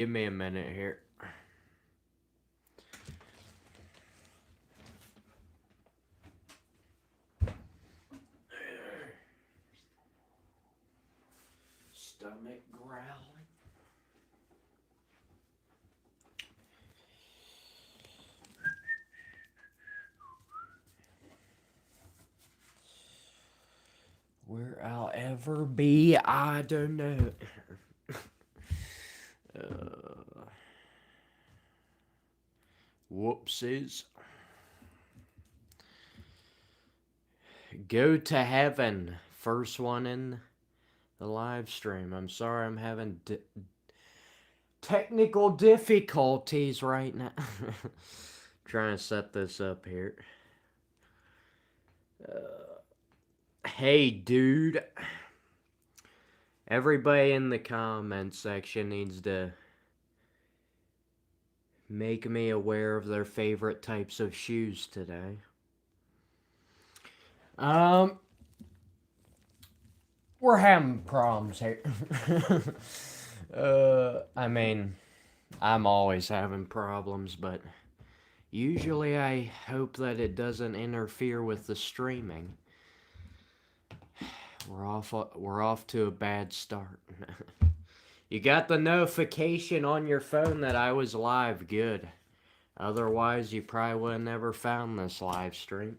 Give me a minute here. Stomach growling. Where I'll ever be, I don't know. uh, Whoopsies. Go to heaven. First one in the live stream. I'm sorry I'm having technical difficulties right now. Trying to set this up here. Hey, dude. Everybody in the comment section needs to make me aware of their favorite types of shoes today. We're having problems here. I mean, I'm always having problems, but usually I hope that it doesn't interfere with the streaming. We're off to a bad start. You got the notification on your phone that I was live, good. Otherwise, you probably would have never found this live stream.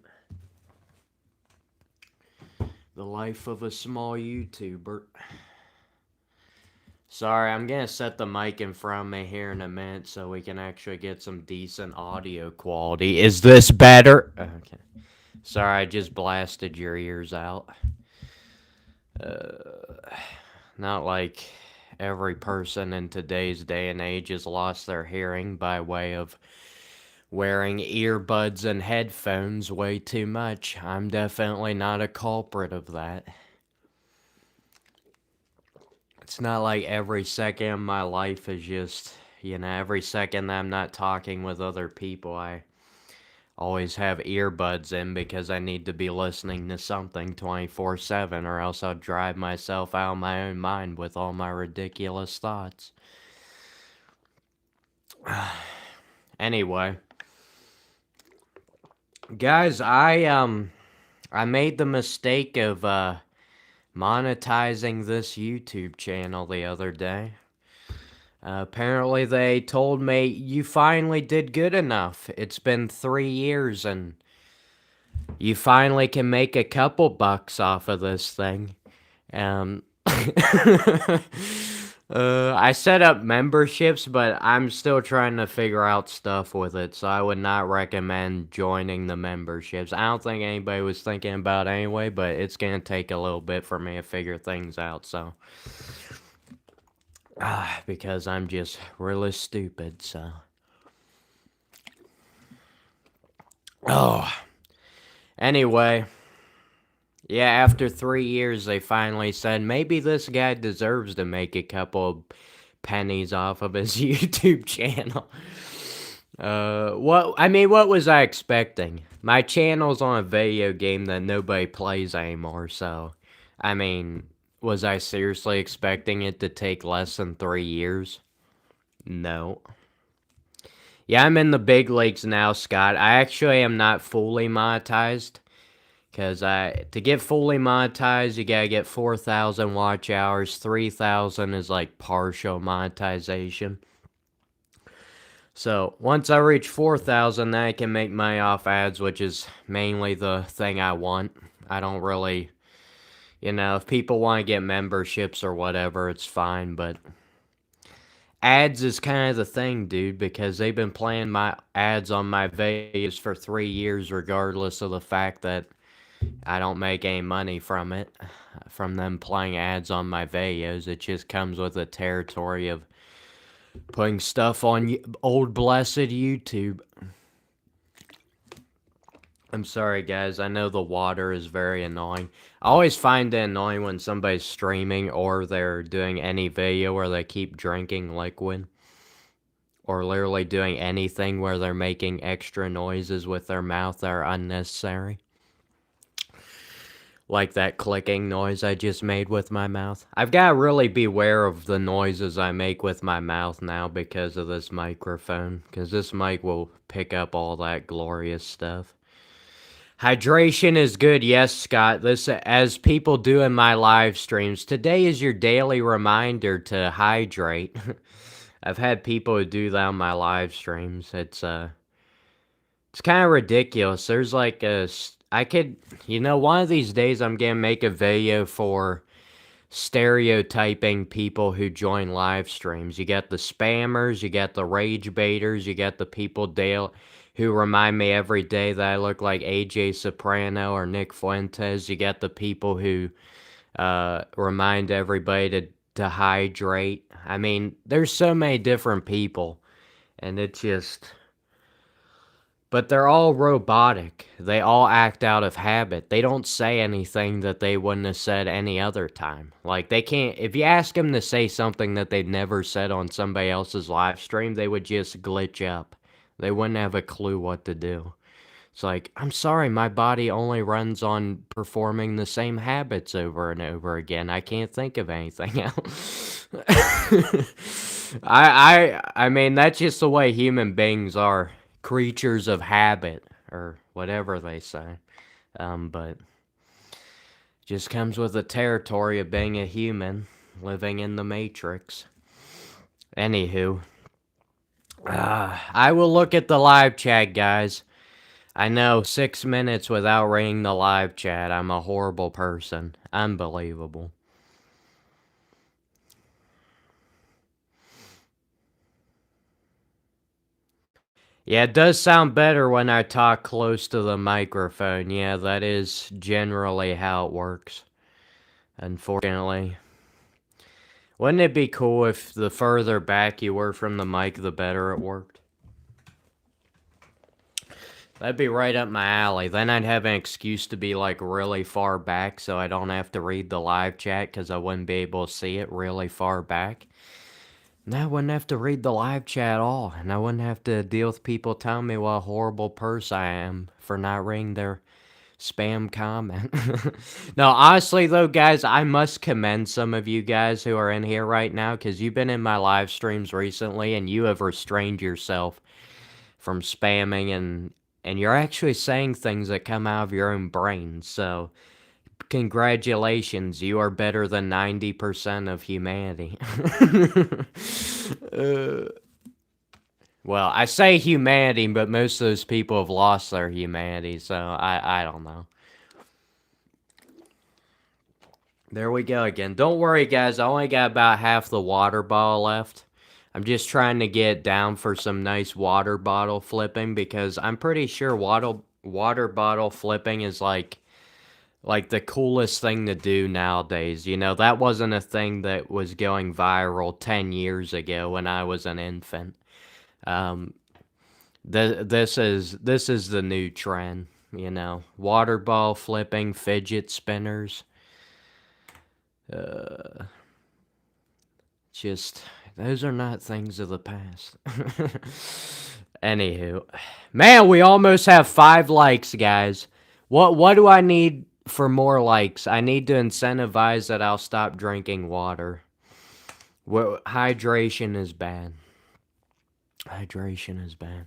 The life of a small YouTuber. Sorry, I'm gonna set the mic in front of me here in a minute so we can actually get some decent audio quality. Is this better? Okay. Sorry, I just blasted your ears out. Not like every person in today's day and age has lost their hearing by way of wearing earbuds and headphones way too much. I'm definitely not a culprit of that. It's not like every second of my life is just, every second that I'm not talking with other people, I always have earbuds in because I need to be listening to something 24/7, or else I'll drive myself out of my own mind with all my ridiculous thoughts. Anyway, guys, I made the mistake of monetizing this YouTube channel the other day. Apparently, they told me you finally did good enough. It's been 3 years and you finally can make a couple bucks off of this thing. I set up memberships, but I'm still trying to figure out stuff with it, so I would not recommend joining the memberships. I don't think anybody was thinking about it anyway, but it's gonna take a little bit for me to figure things out, so. Because I'm just really stupid, so. Oh. Anyway. Yeah, after 3 years, they finally said maybe this guy deserves to make a couple pennies off of his YouTube channel. What was I expecting? My channel's on a video game that nobody plays anymore, so, was I seriously expecting it to take less than 3 years? No. Yeah, I'm in the big leagues now, Scott. I actually am not fully monetized. Because to get fully monetized, you gotta get 4,000 watch hours. 3,000 is like partial monetization. So once I reach 4,000, then I can make money off ads, which is mainly the thing I want. I don't really, if people want to get memberships or whatever, it's fine, but ads is kind of the thing, dude, because they've been playing my ads on my videos for 3 years, regardless of the fact that I don't make any money from it, from them playing ads on my videos. It just comes with the territory of putting stuff on old blessed YouTube. I'm sorry, guys. I know the water is very annoying. I always find it annoying when somebody's streaming or they're doing any video where they keep drinking liquid. Or literally doing anything where they're making extra noises with their mouth that are unnecessary. Like that clicking noise I just made with my mouth. I've got to really beware of the noises I make with my mouth now because of this microphone. Because this mic will pick up all that glorious stuff. Hydration is good, yes, Scott. This, as people do in my live streams, today is your daily reminder to hydrate. I've had people who do that on my live streams. It's kind of ridiculous. There's like I could, one of these days I'm gonna make a video for stereotyping people who join live streams. You got the spammers, you got the rage baiters, you got the people who remind me every day that I look like AJ Soprano or Nick Fuentes. You got the people who remind everybody to hydrate. I mean, there's so many different people, and it's just. But they're all robotic. They all act out of habit. They don't say anything that they wouldn't have said any other time. Like, they can't, if you ask them to say something that they'd never said on somebody else's live stream, they would just glitch up. They wouldn't have a clue what to do. It's like, I'm sorry, my body only runs on performing the same habits over and over again. I can't think of anything else. I mean, that's just the way human beings are. Creatures of habit, or whatever they say. But just comes with the territory of being a human, living in the Matrix. Anywho, I will look at the live chat, guys. I know, 6 minutes without reading the live chat. I'm a horrible person. Unbelievable. Yeah, it does sound better when I talk close to the microphone. Yeah, that is generally how it works. Unfortunately. Wouldn't it be cool if the further back you were from the mic, the better it worked? That'd be right up my alley. Then I'd have an excuse to be like really far back so I don't have to read the live chat because I wouldn't be able to see it really far back. And I wouldn't have to read the live chat at all. And I wouldn't have to deal with people telling me what a horrible person I am for not reading their spam comment. No, honestly though, guys, I must commend some of you guys who are in here right now because you've been in my live streams recently and you have restrained yourself from spamming and you're actually saying things that come out of your own brain. So, congratulations, you are better than 90% of humanity. Well, I say humanity, but most of those people have lost their humanity, so I don't know. There we go again. Don't worry, guys. I only got about half the water bottle left. I'm just trying to get down for some nice water bottle flipping because I'm pretty sure water bottle flipping is like the coolest thing to do nowadays. You know, that wasn't a thing that was going viral 10 years ago when I was an infant. This is the new trend, you know. Water ball flipping, fidget spinners. Just those are not things of the past. Anywho, man, we almost have 5 likes, guys. What do I need for more likes? I need to incentivize that I'll stop drinking water. Well, hydration is bad. Hydration is bad.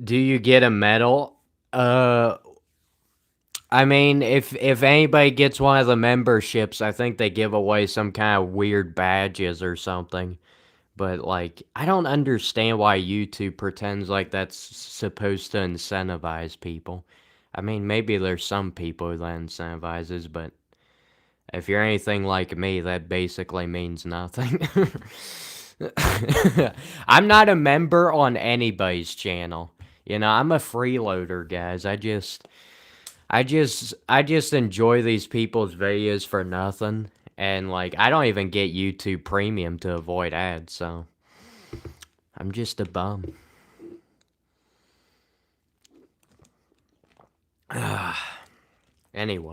Do you get a medal? I mean, if anybody gets one of the memberships, I think they give away some kind of weird badges or something. But, like, I don't understand why YouTube pretends like that's supposed to incentivize people. I mean, maybe there's some people that incentivizes, but if you're anything like me, that basically means nothing. I'm not a member on anybody's channel. You know, I'm a freeloader, guys. I just enjoy these people's videos for nothing. And, like, I don't even get YouTube Premium to avoid ads, so I'm just a bum. Anyway.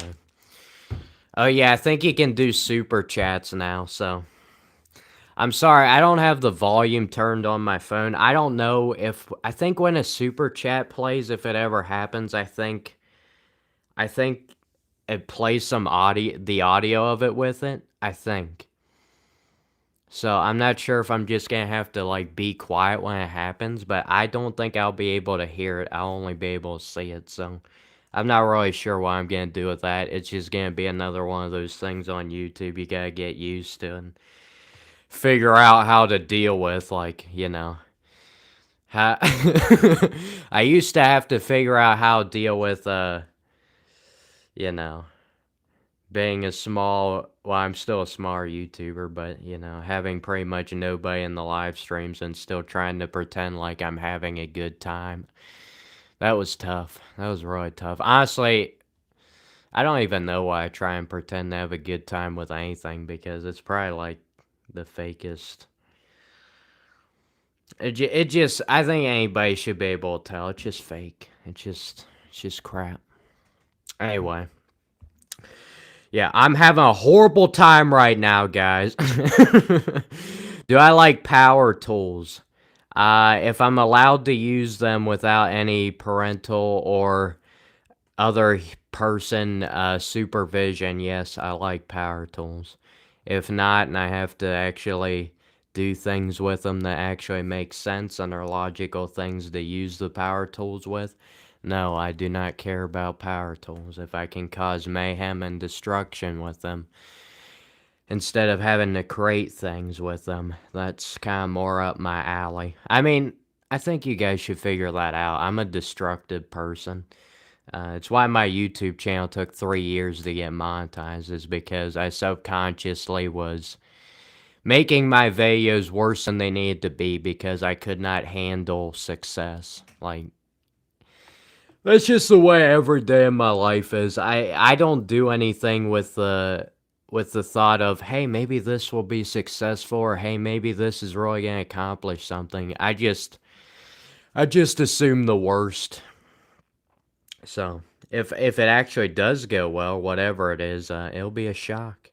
Oh, yeah, I think you can do super chats now, so I'm sorry, I don't have the volume turned on my phone. I don't know if, I think when a super chat plays, if it ever happens, I think I think it plays some audio of it with it, I think. So I'm not sure if I'm just gonna have to like be quiet when it happens, but I don't think I'll be able to hear it. I'll only be able to see it. So I'm not really sure what I'm gonna do with that. It's just gonna be another one of those things on YouTube you gotta get used to and figure out how to deal with. Like, how I used to have to figure out how to deal with you know, being a small, well, I'm still a small YouTuber, but, having pretty much nobody in the live streams and still trying to pretend like I'm having a good time. That was tough. That was really tough. Honestly, I don't even know why I try and pretend to have a good time with anything because it's probably like the fakest. It just, I think anybody should be able to tell. It's just fake. It's just crap. Anyway. Yeah, I'm having a horrible time right now, guys. Do I like power tools? If I'm allowed to use them without any parental or other person supervision, yes, I like power tools. If not, and I have to actually do things with them that actually make sense and are logical things to use the power tools with, no, I do not care about power tools if I can cause mayhem and destruction with them. Instead of having to create things with them, that's kind of more up my alley. I mean, I think you guys should figure that out. I'm a destructive person. It's why my YouTube channel took 3 years to get monetized, is because I subconsciously was making my videos worse than they needed to be because I could not handle success. Like, that's just the way every day of my life is. I don't do anything with the thought of, hey, maybe this will be successful, or hey, maybe this is really gonna accomplish something. I just assume the worst. So if it actually does go well, whatever it is, it'll be a shock.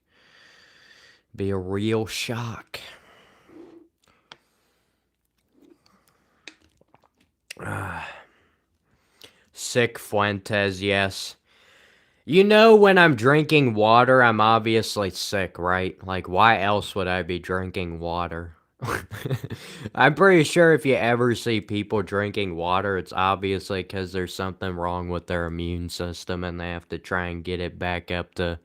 Be a real shock. Sick Fuentes, yes. When I'm drinking water, I'm obviously sick, right? Like, why else would I be drinking water? I'm pretty sure if you ever see people drinking water, it's obviously because there's something wrong with their immune system and they have to try and get it back up to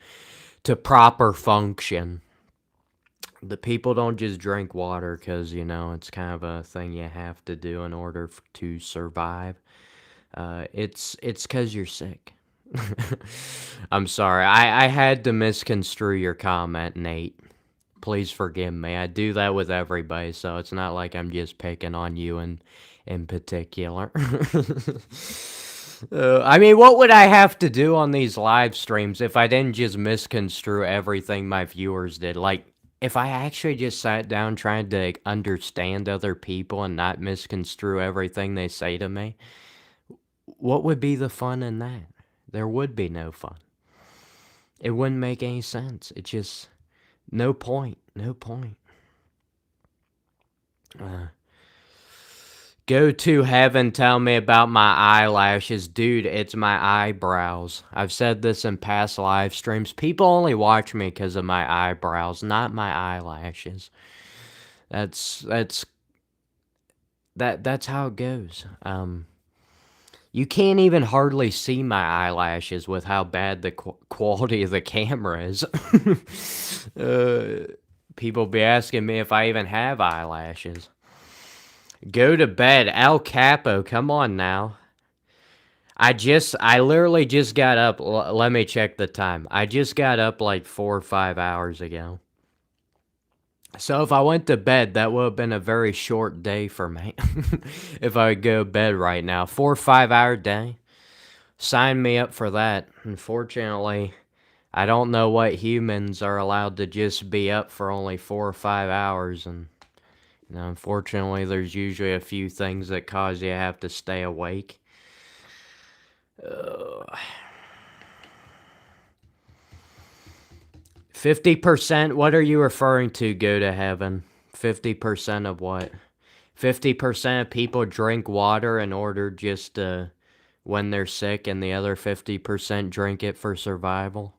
proper function. The people don't just drink water because, it's kind of a thing you have to do in order to survive. It's because you're sick. I'm sorry. I had to misconstrue your comment, Nate. Please forgive me. I do that with everybody, so it's not like I'm just picking on you in particular. I mean, what would I have to do on these live streams if I didn't just misconstrue everything my viewers did? Like, if I actually just sat down trying to understand other people and not misconstrue everything they say to me, what would be the fun in that? There would be no fun. It wouldn't make any sense. It just, no point. No point. Go to heaven, tell me about my eyelashes. Dude, it's my eyebrows. I've said this in past live streams. People only watch me because of my eyebrows, not my eyelashes. That's how it goes. You can't even hardly see my eyelashes with how bad the quality of the camera is. People be asking me if I even have eyelashes. Go to bed. El Capo, come on now. I literally just got up. Let me check the time. I just got up like 4 or 5 hours ago. So if I went to bed, that would have been a very short day for me. If I would go to bed right now. 4 or 5 hour day. Sign me up for that. Unfortunately, I don't know what humans are allowed to just be up for only 4 or 5 hours. And unfortunately, there's usually a few things that cause you to have to stay awake. 50%? What are you referring to, go to heaven? 50% of what? 50% of people drink water in order just to when they're sick and the other 50% drink it for survival.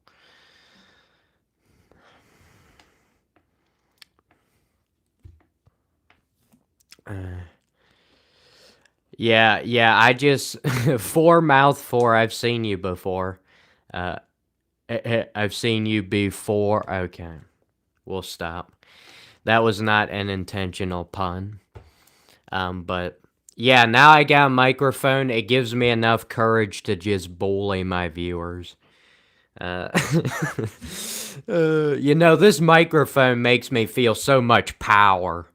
Yeah, I just four mouth four. I've seen you before. Uh, I've seen you before. Okay, we'll stop. That was not an intentional pun. But yeah, now I got a microphone. It gives me enough courage to just bully my viewers. Uh, this microphone makes me feel so much power.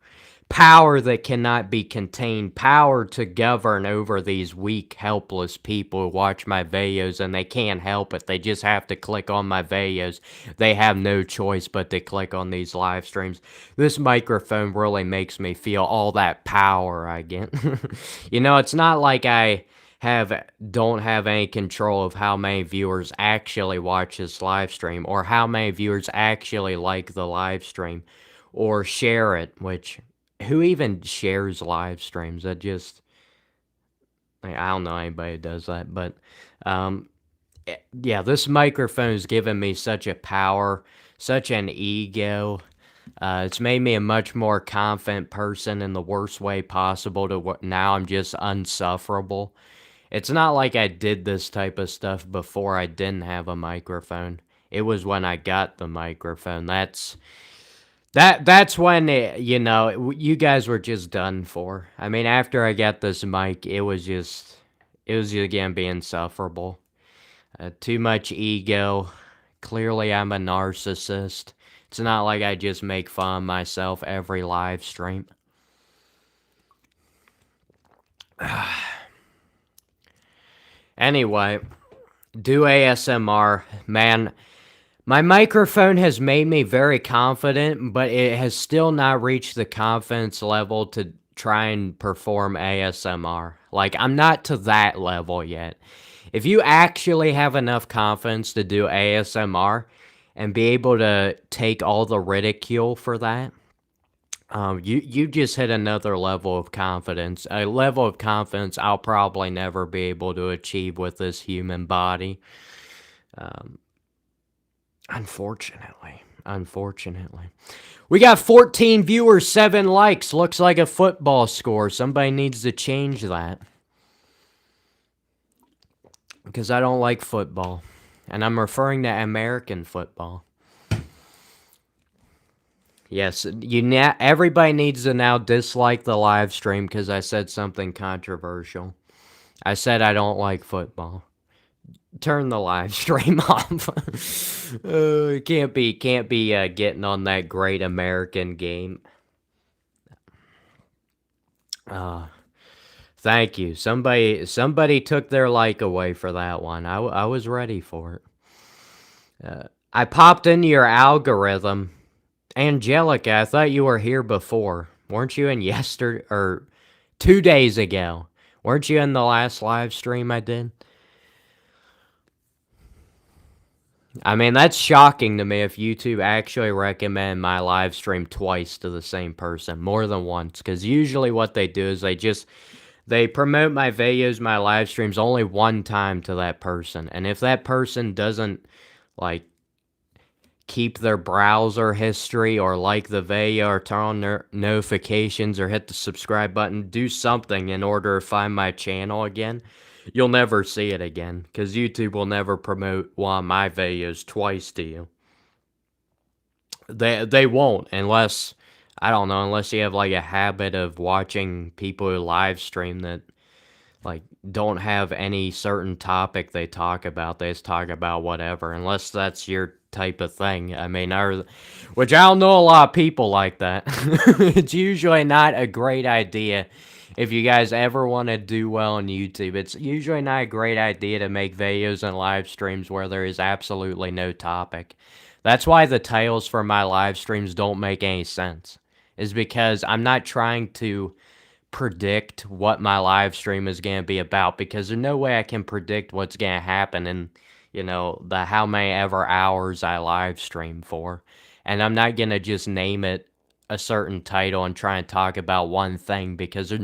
Power that cannot be contained. Power to govern over these weak, helpless people who watch my videos and they can't help it. They just have to click on my videos. They have no choice but to click on these live streams. This microphone really makes me feel all that power I get. It's not like I don't have any control of how many viewers actually watch this live stream or how many viewers actually like the live stream or share it, which who even shares live streams? That just I don't know anybody who does that, but yeah, this microphone's given me such a power, such an ego. It's made me a much more confident person in the worst way possible to now I'm just unsufferable. It's not like I did this type of stuff before I didn't have a microphone. It was when I got the microphone. That's when you guys were just done for. I mean, after I got this mic, it was just again being insufferable. Too much ego. Clearly, I'm a narcissist. It's not like I just make fun of myself every live stream. Anyway, do ASMR, man. My microphone has made me very confident, but it has still not reached the confidence level to try and perform ASMR. Like, I'm not to that level yet. If you actually have enough confidence to do ASMR and be able to take all the ridicule for that, you just hit another level of confidence. A level of confidence I'll probably never be able to achieve with this human body. Unfortunately. We got 14 viewers, 7 likes. Looks like a football score. Somebody needs to change that. Because I don't like football. And I'm referring to American football. Yes, everybody needs to now dislike the live stream because I said something controversial. I said I don't like football. Turn the live stream off. Can't be getting on that great American game. Thank you. Somebody took their like away for that one. I was ready for it. I popped into your algorithm. Angelica, I thought you were here before. Weren't you in yesterday or 2 days ago? Weren't you in the last live stream I did? I mean, that's shocking to me if YouTube actually recommend my live stream twice to the same person, more than once. Because usually what they do is they promote my videos, my live streams only one time to that person. And if that person doesn't, like, keep their browser history or like the video or turn on their notifications or hit the subscribe button, do something in order to find my channel again, you'll never see it again because YouTube will never promote one of my videos twice to you. They won't unless, I don't know, unless you have like a habit of watching people who live stream that like don't have any certain topic they talk about. They just talk about whatever, unless that's your type of thing. I mean, which I don't know a lot of people like that. It's usually not a great idea. If you guys ever want to do well on YouTube, it's usually not a great idea to make videos and live streams where there is absolutely no topic. That's why the titles for my live streams don't make any sense. Is because I'm not trying to predict what my live stream is going to be about, because there's no way I can predict what's going to happen in, the how many ever hours I live stream for. And I'm not going to just name it a certain title and try and talk about one thing, because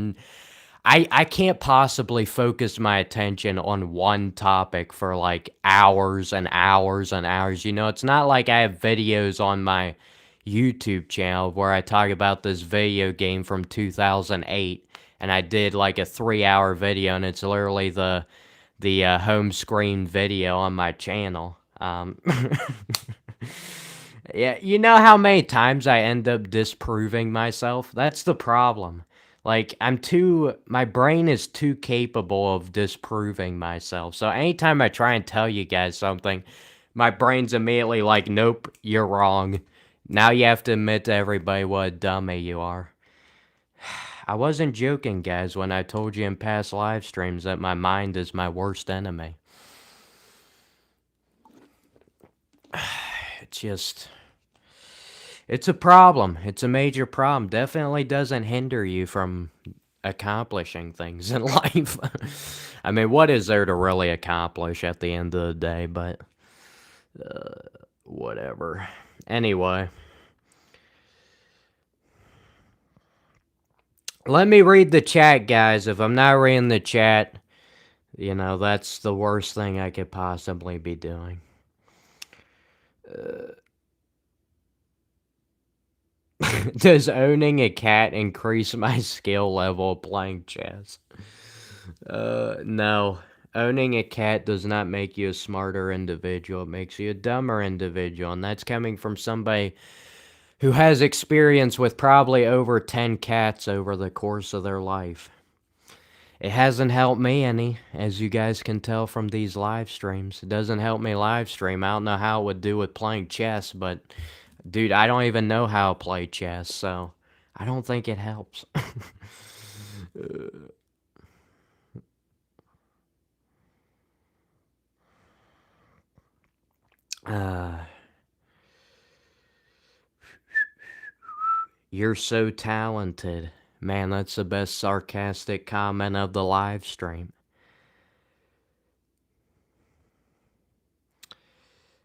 I can't possibly focus my attention on one topic for like hours and hours and hours. You know, it's not like I have videos on my YouTube channel where I talk about this video game from 2008 and I did like a 3-hour video and it's literally the home screen video on my channel. Yeah, you know how many times I end up disproving myself? That's the problem. Like, my brain is too capable of disproving myself. So anytime I try and tell you guys something, my brain's immediately like, nope, you're wrong. Now you have to admit to everybody what a dummy you are. I wasn't joking, guys, when I told you in past live streams that my mind is my worst enemy. It's just... It's a problem. It's a major problem. Definitely doesn't hinder you from accomplishing things in life. I mean, what is there to really accomplish at the end of the day? But whatever. Anyway. Let me read the chat, guys. If I'm not reading the chat, you know, that's the worst thing I could possibly be doing. Does owning a cat increase my skill level of playing chess? No. Owning a cat does not make you a smarter individual. It makes you a dumber individual. And that's coming from somebody who has experience with probably over 10 cats over the course of their life. It hasn't helped me any, as you guys can tell from these live streams. It doesn't help me live stream. I don't know how it would do with playing chess, but dude, I don't even know how to play chess, so I don't think it helps. You're so talented. Man, that's the best sarcastic comment of the live stream.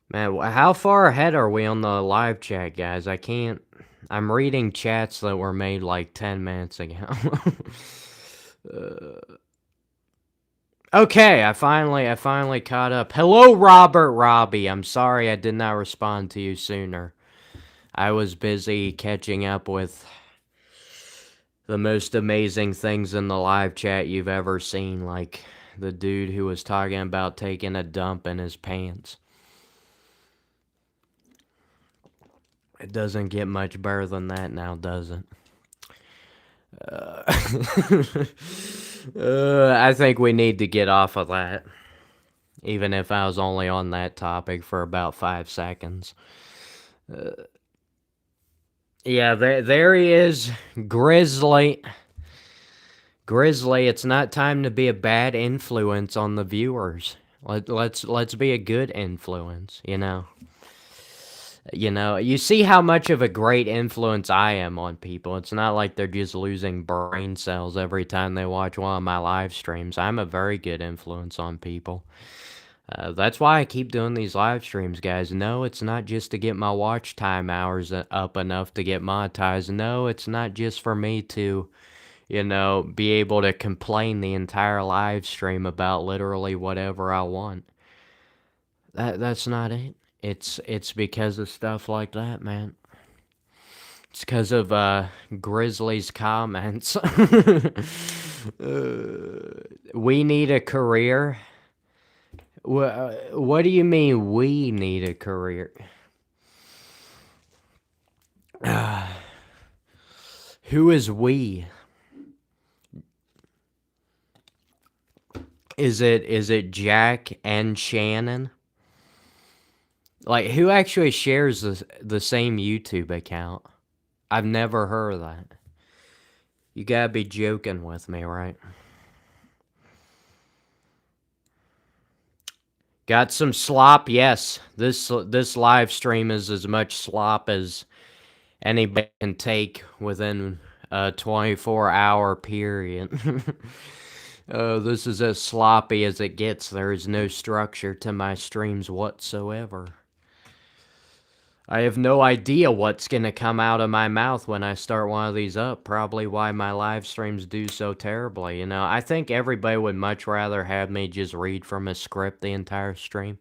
Man, how far ahead are we on the live chat, guys? I can't... I'm reading chats that were made like 10 minutes ago. Okay, I finally caught up. Hello, Robert Robbie. I'm sorry I did not respond to you sooner. I was busy catching up with the most amazing things in the live chat you've ever seen, like the dude who was talking about taking a dump in his pants. It doesn't get much better than that now, does it? I think we need to get off of that. Even if I was only on that topic for about 5 seconds. Yeah, there he is. Grizzly. Grizzly, it's not time to be a bad influence on the viewers. Let's be a good influence, you know. You know, you see how much of a great influence I am on people. It's not like they're just losing brain cells every time they watch one of my live streams. I'm a very good influence on people. That's why I keep doing these live streams, guys. No, it's not just to get my watch time hours up enough to get monetized. No, it's not just for me to, you know, be able to complain the entire live stream about literally whatever I want. That's not it. It's because of stuff like that, man. It's because of Grizzly's comments. We need a career. What do you mean we need a career? Who is we? Is it Jack and Shannon? Like, who actually shares the same YouTube account? I've never heard of that. You gotta be joking with me, right? Got some slop? Yes. This live stream is as much slop as anybody can take within a 24-hour period. This is as sloppy as it gets. There is no structure to my streams whatsoever. I have no idea what's gonna come out of my mouth when I start one of these up. Probably why my live streams do so terribly. I think everybody would much rather have me just read from a script the entire stream.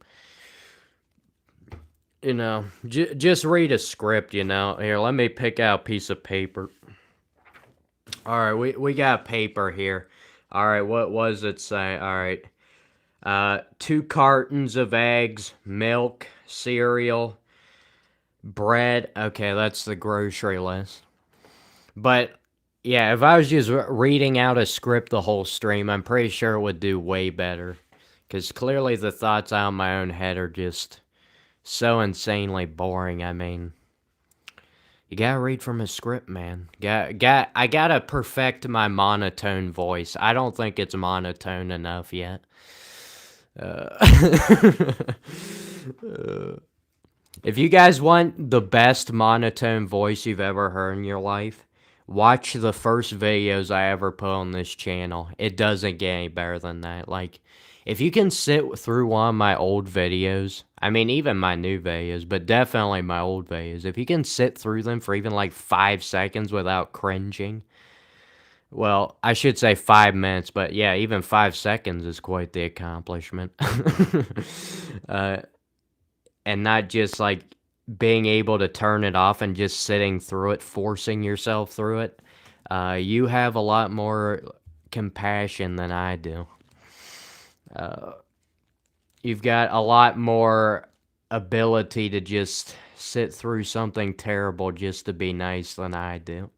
Just read a script. Here, let me pick out a piece of paper. All right, we got paper here. All right, what does it say? All right. 2 cartons of eggs, milk, cereal, bread. Okay, that's the grocery list. But yeah, if I was just reading out a script the whole stream, I'm pretty sure it would do way better. Because clearly the thoughts out of my own head are just so insanely boring. I mean, you gotta read from a script, man. I gotta perfect my monotone voice. I don't think it's monotone enough yet. If you guys want the best monotone voice you've ever heard in your life, watch the first videos I ever put on this channel. It doesn't get any better than that. Like, if you can sit through one of my old videos, I mean, even my new videos, but definitely my old videos, if you can sit through them for even like 5 seconds without cringing, well, I should say 5 minutes, but yeah, even 5 seconds is quite the accomplishment. And not just like being able to turn it off and just sitting through it, forcing yourself through it. You have a lot more compassion than I do. You've got a lot more ability to just sit through something terrible just to be nice than I do.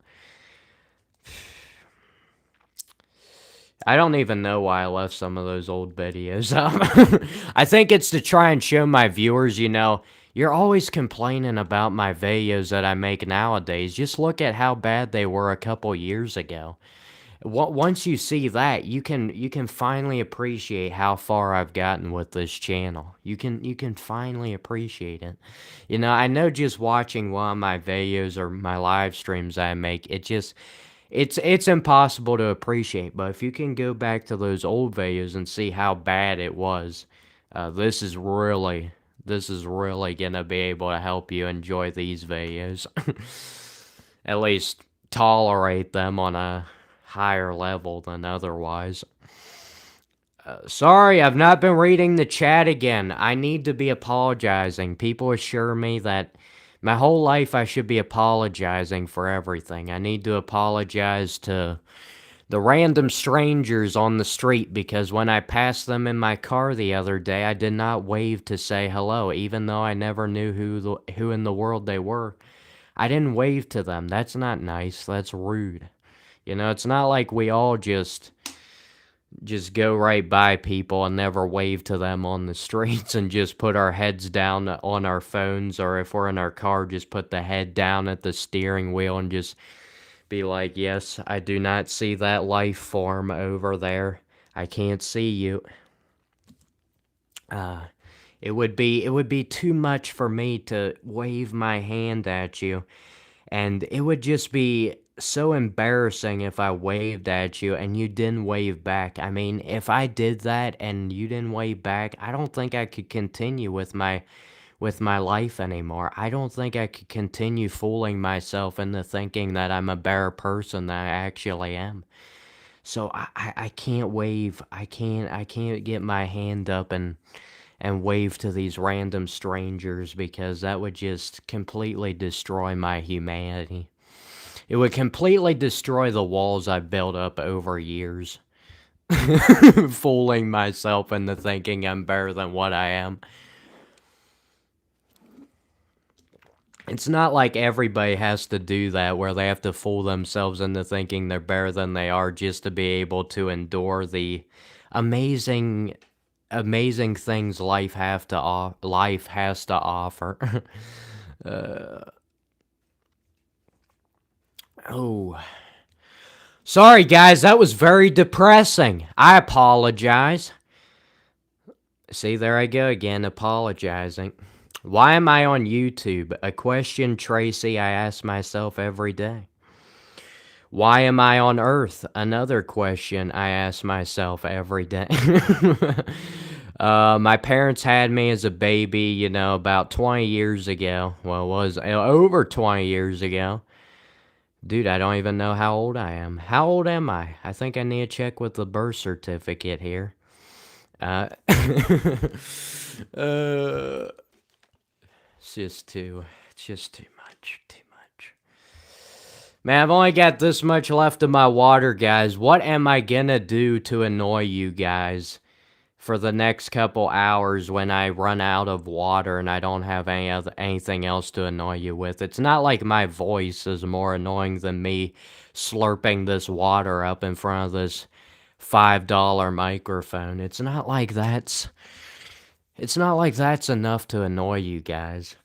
I don't even know why I left some of those old videos up. I think it's to try and show my viewers, you're always complaining about my videos that I make nowadays. Just look at how bad they were a couple years ago. Once you see that, you can finally appreciate how far I've gotten with this channel. You can finally appreciate it. I know just watching one of my videos or my live streams I make, it's impossible to appreciate, but if you can go back to those old videos and see how bad it was, this is really gonna be able to help you enjoy these videos. At least tolerate them on a higher level than otherwise. Sorry, I've not been reading the chat again. I need to be apologizing. People assure me that my whole life I should be apologizing for everything. I need to apologize to the random strangers on the street because when I passed them in my car the other day, I did not wave to say hello, even though I never knew who in the world they were. I didn't wave to them. That's not nice. That's rude. It's not like we all just go right by people and never wave to them on the streets and just put our heads down on our phones, or if we're in our car, just put the head down at the steering wheel and just be like, yes, I do not see that life form over there. I can't see you. It would be too much for me to wave my hand at you, and it would just be so embarrassing if I waved at you and you didn't wave back. I mean, if I did that and you didn't wave back, I don't think I could continue with my life anymore. I don't think I could continue fooling myself into thinking that I'm a better person than I actually am. So I can't wave. I can't get my hand up and wave to these random strangers because that would just completely destroy my humanity. It would completely destroy the walls I've built up over years. Fooling myself into thinking I'm better than what I am. It's not like everybody has to do that, where they have to fool themselves into thinking they're better than they are just to be able to endure the amazing things life has to offer. Oh. Sorry, guys, that was very depressing. I apologize. See, there I go again, apologizing. Why am I on YouTube? A question, Tracy, I ask myself every day. Why am I on Earth? Another question I ask myself every day. My parents had me as a baby, about 20 years ago. Well, it was over 20 years ago. Dude, I don't even know how old I am. How old am I? I think I need to check with the birth certificate here. Uh, uh, it's just too much, too much. Man, I've only got this much left of my water, guys. What am I gonna do to annoy you guys for the next couple hours when I run out of water and I don't have anything else to annoy you with? It's not like my voice is more annoying than me slurping this water up in front of this $5 microphone. It's not like that's enough to annoy you guys.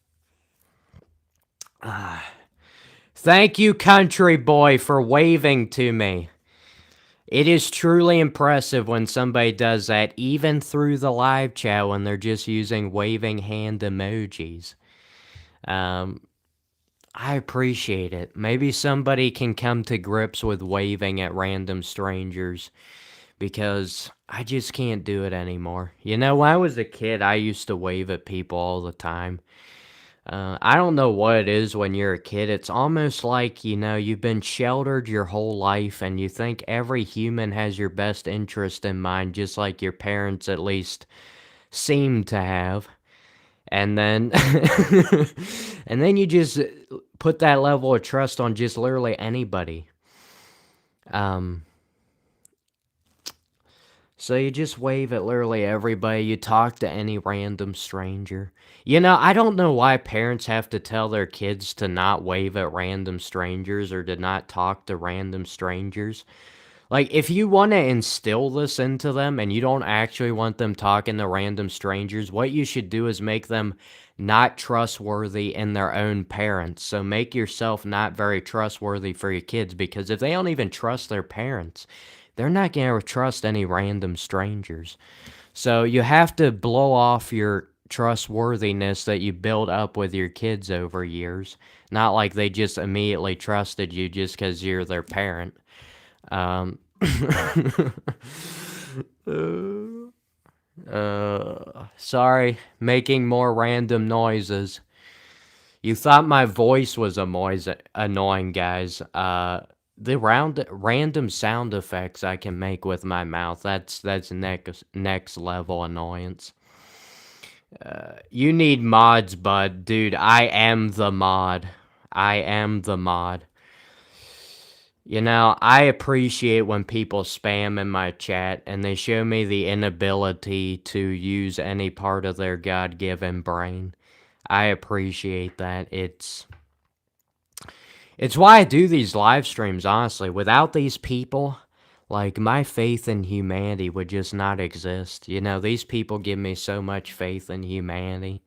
Thank you, country boy, for waving to me. It is truly impressive when somebody does that, even through the live chat when they're just using waving hand emojis. I appreciate it. Maybe somebody can come to grips with waving at random strangers because I just can't do it anymore. When I was a kid, I used to wave at people all the time. I don't know what it is when you're a kid. It's almost like, you've been sheltered your whole life and you think every human has your best interest in mind, just like your parents at least seem to have. And then and then you just put that level of trust on just literally anybody. Um So you just wave at literally everybody. You talk to any random stranger. I don't know why parents have to tell their kids to not wave at random strangers or to not talk to random strangers. Like, if you want to instill this into them and you don't actually want them talking to random strangers, what you should do is make them not trustworthy in their own parents. So make yourself not very trustworthy for your kids, because if they don't even trust their parents, they're not going to trust any random strangers. So you have to blow off your trustworthiness that you build up with your kids over years. Not like they just immediately trusted you just because you're their parent. Um, sorry, making more random noises. You thought my voice was annoying, guys. The random sound effects I can make with my mouth, that's next level annoyance. You need mods, bud. Dude, I am the mod. I am the mod. I appreciate when people spam in my chat and they show me the inability to use any part of their God-given brain. I appreciate that. It's why I do these live streams, honestly. Without these people, like, my faith in humanity would just not exist. These people give me so much faith in humanity.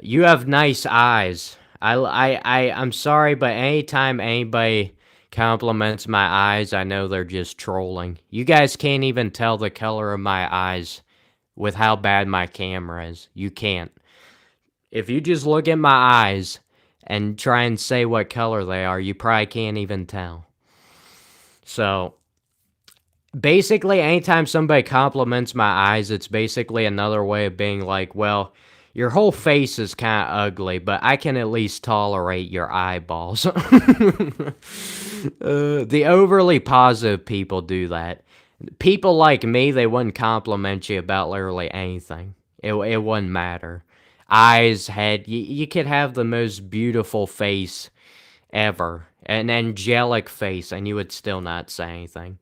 You have nice eyes. I'm sorry, but anytime anybody compliments my eyes, I know they're just trolling. You guys can't even tell the color of my eyes with how bad my camera is. You can't. If you just look at my eyes and try and say what color they are, you probably can't even tell. So, basically, anytime somebody compliments my eyes, it's basically another way of being like, well, your whole face is kind of ugly, but I can at least tolerate your eyeballs. The overly positive people do that. People like me, they wouldn't compliment you about literally anything. It wouldn't matter. Eyes, head, you could have the most beautiful face ever, an angelic face, and you would still not say anything.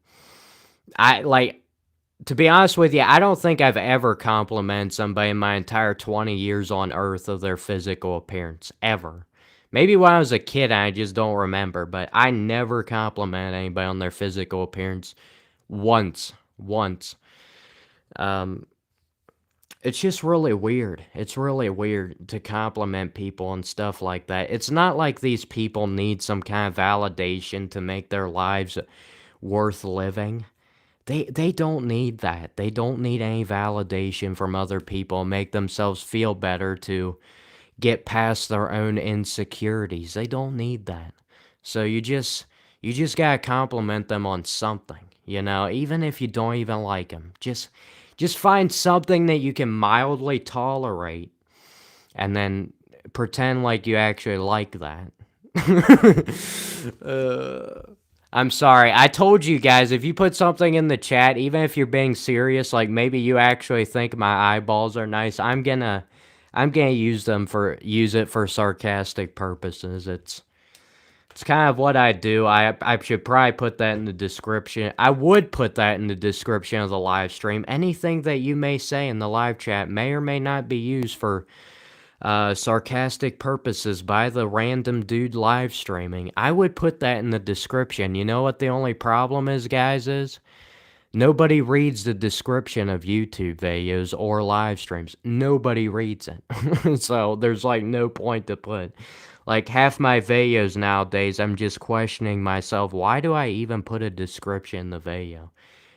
To be honest with you, I don't think I've ever complimented somebody in my entire 20 years on Earth of their physical appearance, ever. Maybe when I was a kid, I just don't remember, but I never complimented anybody on their physical appearance once. It's just really weird. It's really weird to compliment people and stuff like that. It's not like these people need some kind of validation to make their lives worth living. They don't need that. They don't need any validation from other people and make themselves feel better to get past their own insecurities. They don't need that. So you just gotta compliment them on something, even if you don't even like them. Just Just find something that you can mildly tolerate and then pretend like you actually like that. I'm sorry. I told you guys, if you put something in the chat, even if you're being serious, like maybe you actually think my eyeballs are nice, I'm gonna use it for sarcastic purposes. It's kind of what I do. I should probably put that in the description. I would put that in the description of the live stream. Anything that you may say in the live chat may or may not be used for sarcastic purposes by the random dude live streaming. I would put that in the description. You know what the only problem is, guys, is? Nobody reads the description of YouTube videos or live streams. Nobody reads it. So there's like no point to put. Like half my videos nowadays, I'm just questioning myself, why do I even put a description in the video?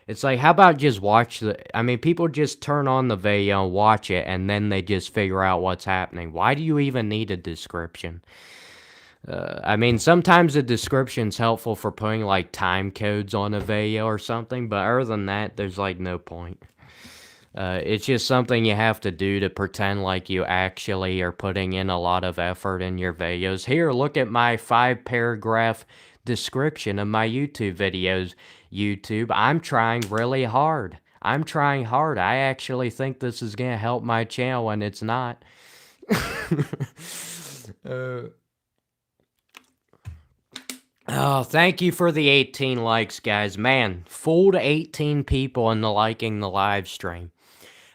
It's like, how about just watch I mean, people just turn on the video and watch it, and then they just figure out what's happening. Why do you even need a description? I mean, sometimes a description's helpful for putting, like, time codes on a video or something, but other than that, there's, like, no point. It's just something you have to do to pretend like you actually are putting in a lot of effort in your videos. Here, look at my 5-paragraph description of my YouTube videos. YouTube, I'm trying really hard. I'm trying hard. I actually think this is going to help my channel, and it's not. Oh, thank you for the 18 likes, guys. Man, fooled 18 people into liking the live stream.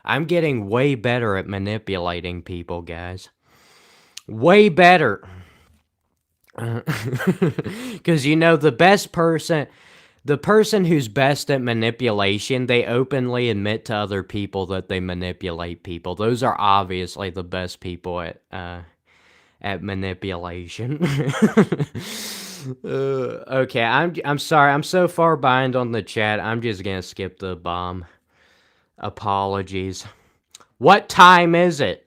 I'm getting way better at manipulating people, guys. Way better. Because, you know, the person who's best at manipulation, they openly admit to other people that they manipulate people. Those are obviously the best people at manipulation. Okay, I'm sorry. I'm so far behind on the chat. I'm just gonna skip the bomb. Apologies. What time is it?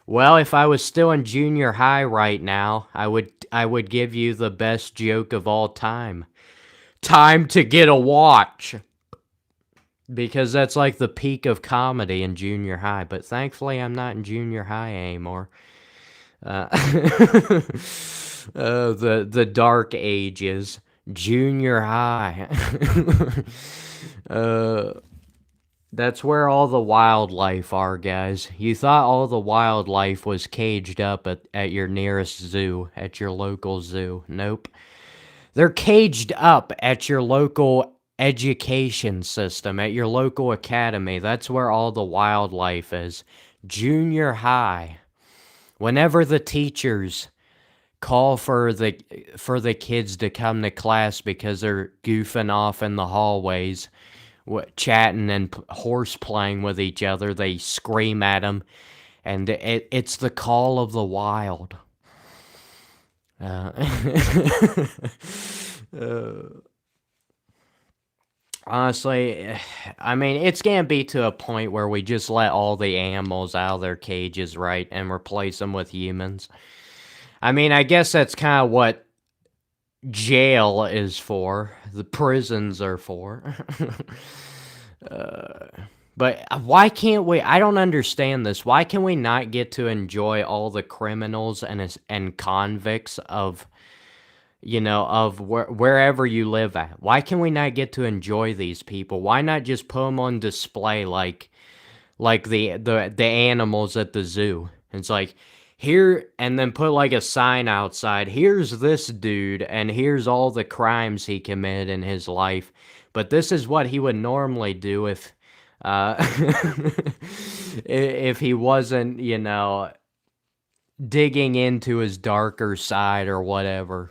Well, if I was still in junior high right now, I would give you the best joke of all time. Time to get a watch. Because that's like the peak of comedy in junior high. But thankfully, I'm not in junior high anymore. The dark ages. Junior high. That's where all the wildlife are, guys. You thought all the wildlife was caged up at your nearest zoo, at your local zoo. Nope. They're caged up at your local education system, at your local academy. That's where all the wildlife is. Junior high. Whenever the teachers call for the kids to come to class because they're goofing off in the hallways, chatting and horse playing with each other, they scream at them, and it's the call of the wild. Honestly, I mean, it's gonna be to a point where we just let all the animals out of their cages, right, and replace them with humans. I mean, I guess that's kind of what jail is for. The prisons are for. But why can't we? I don't understand this. Why can we not get to enjoy all the criminals and convicts of, you know, of wherever you live at? Why can we not get to enjoy these people? Why not just put them on display like the animals at the zoo? It's like, here, and then put like a sign outside, here's this dude, and here's all the crimes he committed in his life. But this is what he would normally do if if he wasn't, you know, digging into his darker side or whatever.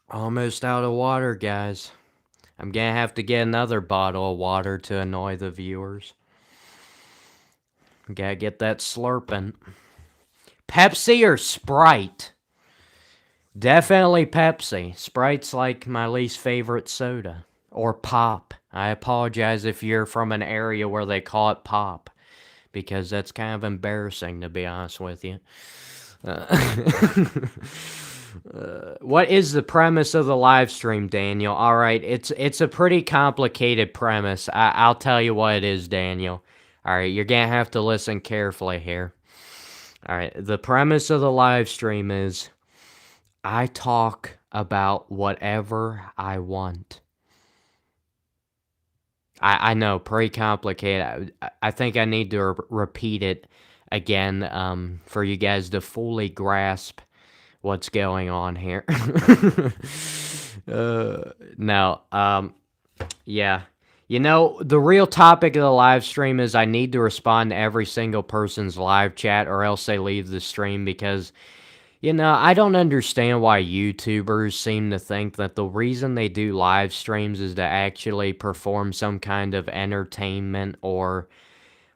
Almost out of water, guys. I'm gonna have to get another bottle of water to annoy the viewers. Gotta get that slurping. Pepsi or Sprite? Definitely Pepsi. Sprite's like my least favorite soda. Or pop. I apologize if you're from an area where they call it pop, because that's kind of embarrassing, to be honest with you. What is the premise of the live stream, Daniel? All right, it's a pretty complicated premise. I'll tell you what it is, Daniel. All right, you're gonna have to listen carefully here. All right, the premise of the live stream is I talk about whatever I want. I know, pretty complicated. I think I need to repeat it again for you guys to fully grasp what's going on here. No, yeah. You know, the real topic of the live stream is I need to respond to every single person's live chat or else they leave the stream because, I don't understand why YouTubers seem to think that the reason they do live streams is to actually perform some kind of entertainment or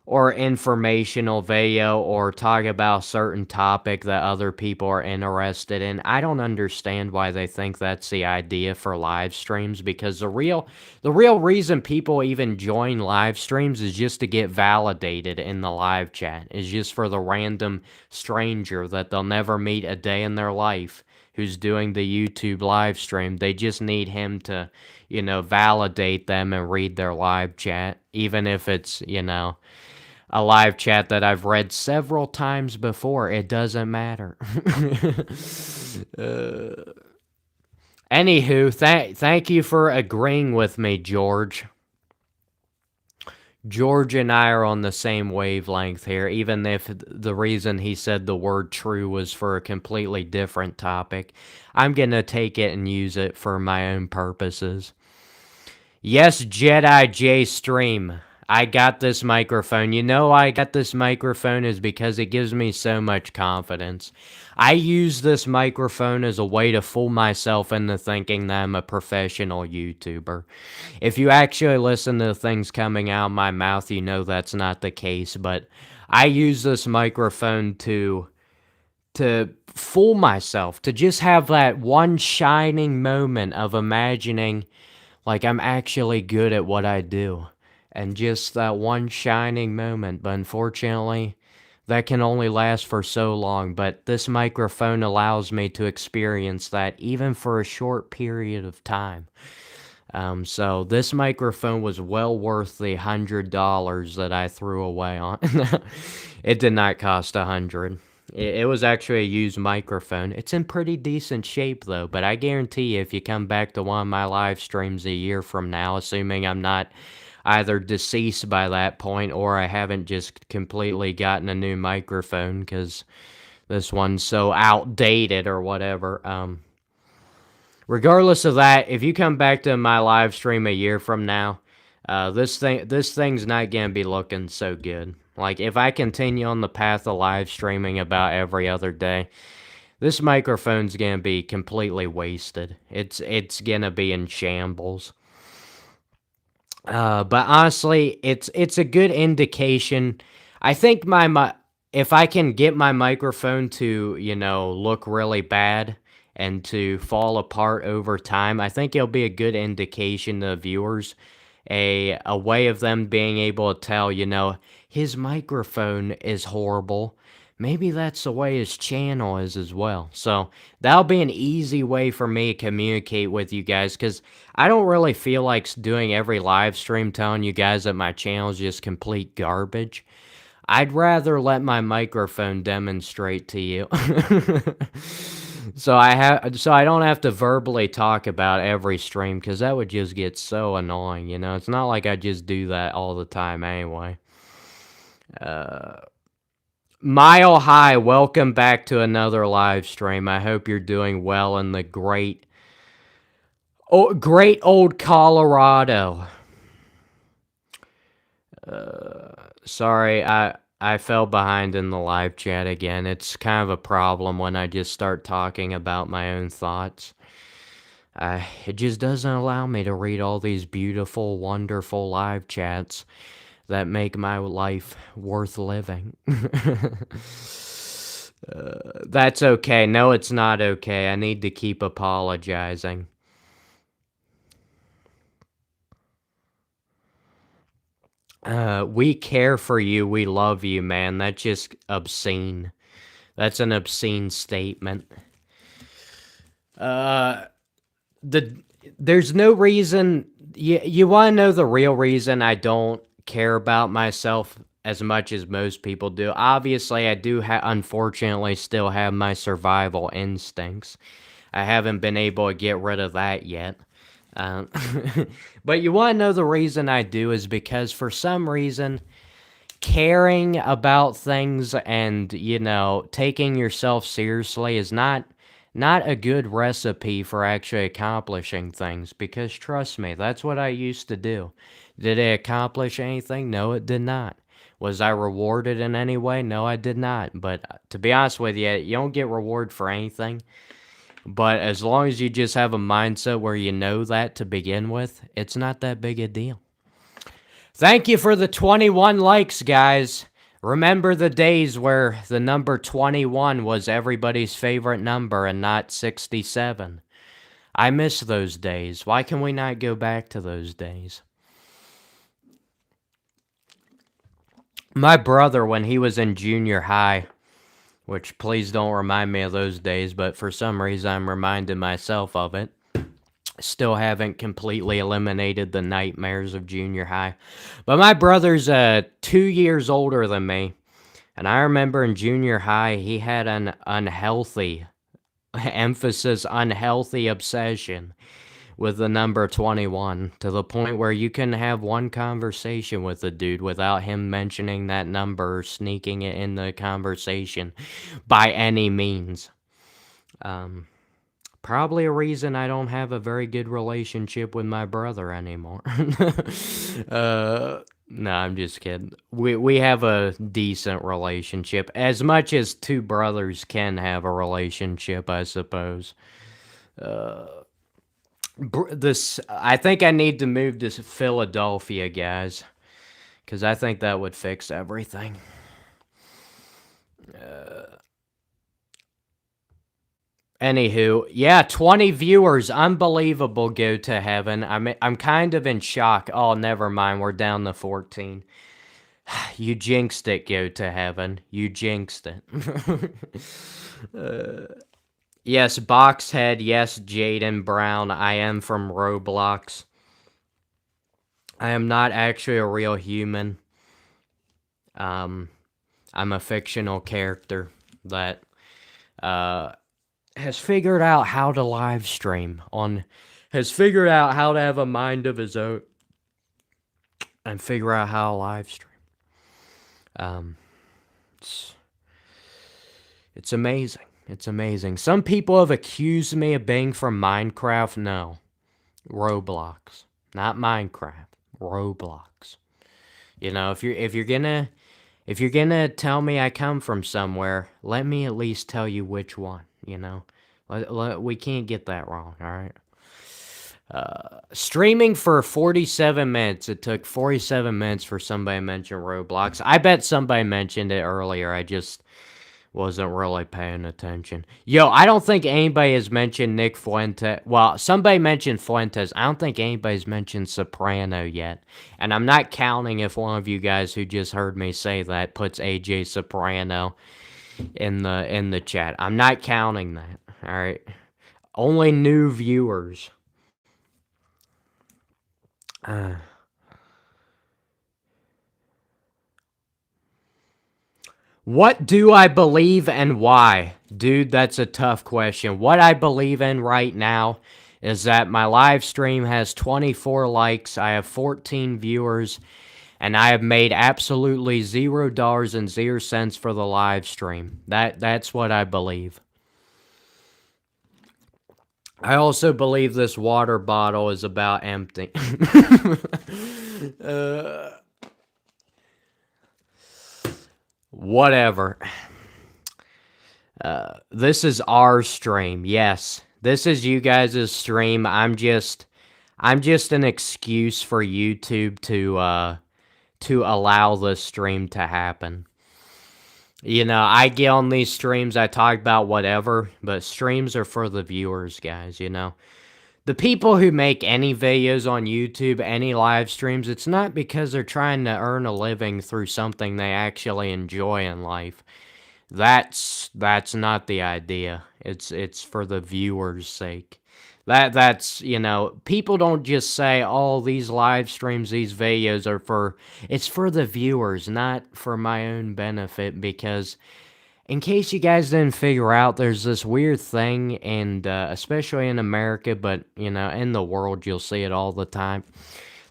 informational video or talk about a certain topic that other people are interested in. I don't understand why they think that's the idea for live streams because the real reason people even join live streams is just to get validated in the live chat. Is just for the random stranger that they'll never meet a day in their life who's doing the YouTube live stream. They just need him to, validate them and read their live chat even if it's, a live chat that I've read several times before. It doesn't matter. Anywho, thank you for agreeing with me, George. George and I are on the same wavelength here, even if the reason he said the word true was for a completely different topic. I'm going to take it and use it for my own purposes. Yes, Jedi J Stream. I got this microphone. I got this microphone is because it gives me so much confidence. I use this microphone as a way to fool myself into thinking that I'm a professional YouTuber. If you actually listen to the things coming out of my mouth, you know that's not the case, but I use this microphone to fool myself, to just have that one shining moment of imagining like I'm actually good at what I do. And just that one shining moment, but unfortunately, that can only last for so long. But this microphone allows me to experience that even for a short period of time. So this microphone was well worth the $100 that I threw away on. It did not cost $100. It was actually a used microphone. It's in pretty decent shape though, but I guarantee you if you come back to one of my live streams a year from now, assuming I'm not either deceased by that point or I haven't just completely gotten a new microphone because this one's so outdated or whatever. Regardless of that, if you come back to my live stream a year from now, this thing's not gonna be looking so good. Like if I continue on the path of live streaming about every other day, this microphone's gonna be completely wasted. It's gonna be in shambles. But honestly, it's a good indication. I think if I can get my microphone to, look really bad and to fall apart over time, I think it'll be a good indication to viewers, a way of them being able to tell, his microphone is horrible. Maybe that's the way his channel is as well. So that'll be an easy way for me to communicate with you guys because I don't really feel like doing every live stream telling you guys that my channel is just complete garbage. I'd rather let my microphone demonstrate to you. So I don't have to verbally talk about every stream because that would just get so annoying, It's not like I just do that all the time anyway. Mile High, welcome back to another live stream. I hope you're doing well in the great old Colorado. Sorry, I fell behind in the live chat again. It's kind of a problem when I just start talking about my own thoughts. It just doesn't allow me to read all these beautiful, wonderful live chats that make my life worth living. That's okay. No, it's not okay. I need to keep apologizing. We care for you. We love you, man. That's just obscene. That's an obscene statement. Uh, the there's no reason. You want to know the real reason I don't care about myself as much as most people do? Obviously, I do unfortunately still have my survival instincts. I haven't been able to get rid of that yet. Um, but you want to know the reason I do is because for some reason, caring about things and taking yourself seriously is not a good recipe for actually accomplishing things, because trust me, that's what I used to do. Did it accomplish anything? No, it did not. Was I rewarded in any way? No, I did not. But to be honest with you, you don't get reward for anything. But as long as you just have a mindset where you know that to begin with, it's not that big a deal. Thank you for the 21 likes, guys. Remember the days where the number 21 was everybody's favorite number and not 67. I miss those days. Why can we not go back to those days? My brother, when he was in junior high, which please don't remind me of those days, but for some reason I'm reminding myself of it. Still haven't completely eliminated the nightmares of junior high. But my brother's 2 years older than me. And I remember in junior high, he had an unhealthy, emphasis unhealthy obsession with the number 21, to the point where you can have one conversation with a dude without him mentioning that number or sneaking it in the conversation by any means. Probably a reason I don't have a very good relationship with my brother anymore. No, I'm just kidding. We have a decent relationship, as much as two brothers can have a relationship, I suppose. This I think I need to move to Philadelphia, guys, because I think that would fix everything. Anywho, yeah, 20 viewers, unbelievable. Go to heaven. I'm kind of in shock. Oh, never mind. We're down to 14. You jinxed it. Go to heaven. You jinxed it. Yes, Boxhead. Yes, Jaden Brown. I am from Roblox. I am not actually a real human. I'm a fictional character that has figured out how to live stream has figured out how to have a mind of his own and figure out how to live stream. It's amazing. It's amazing. Some people have accused me of being from Minecraft. No, Roblox, not Minecraft. Roblox. If you're gonna tell me I come from somewhere, let me at least tell you which one. We can't get that wrong. All right. Streaming for 47 minutes. It took 47 minutes for somebody to mention Roblox. I bet somebody mentioned it earlier. I just wasn't really paying attention. Yo, I don't think anybody has mentioned Nick Fuentes. Well, somebody mentioned Fuentes. I don't think anybody's mentioned Soprano yet. And I'm not counting if one of you guys who just heard me say that puts AJ Soprano in the chat. I'm not counting that. All right. Only new viewers. What do I believe and why? Dude, that's a tough question. What I believe in right now is that my live stream has 24 likes, I have 14 viewers, and I have made absolutely $0.00 for the live stream. That's what I believe. I also believe this water bottle is about empty. Whatever. This is our stream. Yes, this is you guys' stream. I'm just an excuse for YouTube to allow the stream to happen. I get on these streams, I talk about whatever, but streams are for the viewers, guys, The people who make any videos on YouTube, any live streams, it's not because they're trying to earn a living through something they actually enjoy in life. That's not the idea. It's for the viewers' sake. That's, people don't just say, "Oh, these live streams, these videos are for," it's for the viewers, not for my own benefit, because in case you guys didn't figure out, there's this weird thing, and especially in America, but in the world, you'll see it all the time.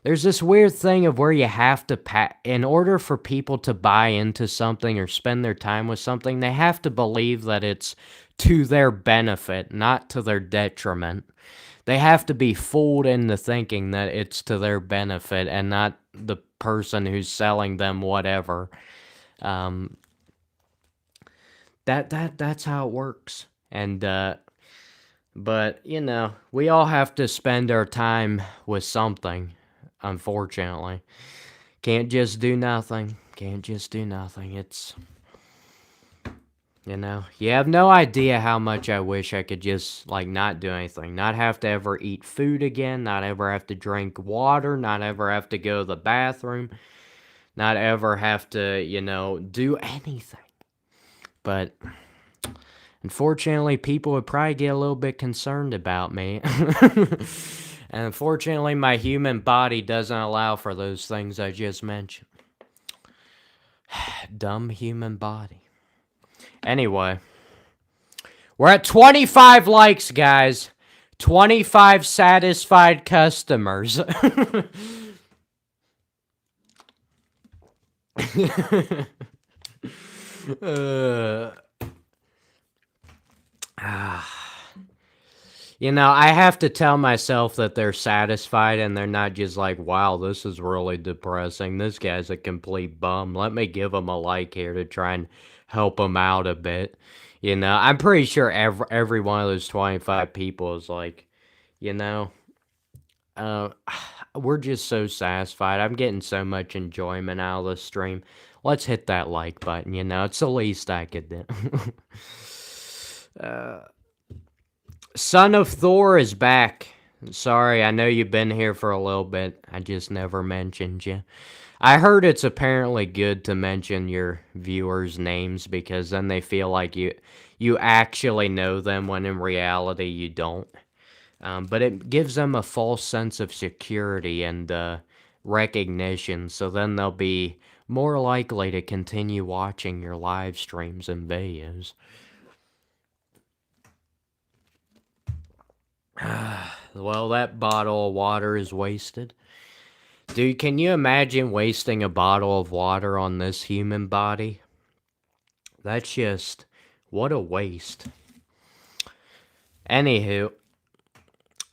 There's this weird thing of where you have to in order for people to buy into something or spend their time with something, they have to believe that it's to their benefit, not to their detriment. They have to be fooled into thinking that it's to their benefit and not the person who's selling them whatever. Um, that's how it works. And but we all have to spend our time with something, unfortunately. Can't just do nothing. Can't just do nothing. It's you have no idea how much I wish I could just not do anything, not have to ever eat food again, not ever have to drink water, not ever have to go to the bathroom, not ever have to, do anything. But unfortunately, people would probably get a little bit concerned about me. And unfortunately, my human body doesn't allow for those things I just mentioned. Dumb human body. Anyway, we're at 25 likes, guys. 25 satisfied customers. I have to tell myself that they're satisfied and they're not just like, wow, this is really depressing. This guy's a complete bum. Let me give him a like here to try and help him out a bit. I'm pretty sure every one of those 25 people is like, we're just so satisfied. I'm getting so much enjoyment out of the stream. Let's hit that like button, it's the least I could do. Son of Thor is back. Sorry, I know you've been here for a little bit. I just never mentioned you. I heard it's apparently good to mention your viewers' names because then they feel like you actually know them when in reality you don't. But it gives them a false sense of security and recognition, so then they'll be more likely to continue watching your live streams and videos. Well, that bottle of water is wasted. Dude, can you imagine wasting a bottle of water on this human body? That's just... what a waste. Anywho.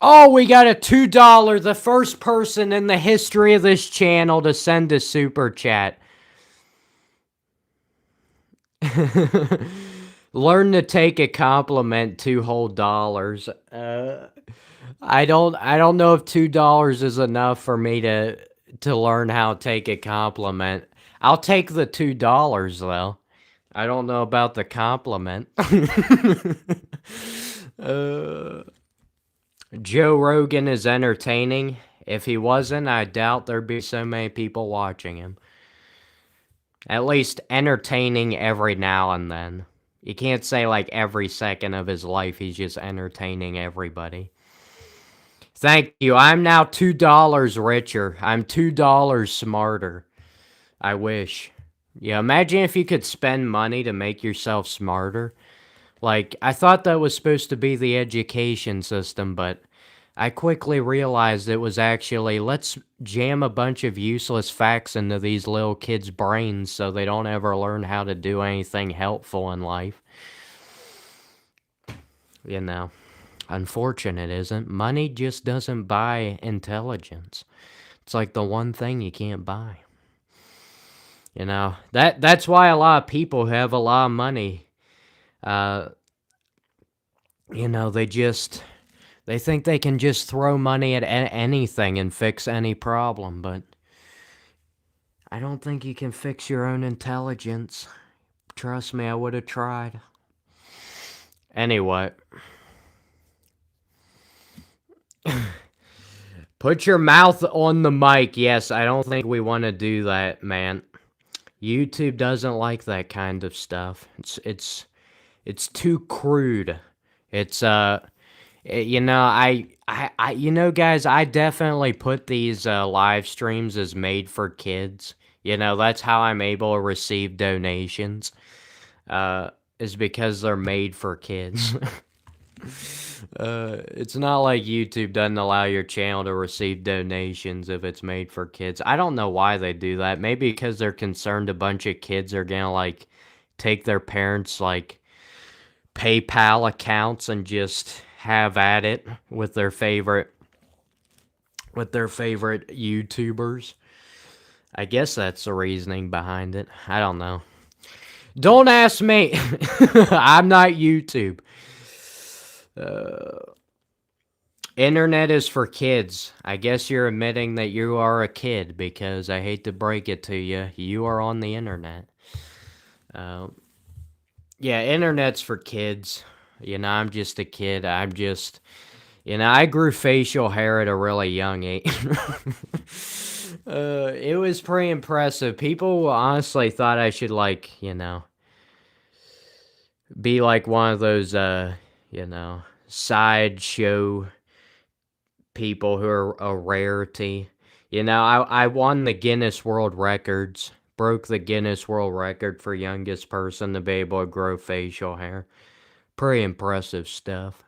Oh, we got a $2. The first person in the history of this channel to send a super chat. Learn to take a compliment, $2 whole dollars. I don't know if $2 is enough for me to learn how to take a compliment. I'll take the $2 though. I don't know about the compliment. Joe Rogan is entertaining. If he wasn't, I doubt there'd be so many people watching him. At least entertaining every now and then. You can't say like every second of his life he's just entertaining everybody. Thank you. I'm now $2 richer. I'm $2 smarter. I wish. Yeah, imagine if you could spend money to make yourself smarter. Like, I thought that was supposed to be the education system, but I quickly realized it was actually, let's jam a bunch of useless facts into these little kids' brains so they don't ever learn how to do anything helpful in life. Unfortunate, isn't? Money just doesn't buy intelligence. It's like the one thing you can't buy. That's why a lot of people who have a lot of money, they think they can just throw money at anything and fix any problem, but I don't think you can fix your own intelligence. Trust me, I would have tried. Anyway. Put your mouth on the mic. Yes, I don't think we want to do that, man. YouTube doesn't like that kind of stuff. It's too crude. It's you know, guys, I definitely put these live streams as made for kids. You know, that's how I'm able to receive donations. Uh, is because they're made for kids. It's not like YouTube doesn't allow your channel to receive donations if it's made for kids. I don't know why they do that. Maybe because they're concerned a bunch of kids are gonna like take their parents like PayPal accounts and just have at it with their favorite YouTubers. I guess that's the reasoning behind it. I don't know. Don't ask me. I'm not YouTube. Internet is for kids. I guess you're admitting that you are a kid because I hate to break it to you. You are on the internet. Yeah, internet's for kids. You know, I'm just a kid. I grew facial hair at a really young age. It was pretty impressive. People honestly thought I should, like, be like one of those, sideshow people who are a rarity. I won the Guinness World Records, broke the Guinness World Record for youngest person to be able to grow facial hair. Pretty impressive stuff.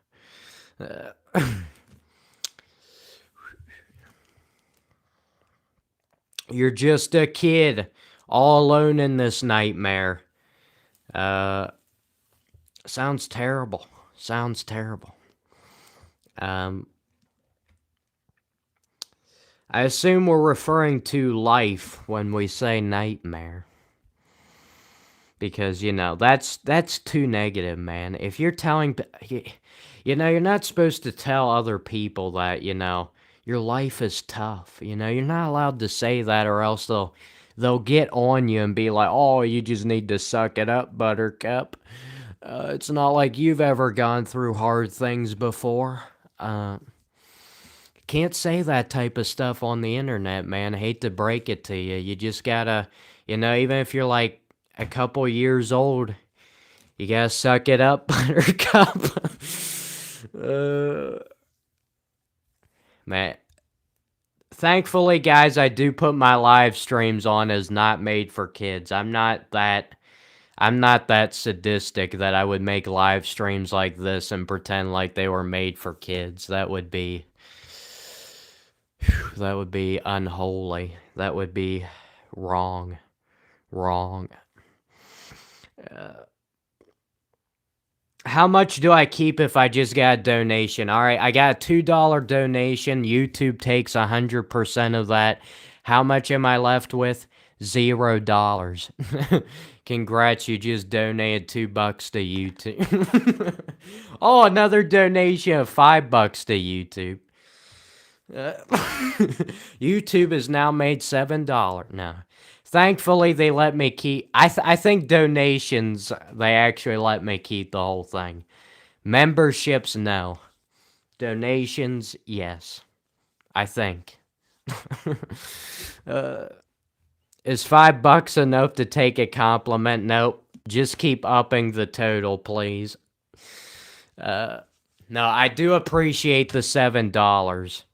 You're just a kid, all alone in this nightmare. Sounds terrible. Sounds terrible. I assume we're referring to life when we say nightmare. Because, that's too negative, man. If you're telling, you're not supposed to tell other people that, your life is tough. You're not allowed to say that or else they'll get on you and be like, oh, you just need to suck it up, buttercup. It's not like you've ever gone through hard things before. Can't say that type of stuff on the internet, man. I hate to break it to you. You just gotta, even if you're like a couple years old, you gotta suck it up, buttercup. Man. Thankfully, guys, I do put my live streams on as not made for kids. I'm not that sadistic that I would make live streams like this and pretend like they were made for kids. That would be unholy. That would be wrong. How much do I keep if I just got a donation? All right, I got a $2 donation. YouTube takes 100% of that. How much am I left with? $0. Congrats, you just donated $2 to YouTube. Oh, another donation of $5 to YouTube. YouTube has now made $7. No. Thankfully, they let me keep... I think donations, they actually let me keep the whole thing. Memberships, no. Donations, yes. I think. Is $5 enough to take a compliment? Nope. Just keep upping the total, please. No, I do appreciate the $7.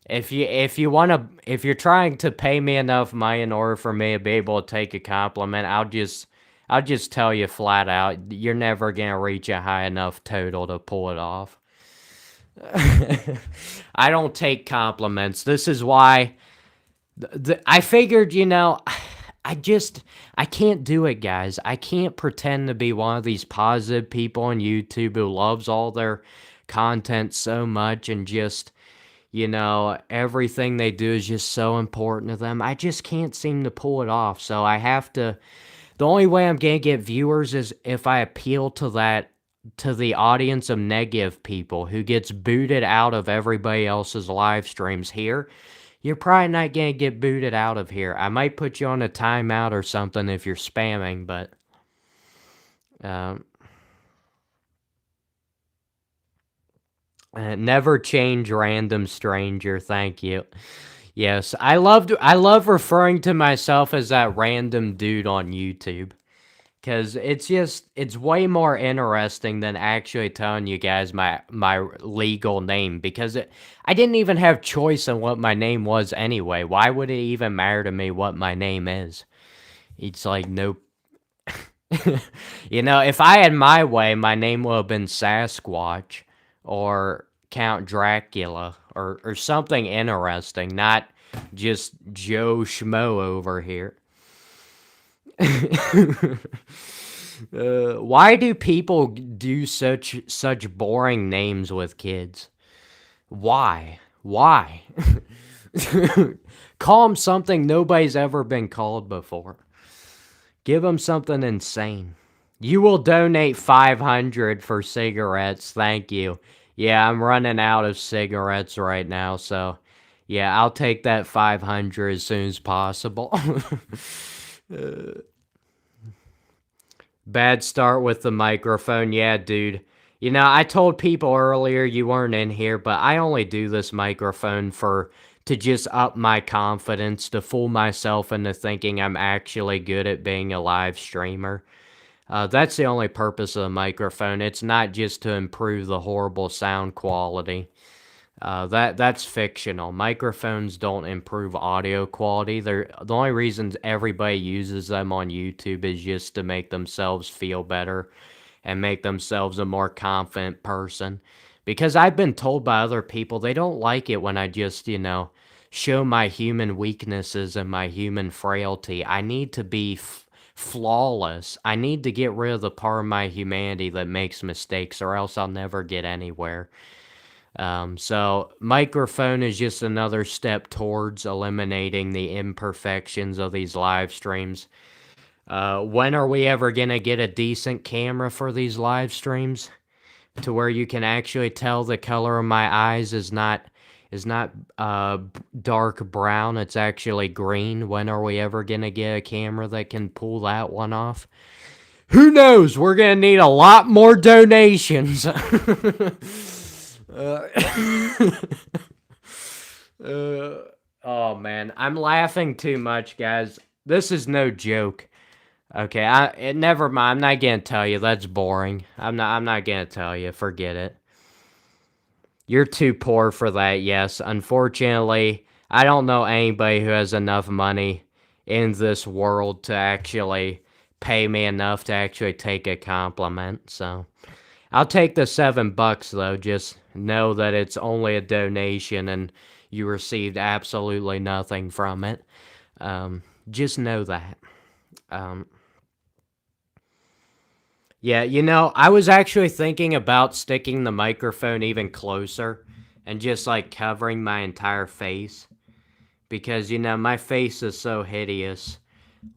If you're trying to pay me enough money in order for me to be able to take a compliment, I'll just tell you flat out, you're never gonna reach a high enough total to pull it off. I don't take compliments. This is why I figured, I can't do it, guys. I can't pretend to be one of these positive people on YouTube who loves all their content so much and just, everything they do is just so important to them. I just can't seem to pull it off. So I have to, the only way I'm going to get viewers is if I appeal to the audience of negative people who gets booted out of everybody else's live streams here. You're probably not going to get booted out of here. I might put you on a timeout or something if you're spamming, but never change random stranger. Thank you. Yes, I love referring to myself as that random dude on YouTube because it's way more interesting than actually telling you guys my legal name, because I didn't even have choice in what my name was anyway. Why would it even matter to me what my name is? It's like, no. If I had my way, my name would have been Sasquatch or Count Dracula or something interesting, not just Joe Schmo over here. Why do people do such boring names with kids? Why? Why? Call them something nobody's ever been called before. Give them something insane. You will donate 500 for cigarettes. Thank you. Yeah, I'm running out of cigarettes right now, so yeah, I'll take that 500 as soon as possible. Bad start with the microphone. Yeah, dude. I told people earlier you weren't in here, but I only do this microphone to just up my confidence, to fool myself into thinking I'm actually good at being a live streamer. That's the only purpose of the microphone. It's not just to improve the horrible sound quality. That's fictional. Microphones don't improve audio quality. The only reason everybody uses them on YouTube is just to make themselves feel better and make themselves a more confident person. Because I've been told by other people they don't like it when I just, show my human weaknesses and my human frailty. I need to be flawless. I need to get rid of the part of my humanity that makes mistakes, or else I'll never get anywhere. So microphone is just another step towards eliminating the imperfections of these live streams. When are we ever gonna get a decent camera for these live streams, to where you can actually tell the color of my eyes is not dark brown, it's actually green? When are we ever gonna get a camera that can pull that one off? Who knows? We're gonna need a lot more donations. Oh man, I'm laughing too much, guys. This is no joke. Okay, never mind. I'm not gonna tell you. That's boring. I'm not gonna tell you. Forget it. You're too poor for that. Yes, unfortunately, I don't know anybody who has enough money in this world to actually pay me enough to actually take a compliment. So I'll take the $7 though. Just know that it's only a donation and you received absolutely nothing from it. Just know that. Yeah, I was actually thinking about sticking the microphone even closer and just like covering my entire face, because my face is so hideous.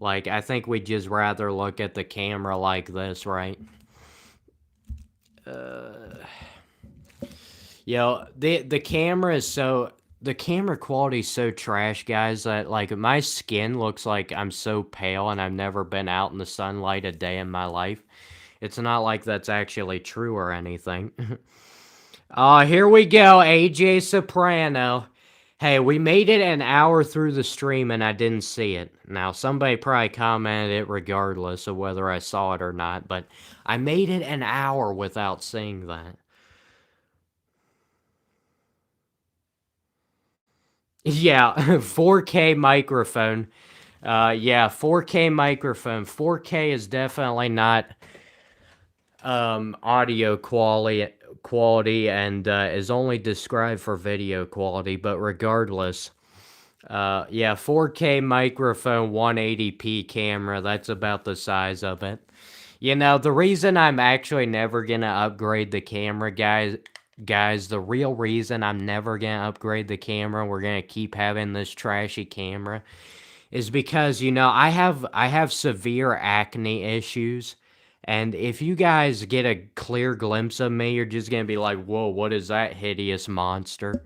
Like, I think we'd just rather look at the camera like this, right? The camera is the camera quality is so trash, guys, that like my skin looks like I'm so pale and I've never been out in the sunlight a day in my life. It's not like that's actually true or anything. Here we go, AJ Soprano. Hey, we made it an hour through the stream and I didn't see it. Now, somebody probably commented it regardless of whether I saw it or not, but I made it an hour without seeing that. Yeah, 4K microphone. Yeah, 4K microphone. 4K is definitely not audio quality and is only described for video quality, but regardless, yeah, 4K microphone, 180p camera, that's about the size of it. The reason I'm actually never gonna upgrade the camera, guys, the real reason I'm never gonna upgrade the camera, we're gonna keep having this trashy camera, is because I have severe acne issues. And if you guys get a clear glimpse of me, you're just gonna be like, whoa, what is that hideous monster?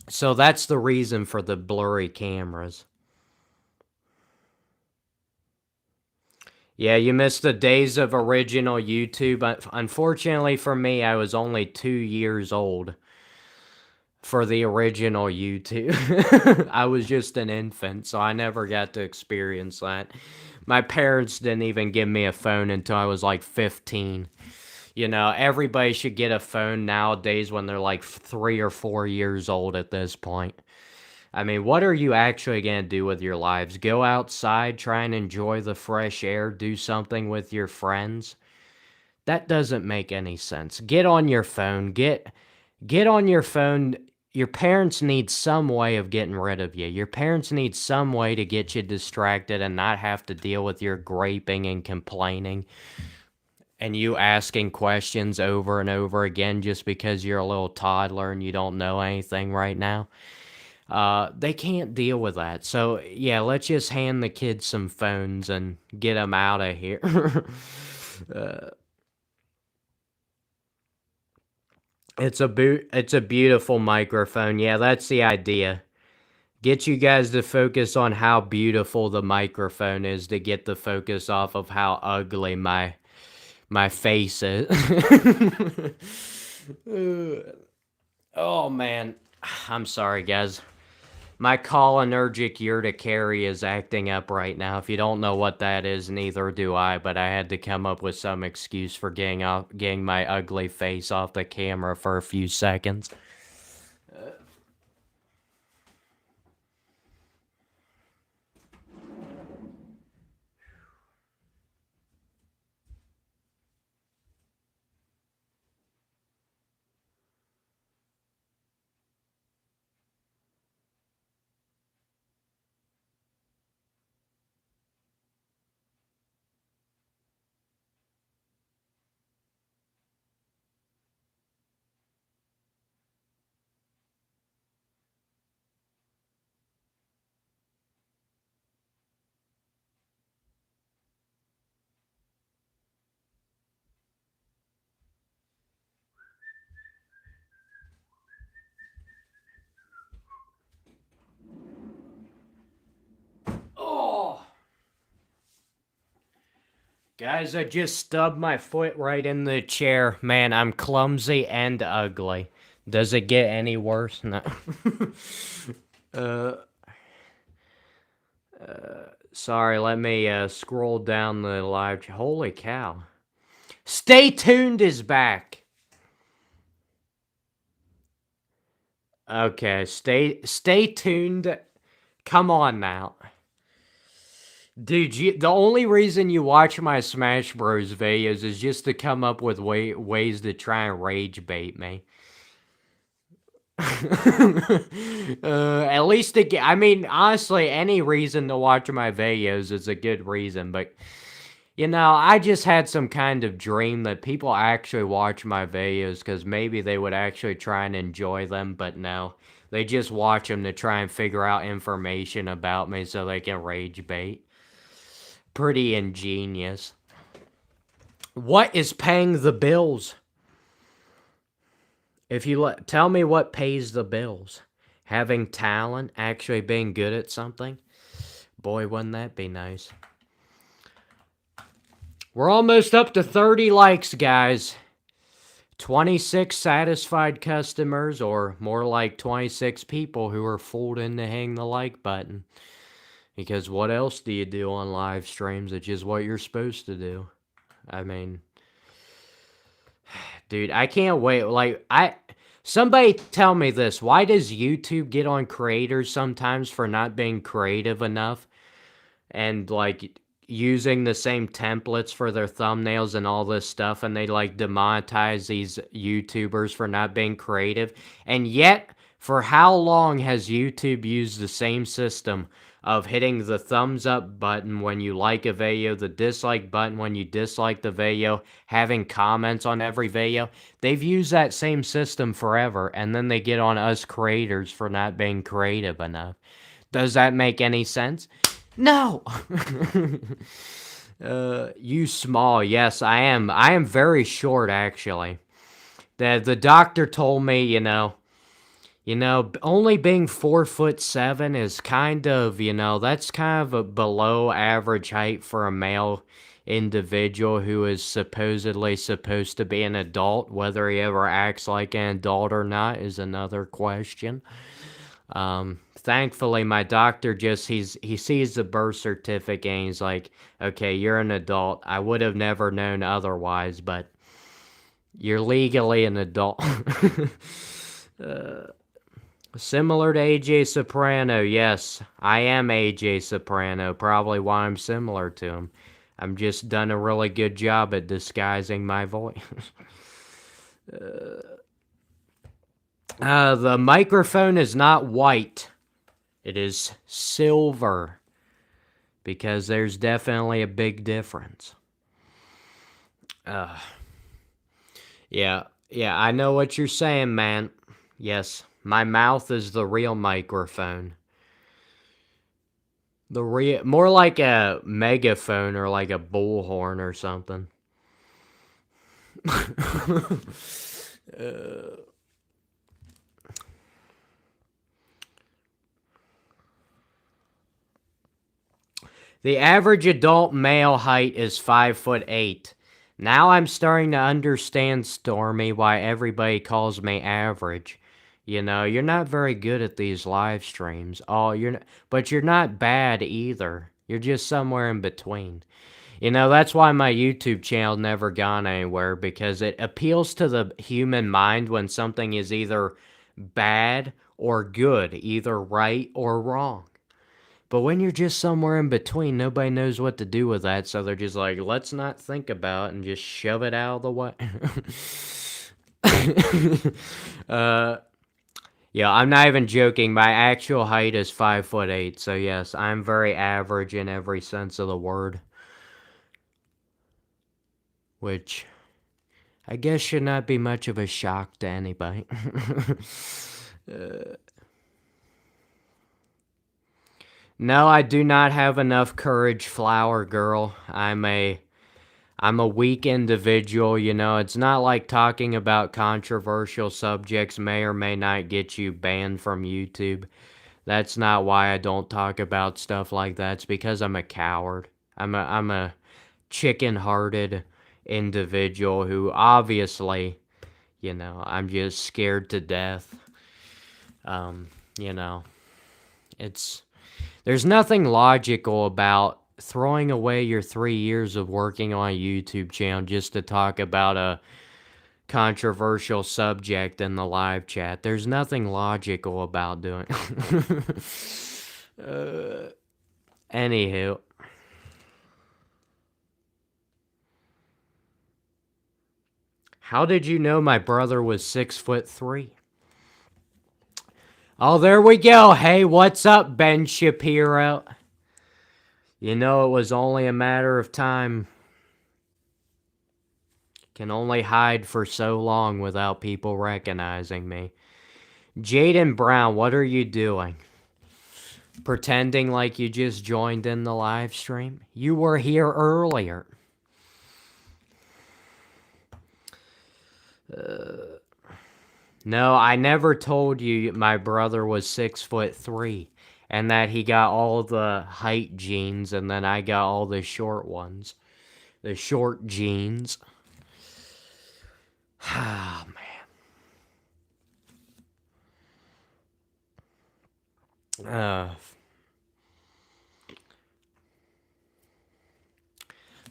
So that's the reason for the blurry cameras. Yeah, you missed the days of original YouTube. Unfortunately for me, I was only 2 years old. for the original YouTube. I was just an infant, so I never got to experience that. My parents didn't even give me a phone until I was like 15. You know, everybody should get a phone nowadays when they're like 3 or 4 years old at this point. I mean, what are you actually going to do with your lives? Go outside, try and enjoy the fresh air, do something with your friends? That doesn't make any sense. Get on your phone. Get on your phone. Your parents need some way of getting rid of you. Your parents need some way to get you distracted and not have to deal with your griping and complaining and you asking questions over and over again just because you're a little toddler and you don't know anything right now. They can't deal with that. So, yeah, let's just hand the kids some phones and get them out of here. uh, it's a beautiful microphone. Yeah, that's the idea. Get you guys to focus on how beautiful the microphone is to get the focus off of how ugly my face is. Oh man, I'm sorry guys. My cholinergic urticaria is acting up right now. If you don't know what that is, neither do I, but I had to come up with some excuse for getting my ugly face off the camera for a few seconds. Oh! Guys, I just stubbed my foot right in the chair. Man, I'm clumsy and ugly. Does it get any worse? No. uh, Sorry, let me scroll down the live. Holy cow. Stay Tuned is back. Okay, stay tuned. Come on now. Dude, the only reason you watch my Smash Bros videos is just to come up with ways to try and rage bait me. At least I mean, honestly, any reason to watch my videos is a good reason, but you know, I just had some kind of dream that people actually watch my videos because maybe they would actually try and enjoy them, but no. They just watch them to try and figure out information about me so they can rage bait. Pretty ingenious. What is paying the bills? If you tell me what pays the bills. Having talent, actually being good at something. Boy, wouldn't that be nice. We're almost up to 30 likes, guys. 26 satisfied customers, or more like 26 people who are fooled into hitting the like button. Because what else do you do on live streams? It's just what you're supposed to do. I mean, dude, I can't wait. Somebody tell me this. Why does YouTube get on creators sometimes for not being creative enough? And like using the same templates for their thumbnails and all this stuff, and they like demonetize these YouTubers for not being creative. And yet, for how long has YouTube used the same system of hitting the thumbs up button when you like a video, the dislike button when you dislike the video, having comments on every video? They've used that same system forever, and then they get on us creators for not being creative enough. Does that make any sense? No! You small. Yes, I am. I am very short, actually. The doctor told me, only being 4'7" is kind of, that's kind of a below average height for a male. individual who is supposedly supposed to be an adult. Whether he ever acts like an adult or not is another question. Thankfully, my doctor he sees the birth certificate and he's like, okay, you're an adult. I would have never known otherwise, but you're legally an adult. Similar to AJ Soprano, yes, I am AJ Soprano, probably why I'm similar to him. I'm just done a really good job at disguising my voice. The microphone is not white. It is silver. Because there's definitely a big difference. Yeah, I know what you're saying, man. Yes, my mouth is the real microphone. More like a megaphone or like a bullhorn or something. The average adult male height is 5'8". Now I'm starting to understand, Stormy, why everybody calls me average. You know, you're not very good at these live streams. But you're not bad either. You're just somewhere in between. You know, that's why my YouTube channel never gone anywhere, because it appeals to the human mind when something is either bad or good, either right or wrong. But when you're just somewhere in between, nobody knows what to do with that, so they're just like, let's not think about it and just shove it out of the way. Yeah, I'm not even joking. My actual height is 5'8", so yes, I'm very average in every sense of the word. Which, I guess should not be much of a shock to anybody. No, I do not have enough courage, flower girl. I'm a weak individual, you know. It's not like talking about controversial subjects may or may not get you banned from YouTube. That's not why I don't talk about stuff like that. It's because I'm a coward. I'm a chicken-hearted individual who obviously, you know, I'm just scared to death. You know, there's nothing logical about throwing away your 3 years of working on a YouTube channel just to talk about a controversial subject in the live chat. There's nothing logical about doing anywho. How did you know my brother was 6'3"? Oh, there we go. Hey, what's up, Ben Shapiro? You know, it was only a matter of time. Can only hide for so long without people recognizing me. Jaden Brown, what are you doing? Pretending like you just joined in the live stream? You were here earlier. No, I never told you my brother was 6'3", and that he got all the height genes, and then I got all the short ones. The short genes. Ah, man.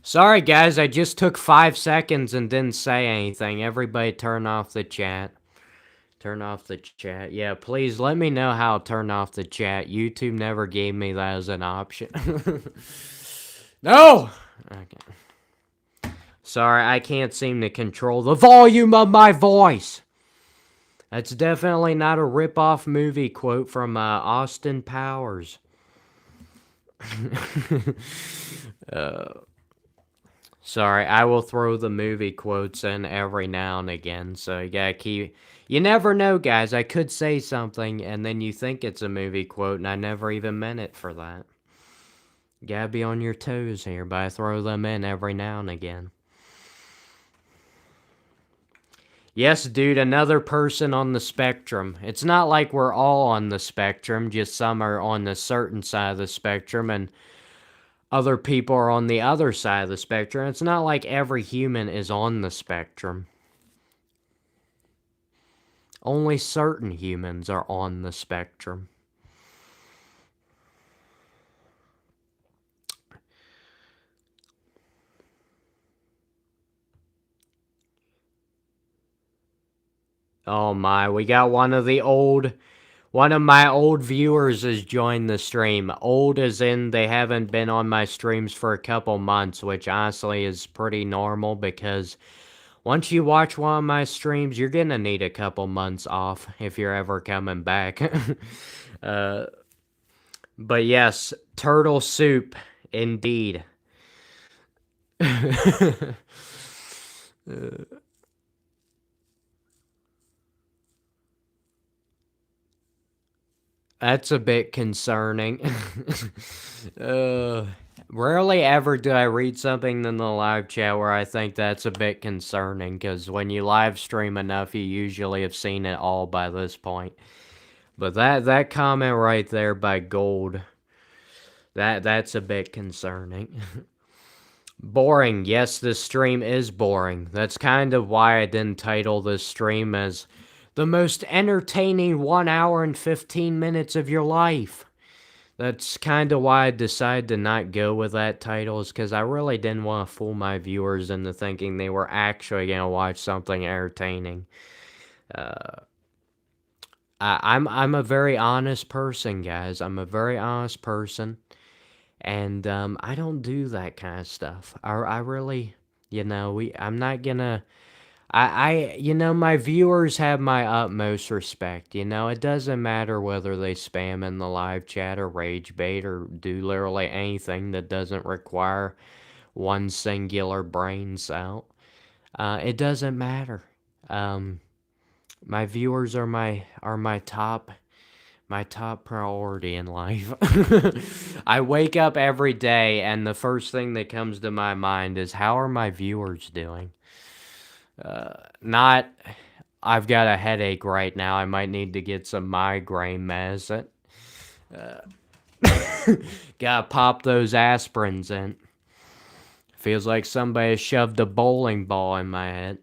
Sorry, guys, I just took 5 seconds and didn't say anything. Everybody turn off the chat. Turn off the chat. Yeah, please let me know how to turn off the chat. YouTube never gave me that as an option. No! Okay. Sorry, I can't seem to control the volume of my voice. That's definitely not a rip-off movie quote from Austin Powers. Sorry, I will throw the movie quotes in every now and again, so you gotta keep... You never know, guys. I could say something, and then you think it's a movie quote, and I never even meant it for that. You gotta be on your toes here, but I throw them in every now and again. Yes, dude, another person on the spectrum. It's not like we're all on the spectrum, just some are on a certain side of the spectrum, and other people are on the other side of the spectrum. It's not like every human is on the spectrum. Only certain humans are on the spectrum. Oh my, we got one of my old viewers has joined the stream. Old as in they haven't been on my streams for a couple months, which honestly is pretty normal because once you watch one of my streams, you're gonna need a couple months off if you're ever coming back. uh, but yes, turtle soup, indeed. That's a bit concerning. uh, Rarely ever do I read something in the live chat where I think that's a bit concerning, because when you live stream enough, you usually have seen it all by this point. But that comment right there by Gold, that's a bit concerning. Boring. Yes, this stream is boring. That's kind of why I didn't title this stream as the most entertaining 1 hour and 15 minutes of your life. That's kind of why I decided to not go with that title, is because I really didn't want to fool my viewers into thinking they were actually going to watch something entertaining. I'm a very honest person, guys. I'm a very honest person. And I don't do that kind of stuff. I really, I'm not gonna. My viewers have my utmost respect. It doesn't matter whether they spam in the live chat or rage bait or do literally anything that doesn't require one singular brain cell. It doesn't matter. My viewers are my top priority in life. I wake up every day and the first thing that comes to my mind is, how are my viewers doing? Not, I've got a headache right now, I might need to get some migraine medicine. Gotta pop those aspirins in. Feels like somebody shoved a bowling ball in my head.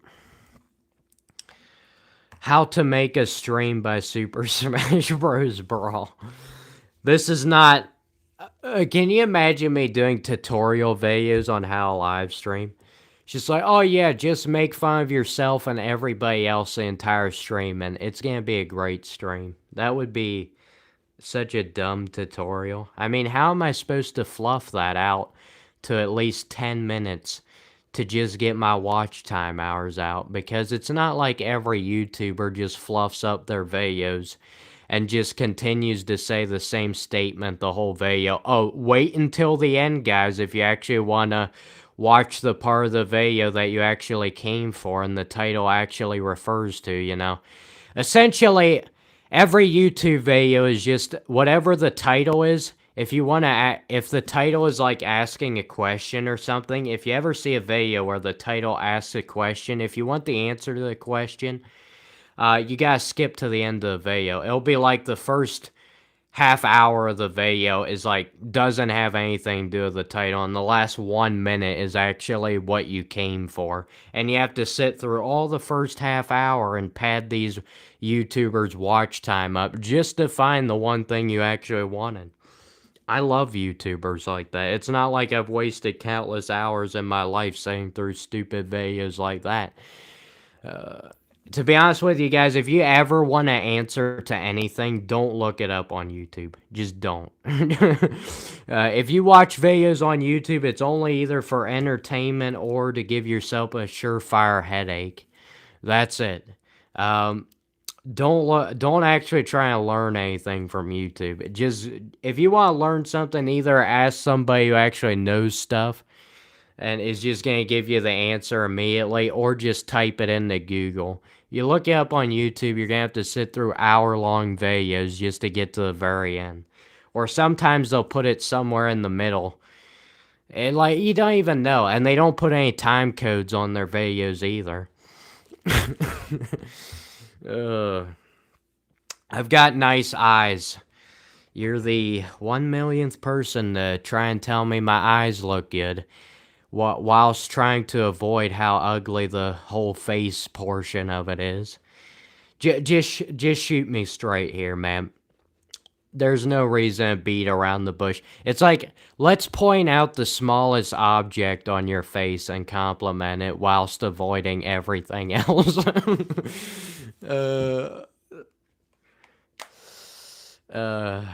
How to make a stream by Super Smash Bros. Brawl. This is not... can you imagine me doing tutorial videos on how to live stream? Just like, oh yeah, just make fun of yourself and everybody else the entire stream, and it's gonna be a great stream. That would be such a dumb tutorial. I mean, how am I supposed to fluff that out to at least 10 minutes to just get my watch time hours out? Because it's not like every YouTuber just fluffs up their videos and just continues to say the same statement the whole video. Oh, wait until the end, guys, if you actually want to watch the part of the video that you actually came for and the title actually refers to. Essentially, every YouTube video is just whatever the title is. If you want to, if the title is like asking a question or something, if you ever see a video where the title asks a question, if you want the answer to the question, you gotta skip to the end of the video. It'll be like the first half hour of the video is like, doesn't have anything to do with the title, and the last 1 minute is actually what you came for. And you have to sit through all the first half hour and pad these YouTubers' watch time up just to find the one thing you actually wanted. I love YouTubers like that. It's not like I've wasted countless hours in my life sitting through stupid videos like that. To be honest with you guys, if you ever want to answer to anything, don't look it up on YouTube. Just don't. If you watch videos on YouTube, it's only either for entertainment or to give yourself a surefire headache. That's it. Don't actually try to learn anything from YouTube. Just, if you want to learn something, either ask somebody who actually knows stuff and is just going to give you the answer immediately, or just type it into Google. You look it up on YouTube, you're going to have to sit through hour-long videos just to get to the very end. Or sometimes they'll put it somewhere in the middle. And, like, you don't even know. And they don't put any time codes on their videos either. I've got nice eyes. You're the 1 millionth person to try and tell me my eyes look good, whilst trying to avoid how ugly the whole face portion of it is. Just shoot me straight here, man. There's no reason to beat around the bush. It's like, let's point out the smallest object on your face and compliment it whilst avoiding everything else. uh, uh,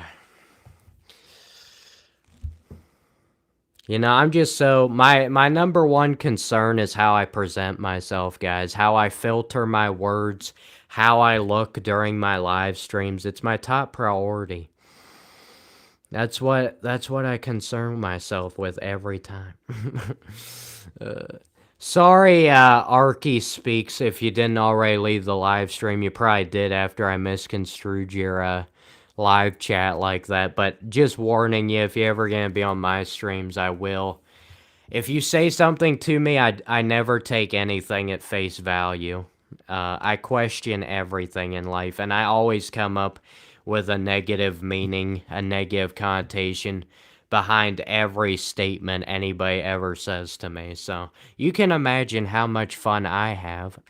I'm just so my number one concern is how I present myself, guys. How I filter my words, how I look during my live streams. It's my top priority. That's what I concern myself with every time. Sorry, Arky Speaks, if you didn't already leave the live stream. You probably did after I misconstrued your live chat like that. But just warning you, if you're ever gonna be on my streams, I will. If you say something to me, I never take anything at face value. I question everything in life, and I always come up with a negative meaning, a negative connotation behind every statement anybody ever says to me. So you can imagine how much fun I have.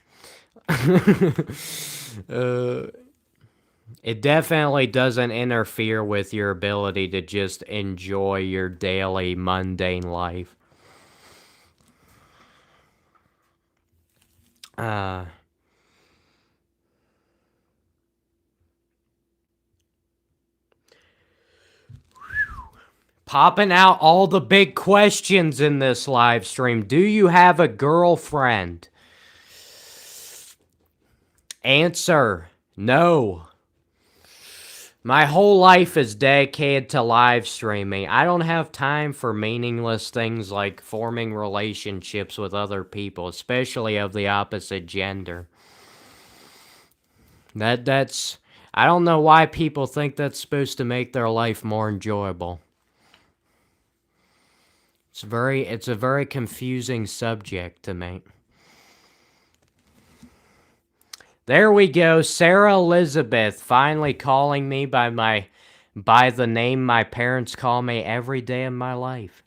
It definitely doesn't interfere with your ability to just enjoy your daily mundane life. Popping out all the big questions in this live stream. Do you have a girlfriend? Answer, no. My whole life is dedicated to live streaming. I don't have time for meaningless things like forming relationships with other people, especially of the opposite gender. That's I don't know why people think that's supposed to make their life more enjoyable. It's a very confusing subject to me. There we go, Sarah Elizabeth finally calling me by the name my parents call me every day of my life.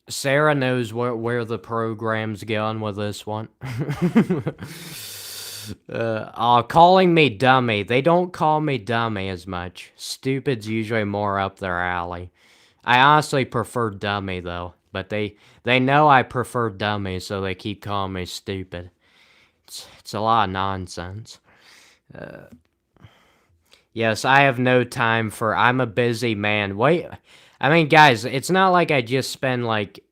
Sarah knows where the program's going with this one. Calling me dummy. They don't call me dummy as much. Stupid's usually more up their alley. I honestly prefer dummy, though. But they know I prefer dummy, so they keep calling me stupid. It's a lot of nonsense. Yes, I have no time for... I'm a busy man. Wait, I mean, guys, it's not like I just spend, like,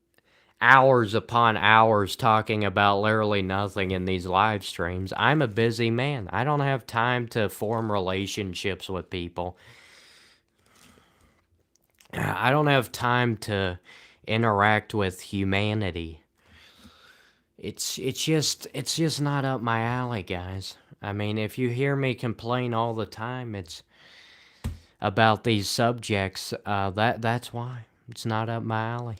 hours upon hours talking about literally nothing in these live streams. I'm a busy man. I don't have time to form relationships with people. I don't have time to interact with humanity. It's just not up my alley, guys. I mean, if you hear me complain all the time, it's about these subjects. That's why it's not up my alley.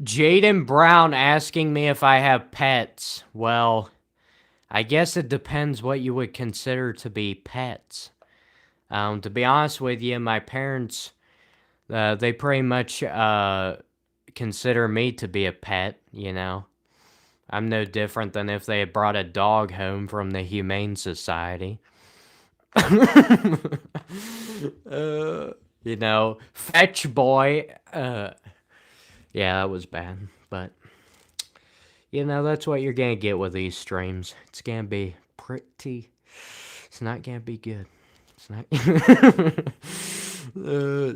Jaden Brown asking me if I have pets. Well, I guess it depends what you would consider to be pets. To be honest with you, my parents, they pretty much consider me to be a pet, I'm no different than if they had brought a dog home from the Humane Society. Fetch boy. Yeah, that was bad, but that's what you're gonna get with these streams. It's gonna be pretty. It's not gonna be good. It's not.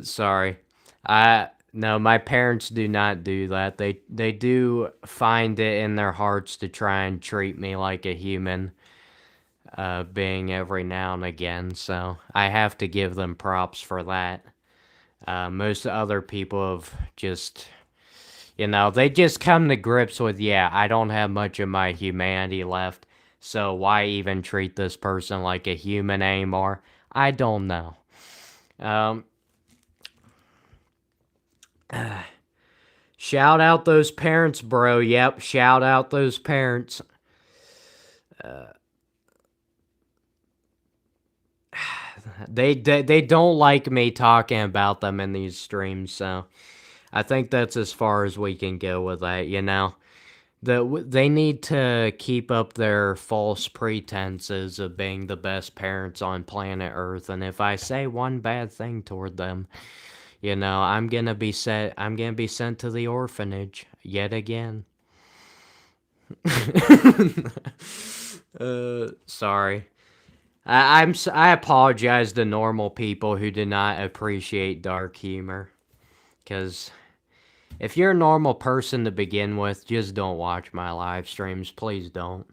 Sorry. No, my parents do not do that. They do find it in their hearts to try and treat me like a human being every now and again. So I have to give them props for that. Most other people have just. They just come to grips with, I don't have much of my humanity left, so why even treat this person like a human anymore? I don't know. Shout out those parents, bro. Yep, shout out those parents. They don't like me talking about them in these streams, so I think that's as far as we can go with that, you know. They need to keep up their false pretenses of being the best parents on planet Earth, and if I say one bad thing toward them, you know, I'm gonna be sent to the orphanage yet again. Sorry. I apologize to normal people who do not appreciate dark humor, because if you're a normal person to begin with, just don't watch my live streams. Please don't.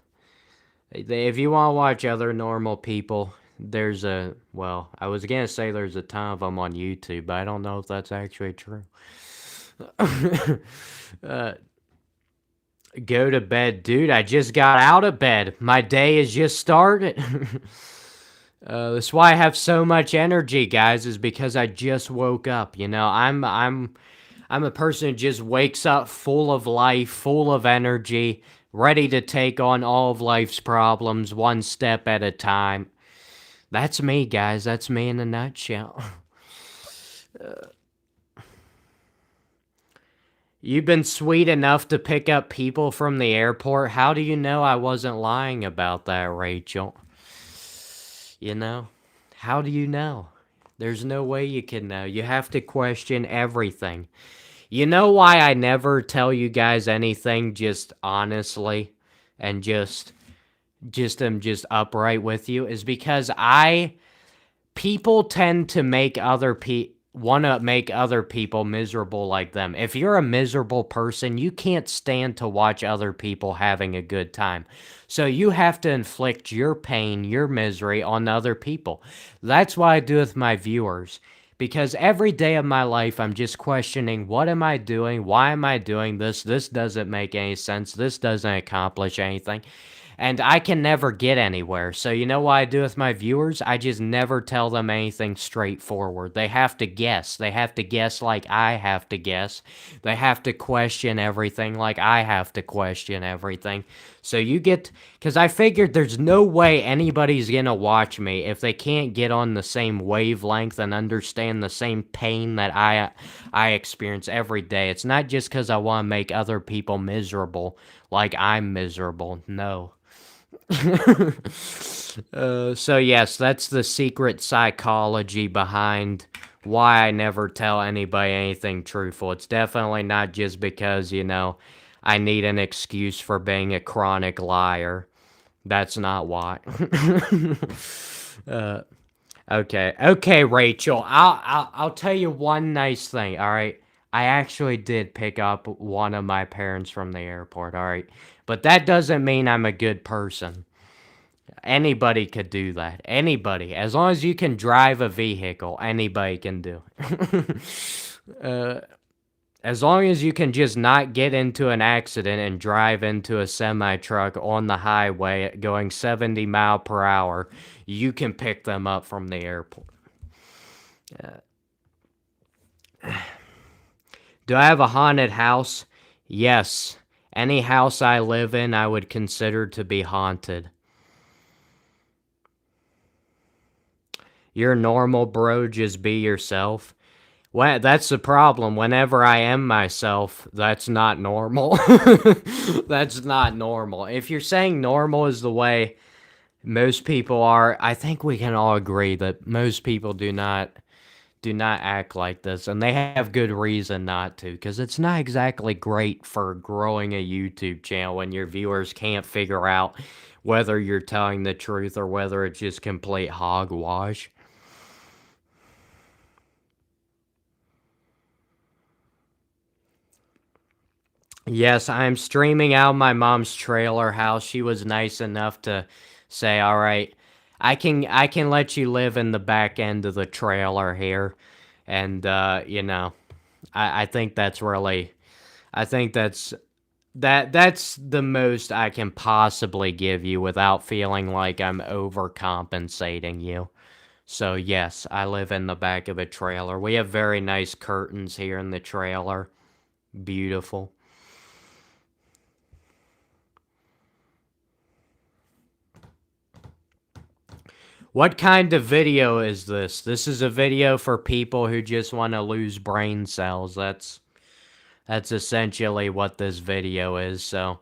If you want to watch other normal people, well, I was gonna say there's a ton of them on YouTube, but I don't know if that's actually true. uh, Go to bed, dude. I just got out of bed. My day has just started. That's why I have so much energy, guys, is because I just woke up. You know, I'm a person who just wakes up full of life, full of energy, ready to take on all of life's problems one step at a time. That's me, guys. That's me in a nutshell. You've been sweet enough to pick up people from the airport. How do you know I wasn't lying about that, Rachel? You know? How do you know? There's no way you can know. You have to question everything. You know why I never tell you guys anything just honestly and just am just upright with you is because people tend to make want to make other people miserable like them. If you're a miserable person, you can't stand to watch other people having a good time. So you have to inflict your pain, your misery on other people. That's what I do with my viewers. Because every day of my life, I'm just questioning, what am I doing? Why am I doing this? This doesn't make any sense. This doesn't accomplish anything. And I can never get anywhere. So you know what I do with my viewers? I just never tell them anything straightforward. They have to guess. They have to guess like I have to guess. They have to question everything like I have to question everything. So you get, because I figured there's no way anybody's gonna watch me if they can't get on the same wavelength and understand the same pain that I experience every day. It's not just because I want to make other people miserable like I'm miserable. No. So yes, that's the secret psychology behind why I never tell anybody anything truthful. It's definitely not just because, you know, I need an excuse for being a chronic liar. That's not why. uh, okay, Rachel. I'll tell you one nice thing. All right, I actually did pick up one of my parents from the airport. All right, but that doesn't mean I'm a good person. Anybody could do that. Anybody, as long as you can drive a vehicle, anybody can do. As long as you can just not get into an accident and drive into a semi-truck on the highway going 70 mile per hour, you can pick them up from the airport. Do I have a haunted house? Yes. Any house I live in, I would consider to be haunted. You're normal, bro. Just be yourself. Well, that's the problem. Whenever I am myself, that's not normal. That's not normal. If you're saying normal is the way most people are, I think we can all agree that most people do not act like this, and they have good reason not to, because it's not exactly great for growing a YouTube channel when your viewers can't figure out whether you're telling the truth or whether it's just complete hogwash. Yes, I'm streaming out of my mom's trailer house. She was nice enough to say, "All right, I can let you live in the back end of the trailer here." And you know, I think that's really I think that's the most I can possibly give you without feeling like I'm overcompensating you. So yes, I live in the back of a trailer. We have very nice curtains here in the trailer. Beautiful. What kind of video is this? This is a video for people who just want to lose brain cells. That's essentially what this video is. So,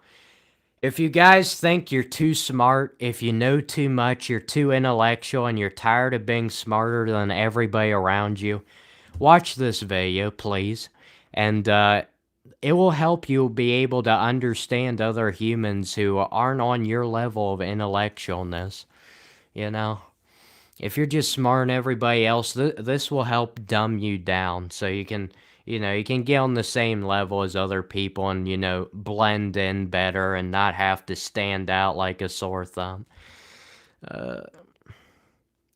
if you guys think you're too smart, if you know too much, you're too intellectual, and you're tired of being smarter than everybody around you, watch this video, please. And it will help you be able to understand other humans who aren't on your level of intellectualness. You know? If you're just smarter than everybody else, this will help dumb you down so you can, you can get on the same level as other people and, blend in better and not have to stand out like a sore thumb.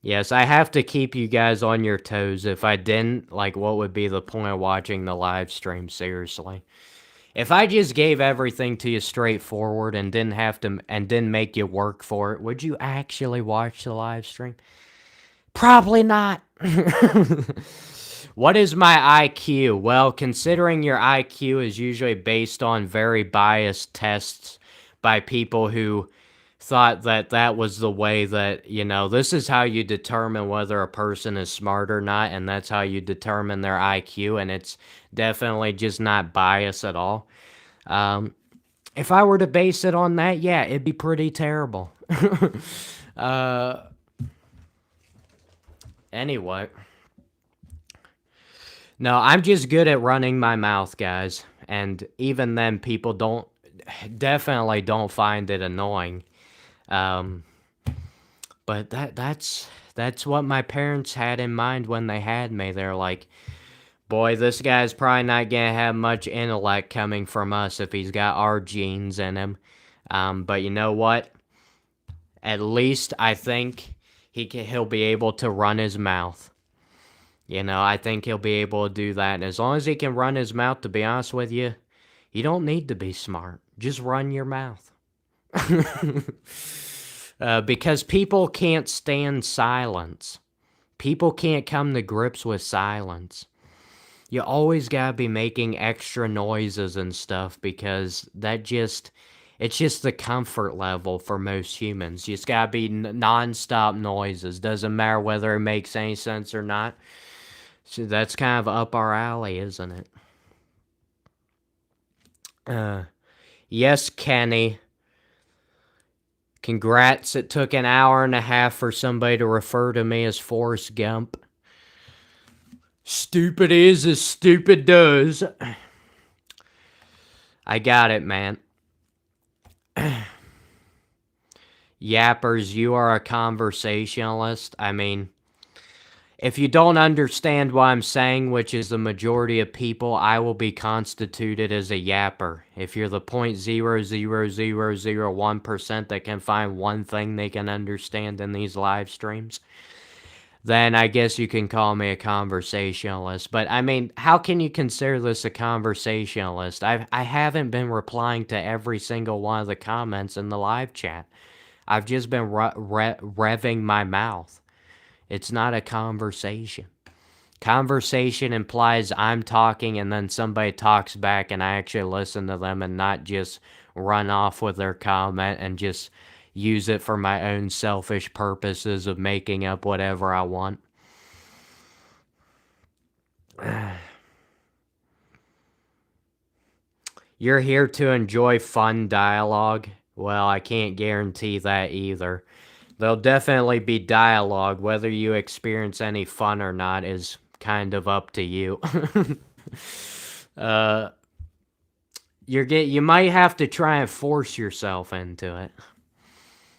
Yes, I have to keep you guys on your toes. If I didn't, like, what would be the point of watching the live stream? Seriously. If I just gave everything to you straightforward and didn't make you work for it, would you actually watch the live stream? Probably not. What is my IQ? Well, considering your IQ is usually based on very biased tests by people who thought that that was the way that, this is how you determine whether a person is smart or not, and that's how you determine their IQ, and it's definitely just not biased at all. If I were to base it on that, yeah, it'd be pretty terrible. Anyway. No, I'm just good at running my mouth, guys. And even then, people definitely don't find it annoying. But that's what my parents had in mind when they had me. They're like, boy, this guy's probably not gonna have much intellect coming from us if he's got our genes in him. But you know what? At least I think he'll be able to run his mouth. I think he'll be able to do that. And as long as he can run his mouth, to be honest with you, you don't need to be smart. Just run your mouth. Because people can't stand silence. People can't come to grips with silence. You always gotta be making extra noises and stuff because it's just the comfort level for most humans. You just gotta be non-stop noises. Doesn't matter whether it makes any sense or not. So that's kind of up our alley, isn't it? Yes, Kenny. Congrats, it took an hour and a half for somebody to refer to me as Forrest Gump. Stupid is as stupid does. I got it, man. Yappers, you are a conversationalist. I mean, if you don't understand what I'm saying, which is the majority of people, I will be constituted as a yapper. If you're the 0.00001% that can find one thing they can understand in these live streams, then I guess you can call me a conversationalist. But I mean, how can you consider this a conversationalist? I haven't been replying to every single one of the comments in the live chat. I've just been revving my mouth. It's not a conversation. Conversation implies I'm talking and then somebody talks back and I actually listen to them and not just run off with their comment and just use it for my own selfish purposes of making up whatever I want. You're here to enjoy fun dialogue? Well, I can't guarantee that either. There'll definitely be dialogue. Whether you experience any fun or not is kind of up to you. You might have to try and force yourself into it.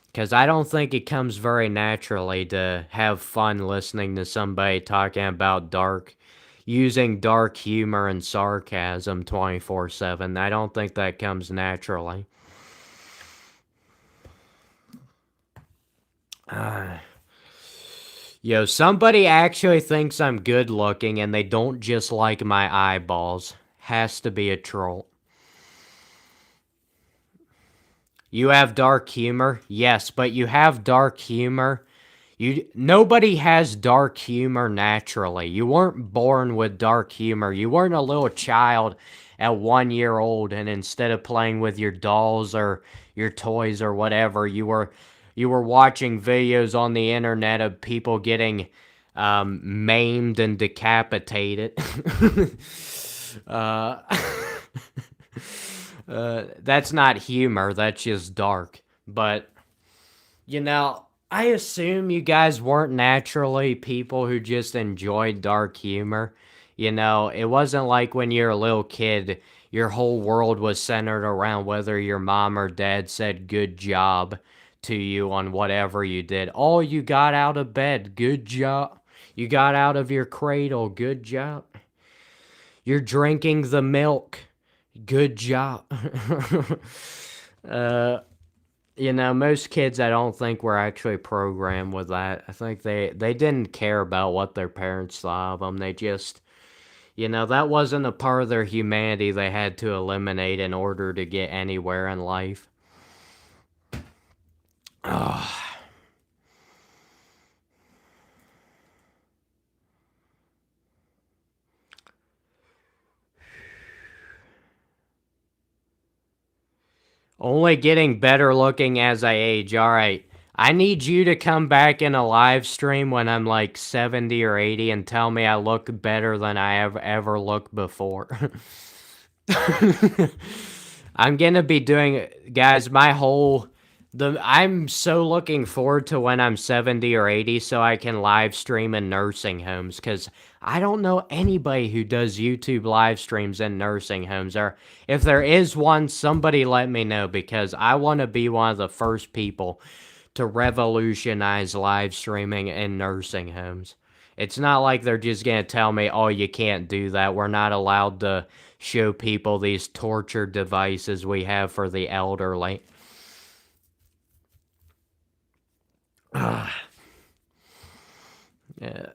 Because I don't think it comes very naturally to have fun listening to somebody talking about using dark humor and sarcasm 24/7. I don't think that comes naturally. Yo, somebody actually thinks I'm good looking and they don't just like my eyeballs. Has to be a troll. You have dark humor? Yes, but you have dark humor. Nobody has dark humor naturally. You weren't born with dark humor. You weren't a little child at 1 year old, and instead of playing with your dolls or your toys or whatever, you were watching videos on the internet of people getting maimed and decapitated. uh, that's not humor. That's just dark. But I assume you guys weren't naturally people who just enjoyed dark humor. It wasn't like when you're a little kid, your whole world was centered around whether your mom or dad said good job to you on whatever you did. Oh, you got out of bed, good job. You got out of your cradle, good job. You're drinking the milk, good job. uh, most kids I don't think were actually programmed with that. I think they didn't care about what their parents thought of them. They just, that wasn't a part of their humanity they had to eliminate in order to get anywhere in life. Ugh. Only getting better looking as I age. All right. I need you to come back in a live stream when I'm like 70 or 80 and tell me I look better than I have ever looked before. I'm gonna be doing, guys, I'm so looking forward to when I'm 70 or 80 so I can live stream in nursing homes, because I don't know anybody who does YouTube live streams in nursing homes. Or if there is one, somebody let me know, because I want to be one of the first people to revolutionize live streaming in nursing homes. It's not like they're just going to tell me, oh, you can't do that. We're not allowed to show people these torture devices we have for the elderly. Yeah.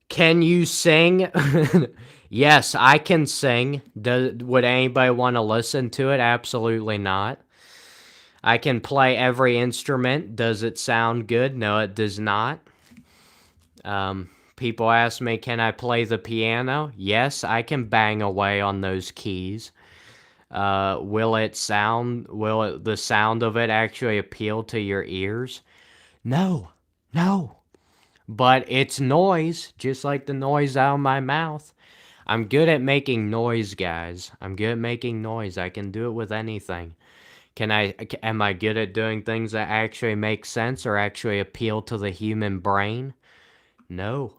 Can you sing? Yes, I can sing. Would anybody want to listen to it? Absolutely not. I can play every instrument. Does it sound good? No, it does not. People ask me, can I play the piano? Yes, I can bang away on those keys. Will the sound of it actually appeal to your ears? No, no. But it's noise, just like the noise out of my mouth. I'm good at making noise, guys. I'm good at making noise. I can do it with anything. Am I good at doing things that actually make sense or actually appeal to the human brain? No.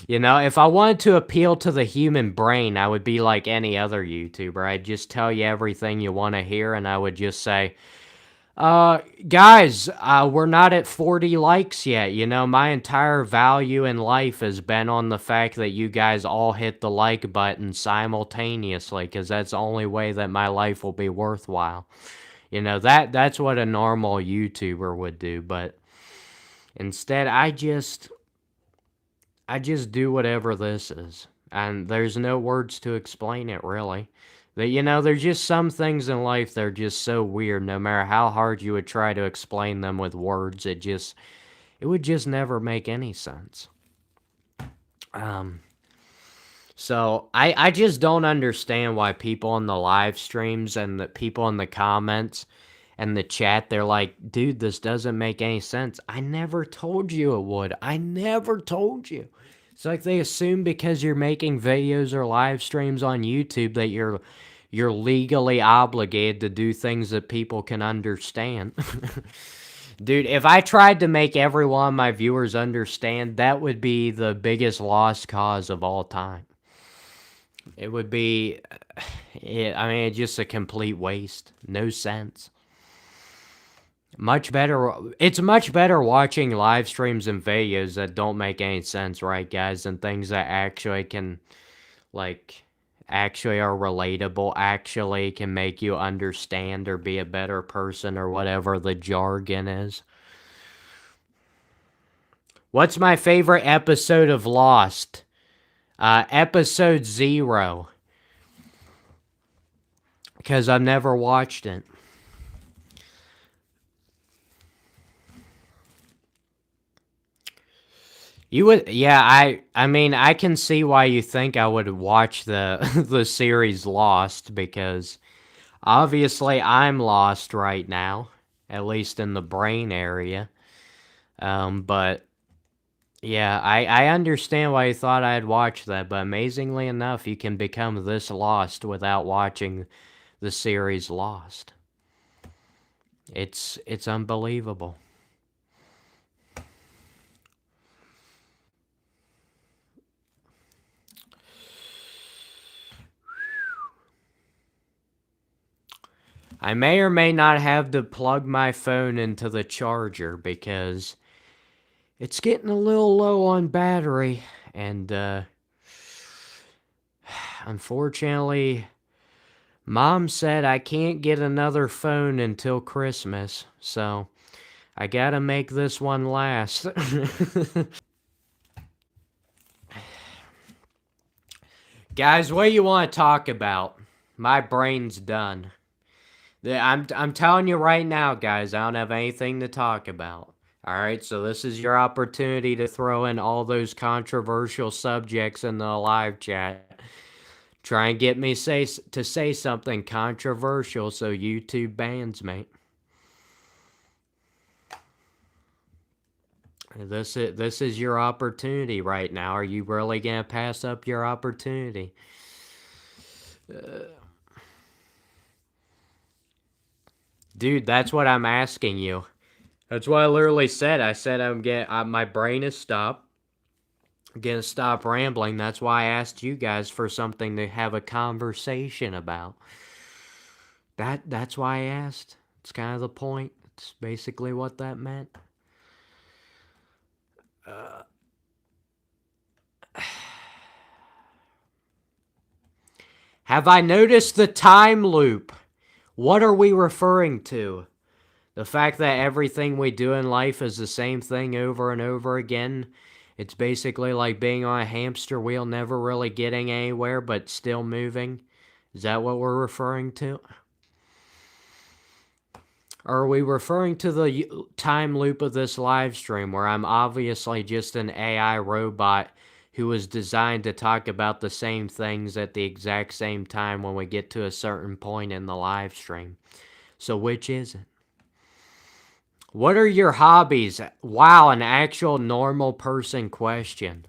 If I wanted to appeal to the human brain, I would be like any other YouTuber. I'd just tell you everything you want to hear, and I would just say, guys, we're not at 40 likes yet. My entire value in life has been on the fact that you guys all hit the like button simultaneously, because that's the only way that my life will be worthwhile. That's what a normal YouTuber would do, but instead, I just do whatever this is. And there's no words to explain it, really. There's just some things in life that are just so weird. No matter how hard you would try to explain them with words, it would just never make any sense. So I just don't understand why people in the live streams and the people in the comments and the chat, they're like, dude, this doesn't make any sense. I never told you it would. I never told you. It's like they assume because you're making videos or live streams on YouTube that you're legally obligated to do things that people can understand. Dude, if I tried to make every one of my viewers understand, that would be the biggest lost cause of all time. It would be, it's just a complete waste. No sense. It's much better watching live streams and videos that don't make any sense, right, guys? And things that actually can, actually are relatable, actually can make you understand or be a better person or whatever the jargon is. What's my favorite episode of Lost? Episode 0. Because I've never watched it. You would, yeah. I mean, I can see why you think I would watch the the series Lost because obviously I'm lost right now, at least in the brain area. But yeah, I understand why you thought I'd watch that, but amazingly enough, you can become this lost without watching the series Lost. It's unbelievable. I may or may not have to plug my phone into the charger because it's getting a little low on battery, and unfortunately, Mom said I can't get another phone until Christmas, so I gotta make this one last. Guys, what do you want to talk about? My brain's done. I'm telling you right now, guys, I don't have anything to talk about. All right, so this is your opportunity to throw in all those controversial subjects in the live chat. Try and get me to say something controversial so YouTube bans me. This is your opportunity right now. Are you really gonna pass up your opportunity? Dude, that's what I'm asking you. That's what I literally said. I said my brain is stopped. I'm gonna stop rambling. That's why I asked you guys for something to have a conversation about. That's why I asked. It's kind of the point. It's basically what that meant. Have I noticed the time loop? What are we referring to? The fact that everything we do in life is the same thing over and over again. It's basically like being on a hamster wheel, never really getting anywhere, but still moving. Is that what we're referring to? Or are we referring to the time loop of this live stream where I'm obviously just an AI robot who was designed to talk about the same things at the exact same time when we get to a certain point in the live stream? So which is it? What are your hobbies? Wow, an actual normal person question.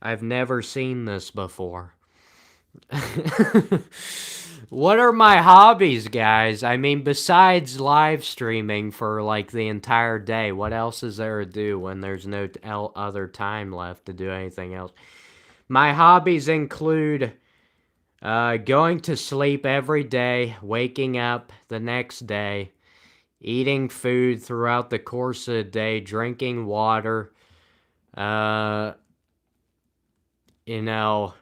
I've never seen this before. What are my hobbies, guys? I mean, besides live streaming for like the entire day, what else is there to do when there's no other time left to do anything else? My hobbies include going to sleep every day, waking up the next day, eating food throughout the course of the day, drinking water, uh, you know,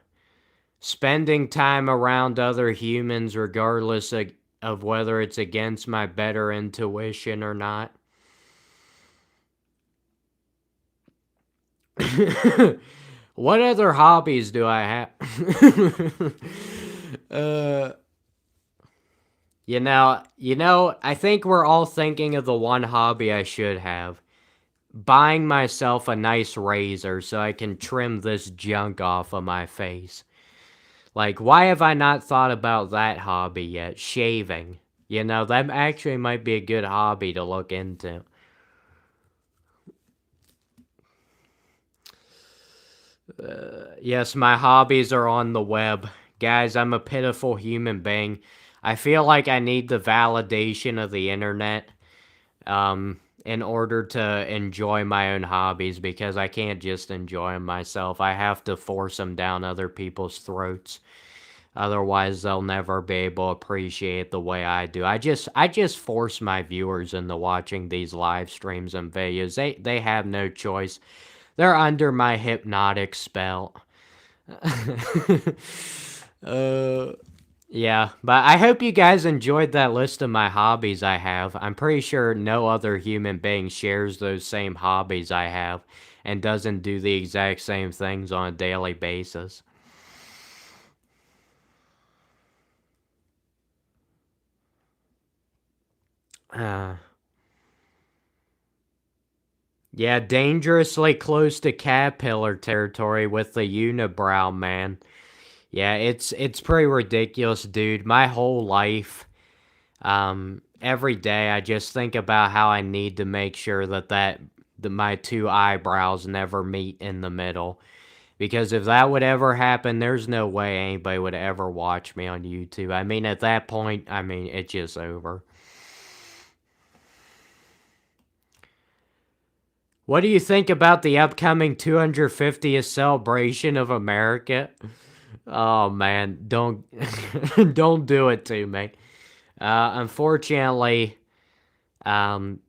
spending time around other humans regardless of whether it's against my better intuition or not. What other hobbies do I have? uh, I think we're all thinking of the one hobby I should have. Buying myself a nice razor so I can trim this junk off of my face. Like, why have I not thought about that hobby yet? Shaving. That actually might be a good hobby to look into. Yes, my hobbies are on the web. Guys, I'm a pitiful human being. I feel like I need the validation of the internet in order to enjoy my own hobbies because I can't just enjoy them myself. I have to force them down other people's throats. Otherwise, they'll never be able to appreciate the way I do. I just force my viewers into watching these live streams and videos. They have no choice. They're under my hypnotic spell. uh, yeah, but I hope you guys enjoyed that list of my hobbies I have. I'm pretty sure no other human being shares those same hobbies I have and doesn't do the exact same things on a daily basis. Uh, yeah, dangerously close to caterpillar territory with the unibrow, man. Yeah, it's pretty ridiculous, dude. My whole life, every day I just think about how I need to make sure that my two eyebrows never meet in the middle. Because if that would ever happen, there's no way anybody would ever watch me on YouTube. I mean, at that point, I mean, it's just over. What do you think about the upcoming 250th celebration of America? Oh man, don't don't do it to me. Unfortunately, um,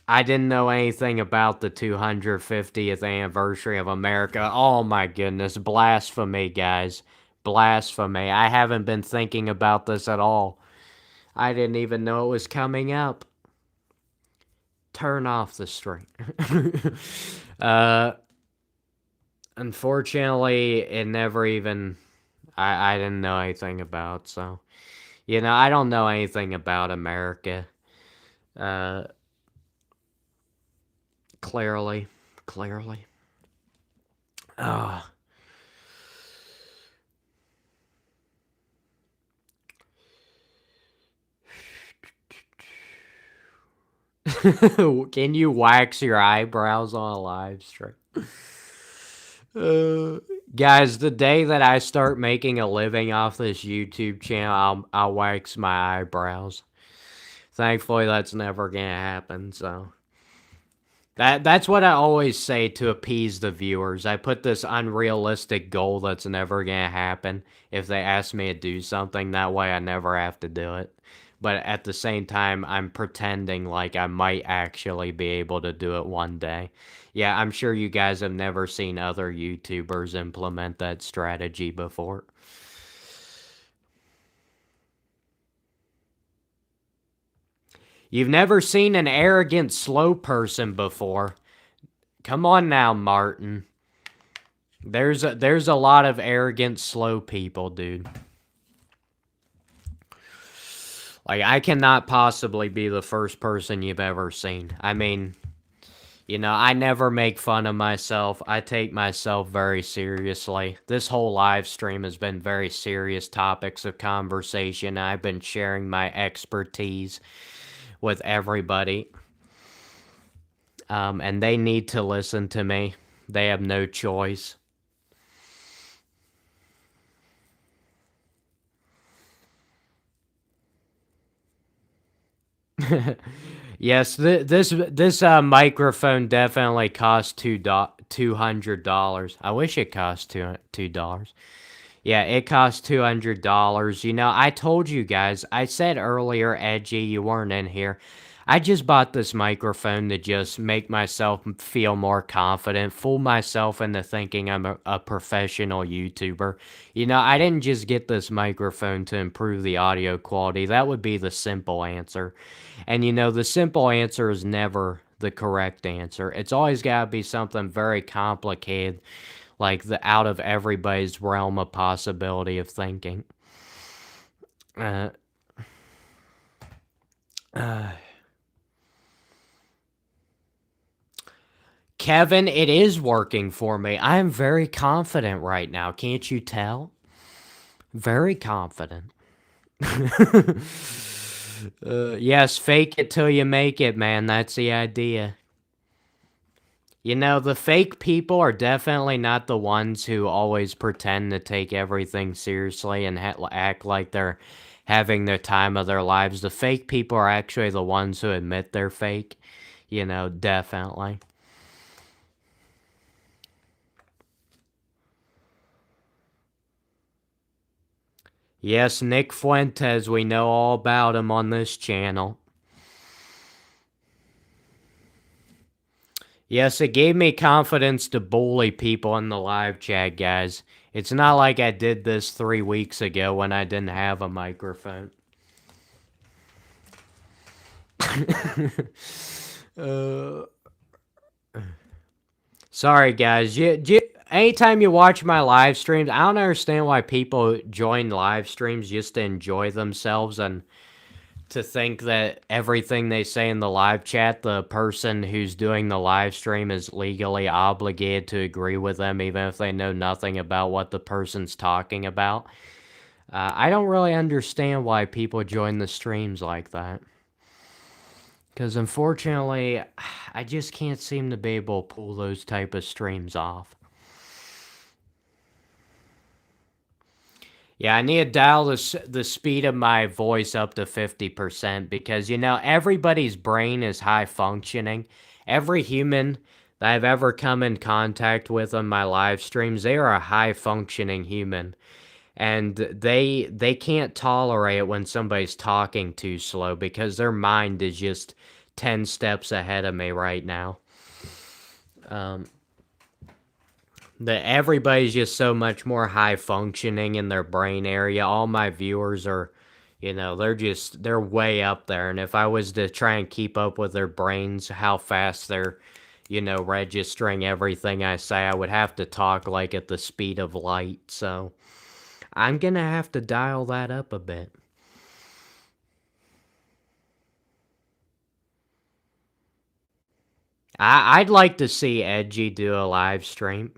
I didn't know anything about the 250th anniversary of America. Oh my goodness, blasphemy, guys. Blasphemy. I haven't been thinking about this at all. I didn't even know it was coming up. Turn off the stream. uh, Unfortunately, it never even. I didn't know anything about, so. I don't know anything about America. Uh, clearly. Clearly. Ugh. Can you wax your eyebrows on a live stream? Uh, Guys, the day that I start making a living off this YouTube channel, I'll wax my eyebrows. Thankfully, that's never gonna happen. So that's what I always say to appease the viewers. I put this unrealistic goal that's never gonna happen. If they ask me to do something, that way I never have to do it. But at the same time, I'm pretending like I might actually be able to do it one day. Yeah, I'm sure you guys have never seen other YouTubers implement that strategy before. You've never seen an arrogant, slow person before. Come on now, Martin. There's a lot of arrogant, slow people, dude. Like, I cannot possibly be the first person you've ever seen. I mean, I never make fun of myself. I take myself very seriously. This whole live stream has been very serious topics of conversation. I've been sharing my expertise with everybody. And they need to listen to me. They have no choice. Yes, this microphone definitely cost $200. I wish it cost $2. Yeah, it cost $200. I told you guys. I said earlier, Edgy, you weren't in here. I just bought this microphone to just make myself feel more confident, fool myself into thinking I'm a professional YouTuber. I didn't just get this microphone to improve the audio quality. That would be the simple answer. And the simple answer is never the correct answer. It's always got to be something very complicated, like the out of everybody's realm of possibility of thinking. Uh, uh, Kevin, it is working for me. I am very confident right now. Can't you tell? Very confident. Yes, fake it till you make it, man. That's the idea. The fake people are definitely not the ones who always pretend to take everything seriously and act like they're having the time of their lives. The fake people are actually the ones who admit they're fake. Definitely. Yes, Nick Fuentes, we know all about him on this channel. Yes, it gave me confidence to bully people in the live chat, guys. It's not like I did this 3 weeks ago when I didn't have a microphone. uh, Sorry, guys. anytime you watch my live streams, I don't understand why people join live streams just to enjoy themselves and to think that everything they say in the live chat, the person who's doing the live stream is legally obligated to agree with them, even if they know nothing about what the person's talking about. I don't really understand why people join the streams like that. Because unfortunately, I just can't seem to be able to pull those type of streams off. Yeah, I need to dial the speed of my voice up to 50% because, everybody's brain is high functioning. Every human that I've ever come in contact with on my live streams, they are a high functioning human. And they can't tolerate it when somebody's talking too slow because their mind is just 10 steps ahead of me right now. That everybody's just so much more high functioning in their brain area. All my viewers are, they're way up there. And if I was to try and keep up with their brains, how fast they're, registering everything I say, I would have to talk like at the speed of light. So I'm gonna have to dial that up a bit. I'd like to see Edgy do a live stream.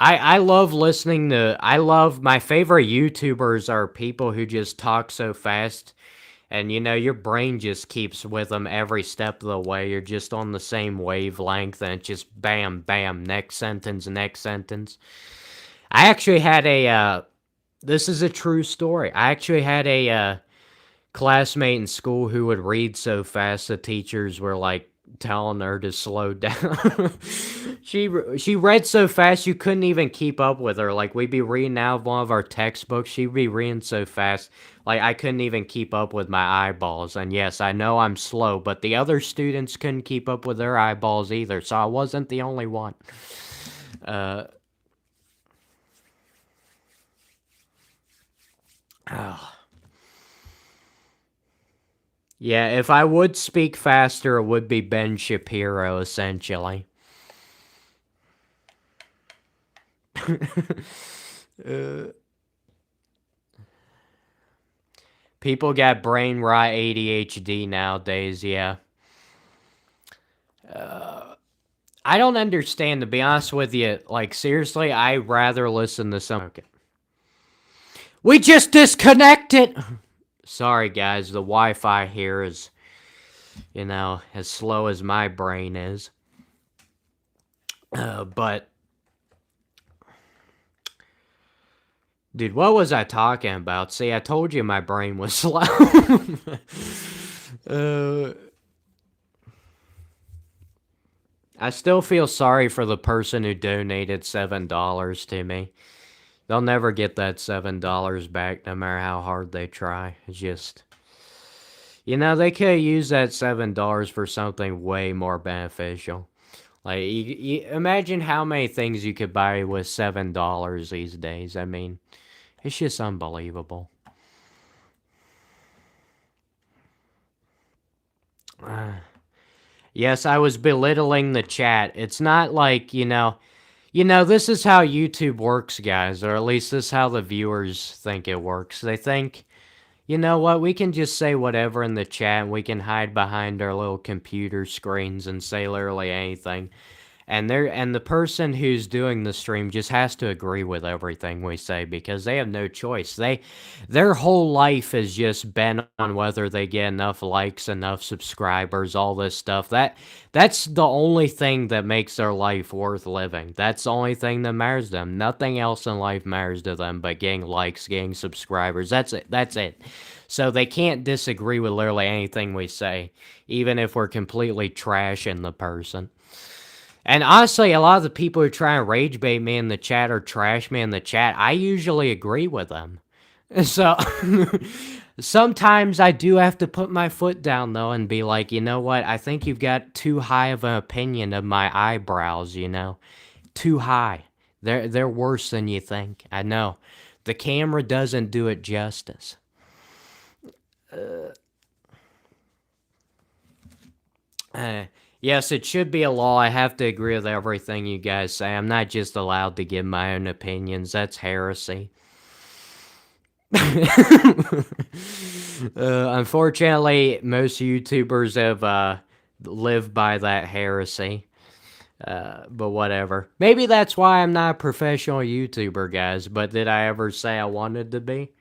I love listening to, I love, my favorite YouTubers are people who just talk so fast and your brain just keeps with them every step of the way. You're just on the same wavelength and it's just bam, bam, next sentence, next sentence. I actually had this is a true story. I actually had a classmate in school who would read so fast the teachers were like telling her to slow down. she read so fast you couldn't even keep up with her. Like we'd be reading out of one of our textbooks, she'd be reading so fast like I couldn't even keep up with my eyeballs. And yes, I know I'm slow, but the other students couldn't keep up with their eyeballs either, so I wasn't the only one. Uh oh. Yeah, if I would speak faster, it would be Ben Shapiro, essentially. uh, People got brain rot ADHD nowadays, yeah. I don't understand, to be honest with you. Like, seriously, I rather listen to some... Okay. We just disconnected! Sorry, guys, the Wi-Fi here is, as slow as my brain is. But... Dude, what was I talking about? See, I told you my brain was slow. I still feel sorry for the person who donated $7 to me. They'll never get that $7 back, no matter how hard they try. It's just... they could have used that $7 for something way more beneficial. Like, you imagine how many things you could buy with $7 these days. I mean... It's just unbelievable. Yes, I was belittling the chat. It's not like, this is how YouTube works, guys, or at least this is how the viewers think it works. They think, you know what, we can just say whatever in the chat, and we can hide behind our little computer screens and say literally anything. And the person who's doing the stream just has to agree with everything we say because they have no choice. Their whole life is just bent on whether they get enough likes, enough subscribers, all this stuff. That's the only thing that makes their life worth living. That's the only thing that matters to them. Nothing else in life matters to them but getting likes, getting subscribers. That's it. That's it. So they can't disagree with literally anything we say, even if we're completely trashing the person. And honestly, a lot of the people who try and rage bait me in the chat or trash me in the chat, I usually agree with them. So, sometimes I do have to put my foot down, though, and be like, you know what? I think you've got too high of an opinion of my eyebrows, Too high. They're worse than you think. I know. The camera doesn't do it justice. Yes, it should be a law. I have to agree with everything you guys say. I'm not just allowed to give my own opinions. That's heresy. Unfortunately, most YouTubers have lived by that heresy. But whatever. Maybe that's why I'm not a professional YouTuber, guys. But did I ever say I wanted to be?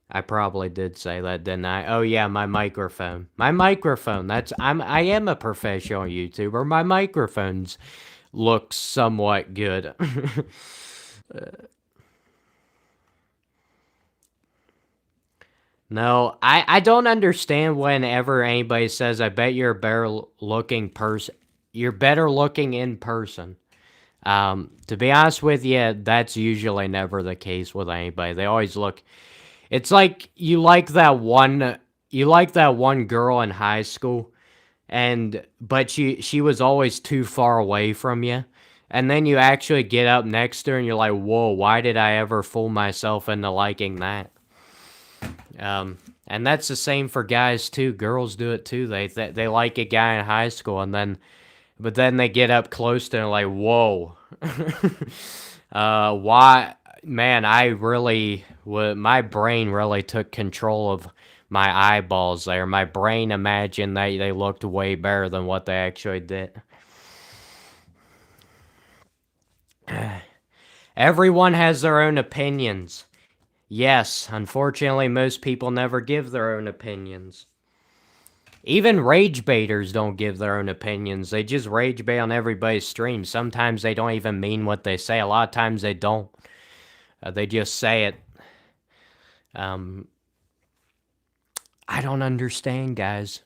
I probably did say that, didn't I? Oh yeah, my microphone. My microphone. I am a professional YouTuber. My microphones look somewhat good. No, I don't understand whenever anybody says, I bet you're a better looking person. You're better looking in person. To be honest with you, that's usually never the case with anybody. They always look. It's like you like that one girl in high school, but she was always too far away from you. And then you actually get up next to her and you're like, whoa, why did I ever fool myself into liking that? And that's the same for guys too. Girls do it too. They like a guy in high school, but then they get up close to him like, whoa. Why? Man, my brain really took control of my eyeballs there. My brain imagined that they looked way better than what they actually did. Everyone has their own opinions. Yes, unfortunately, most people never give their own opinions. Even rage baiters don't give their own opinions. They just rage bait on everybody's stream. Sometimes they don't even mean what they say. A lot of times they don't. They just say it. Um, I don't understand, guys.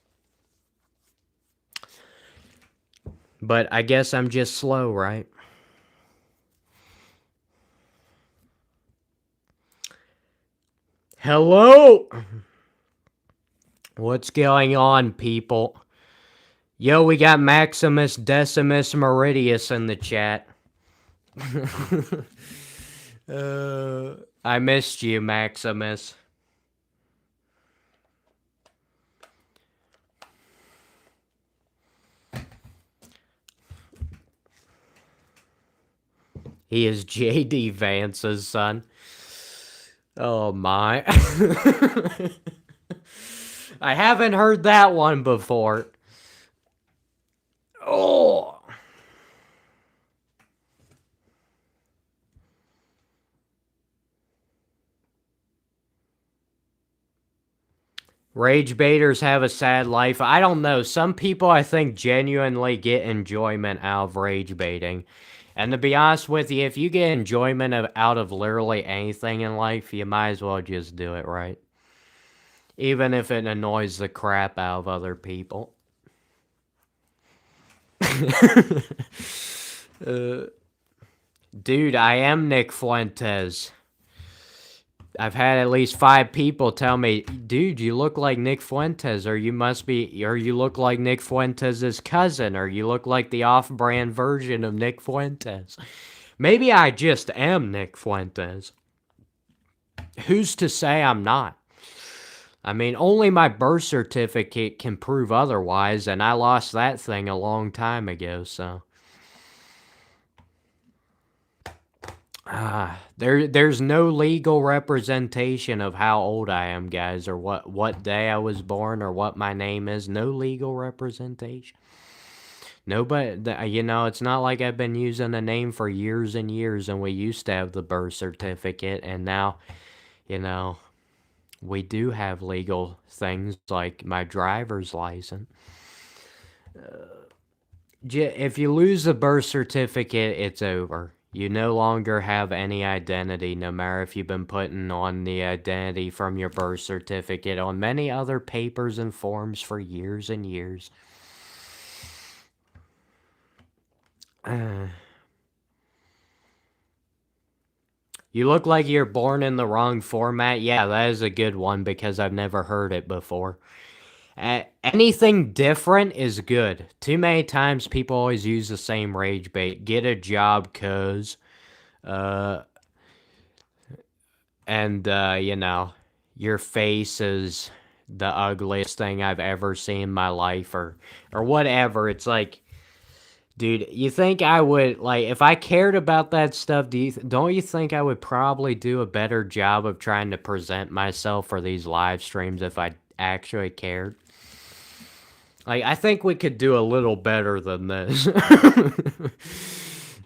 But I guess I'm just slow, right? Hello? What's going on, people? Yo, we got Maximus Decimus Meridius in the chat. I missed you, Maximus. He is J.D. Vance's son. Oh my. I haven't heard that one before. Oh. Rage baiters have a sad life. I don't know. Some people, I think, genuinely get enjoyment out of rage baiting. And to be honest with you, if you get enjoyment out of literally anything in life, you might as well just do it, right? Even if it annoys the crap out of other people. Dude, I am Nick Fuentes. I've had at least 5 people tell me, dude, you look like Nick Fuentes, or you look like Nick Fuentes' cousin, or you look like the off-brand version of Nick Fuentes. Maybe I just am Nick Fuentes. Who's to say I'm not? I mean, only my birth certificate can prove otherwise, and I lost that thing a long time ago, so. There's no legal representation of how old I am, guys, or what day I was born, or what my name is. No legal representation. Nobody, it's not like I've been using a name for years and years, and we used to have the birth certificate, and now, we do have legal things like my driver's license. If you lose the birth certificate, it's over. You no longer have any identity, no matter if you've been putting on the identity from your birth certificate on many other papers and forms for years and years. You look like you're born in the wrong format. Yeah, that is a good one because I've never heard it before. Anything different is good. Too many times people always use the same rage bait. Get a job, cuz. Your face is the ugliest thing I've ever seen in my life, or whatever. It's like, Dude, you think I would, like, if I cared about that stuff, don't you think I would probably do a better job of trying to present myself for these live streams if I actually cared? Like, I think we could do a little better than this.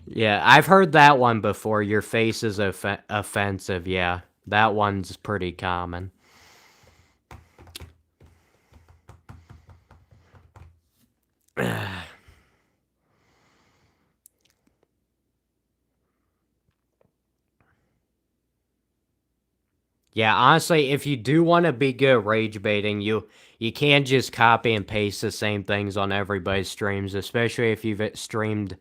Yeah, I've heard that one before. Your face is offensive. Yeah, that one's pretty common. Yeah, honestly, if you do want to be good at rage baiting, you can't just copy and paste the same things on everybody's streams, especially if you've streamed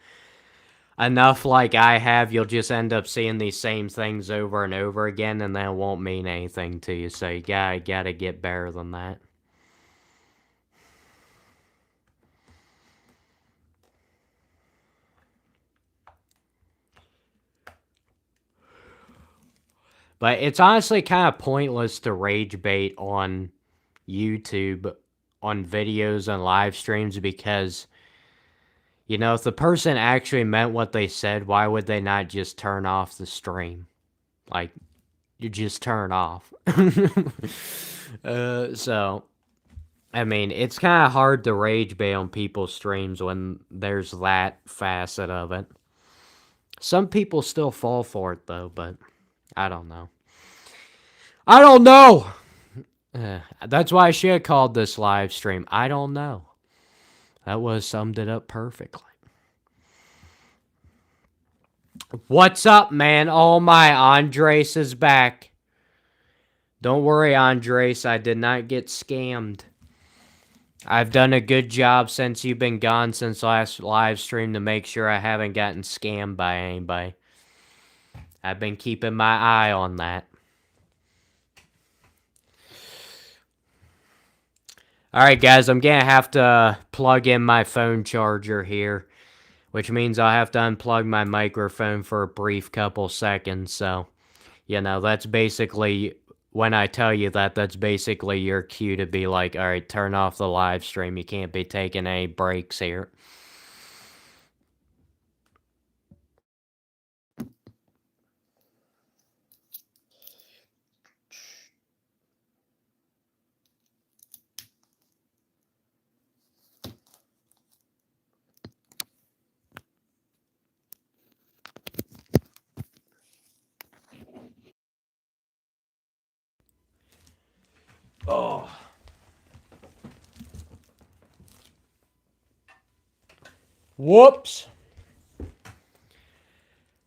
enough like I have. You'll just end up seeing these same things over and over again, and that won't mean anything to you. So you gotta get better than that. But it's honestly kind of pointless to rage bait on YouTube on videos and live streams because, you know, if the person actually meant what they said, why would they not just turn off the stream? Like, you just turn off. So, I mean, it's kind of hard to rage bait on people's streams when there's that facet of it. Some people still fall for it, though, but I don't know. I don't know! That's why I should have called this live stream. I don't know. That would have summed it up perfectly. What's up, man? Oh my, Andres is back. Don't worry, Andres. I did not get scammed. I've done a good job since you've been gone since last live stream to make sure I haven't gotten scammed by anybody. I've been keeping my eye on that. Alright guys, I'm gonna have to plug in my phone charger here, which means I'll have to unplug my microphone for a brief couple seconds, so, you know, that's basically, when I tell you that, that's basically your cue to be like, alright, turn off the live stream, you can't be taking any breaks here. Oh. Whoops.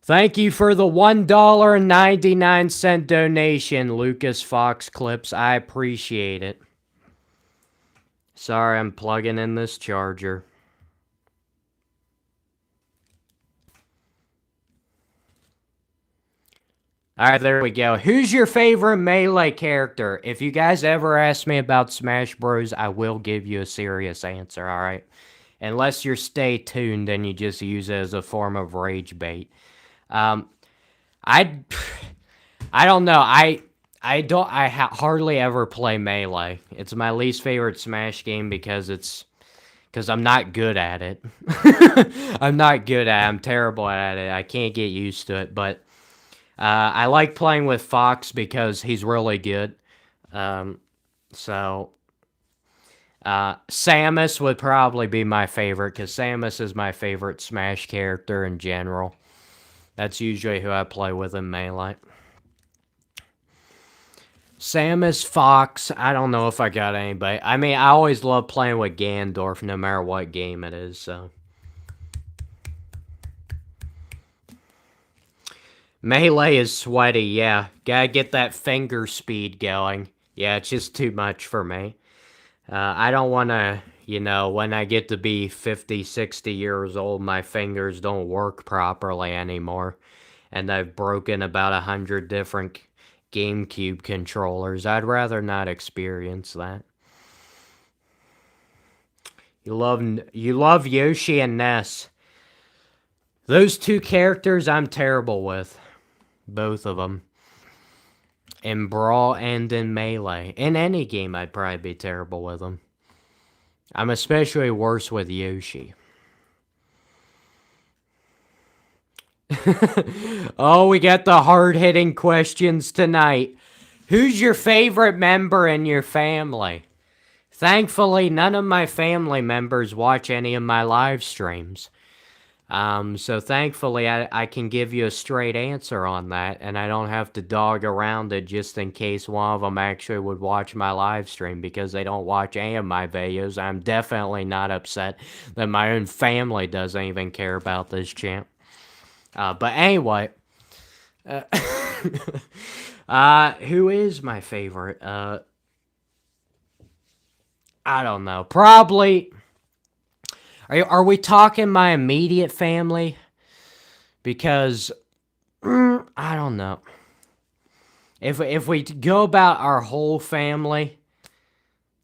Thank you for the $1.99 donation, Lucas Fox Clips. I appreciate it. Sorry, I'm plugging in this charger. Alright, there we go. Who's your favorite Melee character? If you guys ever ask me about Smash Bros, I will give you a serious answer, alright? Unless you're stay tuned and you just use it as a form of rage bait. I don't know. I hardly ever play Melee. It's my least favorite Smash game because I'm not good at it. I'm not good at it. I'm terrible at it. I can't get used to it, but I like playing with Fox because he's really good. Samus would probably be my favorite because Samus is my favorite Smash character in general. That's usually who I play with in Melee. Samus, Fox, I don't know if I got anybody. I mean, I always love playing with Gandorf no matter what game it is, so. Melee is sweaty, yeah. Gotta get that finger speed going. Yeah, it's just too much for me. I don't want to, you know, when I get to be 50, 60 years old, my fingers don't work properly anymore. And I've broken about 100 different GameCube controllers. I'd rather not experience that. You love Yoshi and Ness. Those two characters I'm terrible with. Both of them. In Brawl and in Melee. In any game, I'd probably be terrible with them. I'm especially worse with Yoshi. Oh, we got the hard-hitting questions tonight. Who's your favorite member in your family? Thankfully, none of my family members watch any of my live streams. So thankfully, I can give you a straight answer on that, and I don't have to dog around it just in case one of them actually would watch my live stream because they don't watch any of my videos. I'm definitely not upset that my own family doesn't even care about this champ. But anyway, uh, who is my favorite? I don't know. Probably. Are we talking my immediate family? Because I don't know. If we go about our whole family,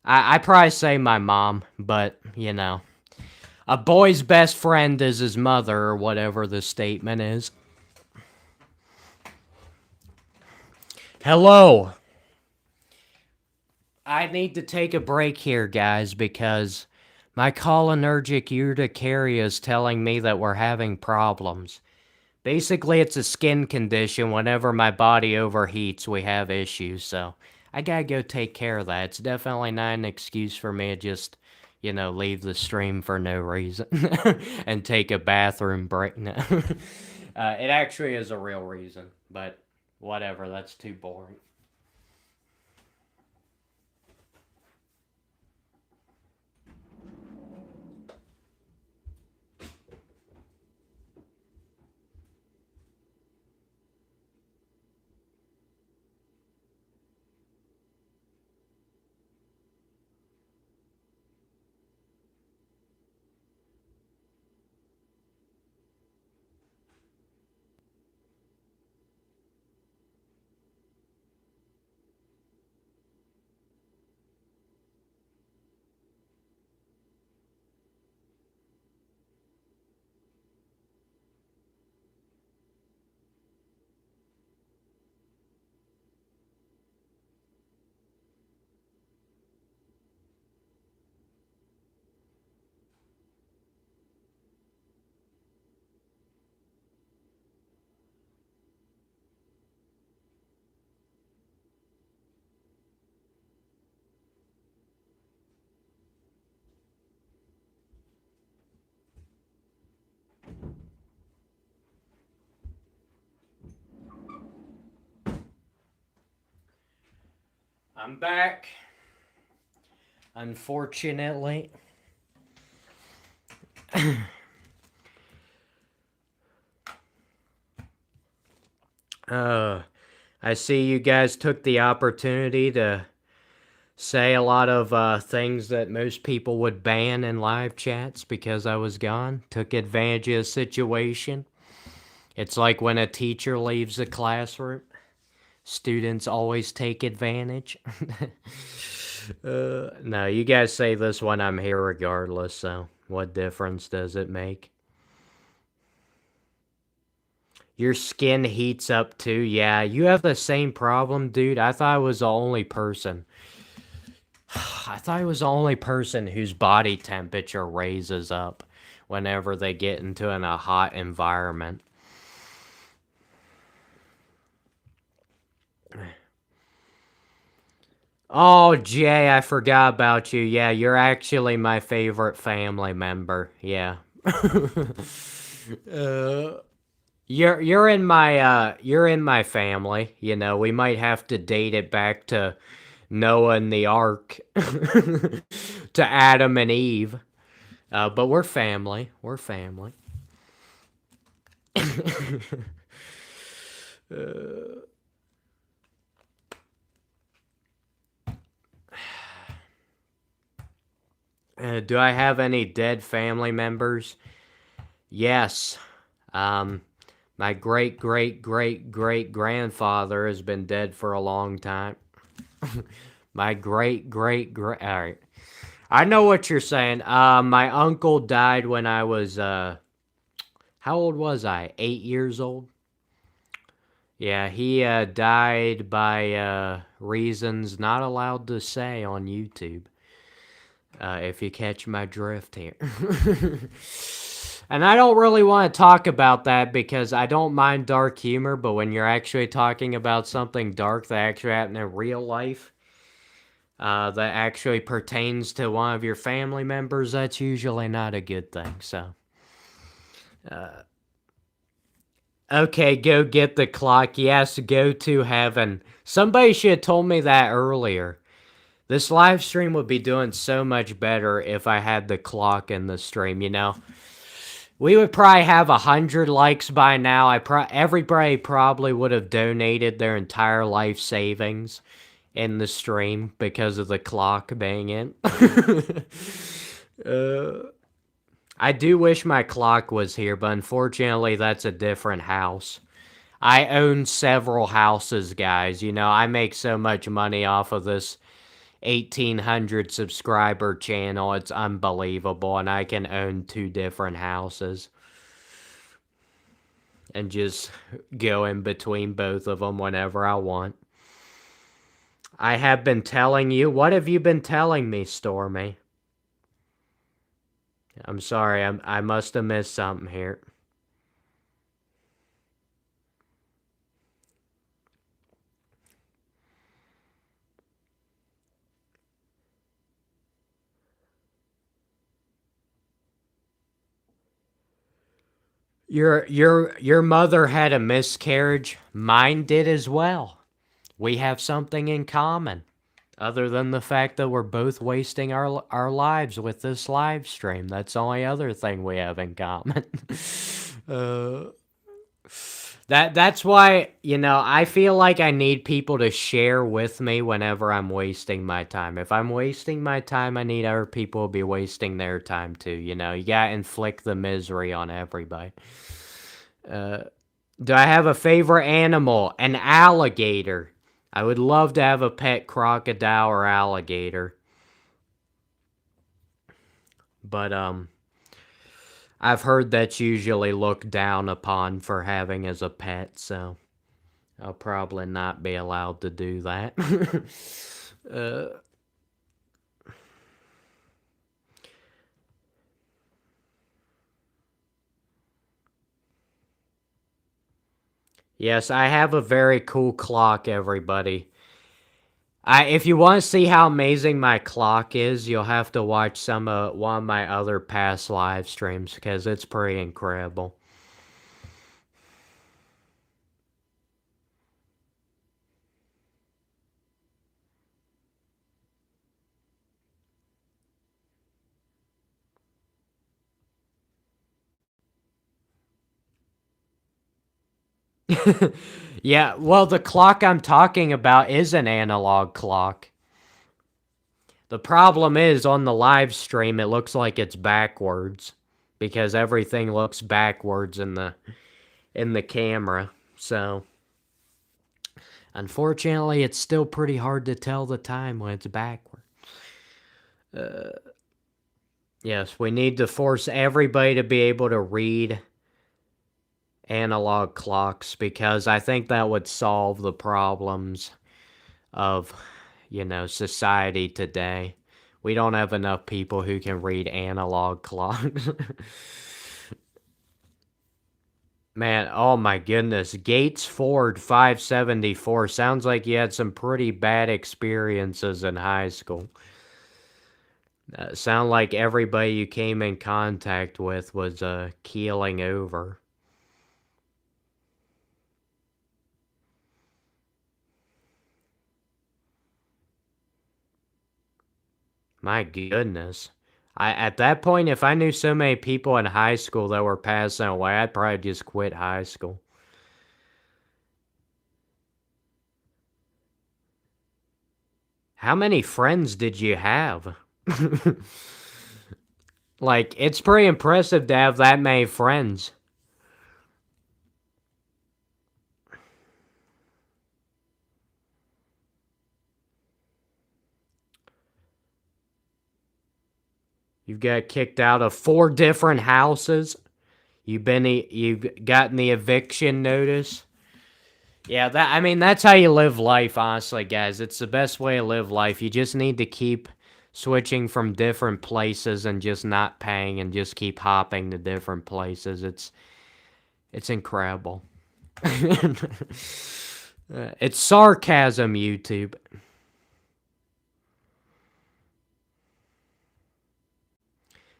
I probably say my mom, but you know, a boy's best friend is his mother, or whatever the statement is. Hello. I need to take a break here, guys, because my cholinergic urticaria is telling me that we're having problems. Basically, it's a skin condition. Whenever my body overheats, we have issues, so I gotta go take care of that. It's definitely not an excuse for me to just, leave the stream for no reason and take a bathroom break. No. It actually is a real reason, but whatever, that's too boring. I'm back. Unfortunately. uh, I see you guys took the opportunity to say a lot of things that most people would ban in live chats because I was gone. Took advantage of the situation. It's like when a teacher leaves the classroom. Students always take advantage. No, you guys say this when I'm here regardless, so what difference does it make? Your skin heats up too. Yeah, you have the same problem, dude. I thought I was the only person. I thought I was the only person whose body temperature raises up whenever they get into a hot environment. Oh, Jay, I forgot about you. Yeah, you're actually my favorite family member. Yeah. uh, you're in my family. You know, we might have to date it back to Noah and the Ark, to Adam and Eve. But we're family. We're family. uh, do I have any dead family members? Yes. My great great great great grandfather has been dead for a long time. My great great great. All right. I know what you're saying. My uncle died when I was how old was I? 8 years old. Yeah, he died by reasons not allowed to say on YouTube. If you catch my drift here. And I don't really want to talk about that because I don't mind dark humor, but when you're actually talking about something dark that actually happened in real life, that actually pertains to one of your family members, that's usually not a good thing. So, okay, go get the clock. Yes, go to heaven. Somebody should have told me that earlier. This live stream would be doing so much better if I had the clock in the stream, you know? We would probably have 100 likes by now. Everybody probably would have donated their entire life savings in the stream because of the clock being in. I do wish my clock was here, but unfortunately that's a different house. I own several houses, guys. You know, I make so much money off of this 1,800 subscriber channel. It's unbelievable, and I can own 2 different houses and just go in between both of them whenever I want. I have been telling you. What have you been telling me, Stormy? I'm sorry, I must have missed something here. Your mother had a miscarriage. Mine did as well. We have something in common, other than the fact that we're both wasting our lives with this live stream. That's the only other thing we have in common. uh, that's why, you know, I feel like I need people to share with me whenever I'm wasting my time. If I'm wasting my time, I need other people to be wasting their time too. You know, you gotta inflict the misery on everybody. Do I have a favorite animal? An alligator. I would love to have a pet crocodile or alligator. But I've heard that's usually looked down upon for having as a pet, so I'll probably not be allowed to do that. Yes, I have a very cool clock, everybody. If you want to see how amazing my clock is, you'll have to watch one of my other past live streams because it's pretty incredible. Yeah, well, the clock I'm talking about is an analog clock. The problem is on the live stream, it looks like it's backwards because everything looks backwards in the camera. So, unfortunately, it's still pretty hard to tell the time when it's backward. Yes, we need to force everybody to be able to read analog clocks because I think that would solve the problems of, you know, society today. We don't have enough people who can read analog clocks. Man, oh my goodness. Gates Ford 574. Sounds like you had some pretty bad experiences in high school. Sound like everybody you came in contact with was keeling over. My goodness. At that point, if I knew so many people in high school that were passing away, I'd probably just quit high school. How many friends did you have? Like, it's pretty impressive to have that many friends. You've got kicked out of 4 different houses. You've gotten the eviction notice. Yeah, that's how you live life, honestly, guys. It's the best way to live life. You just need to keep switching from different places and just not paying and just keep hopping to different places. It's incredible. It's sarcasm, YouTube.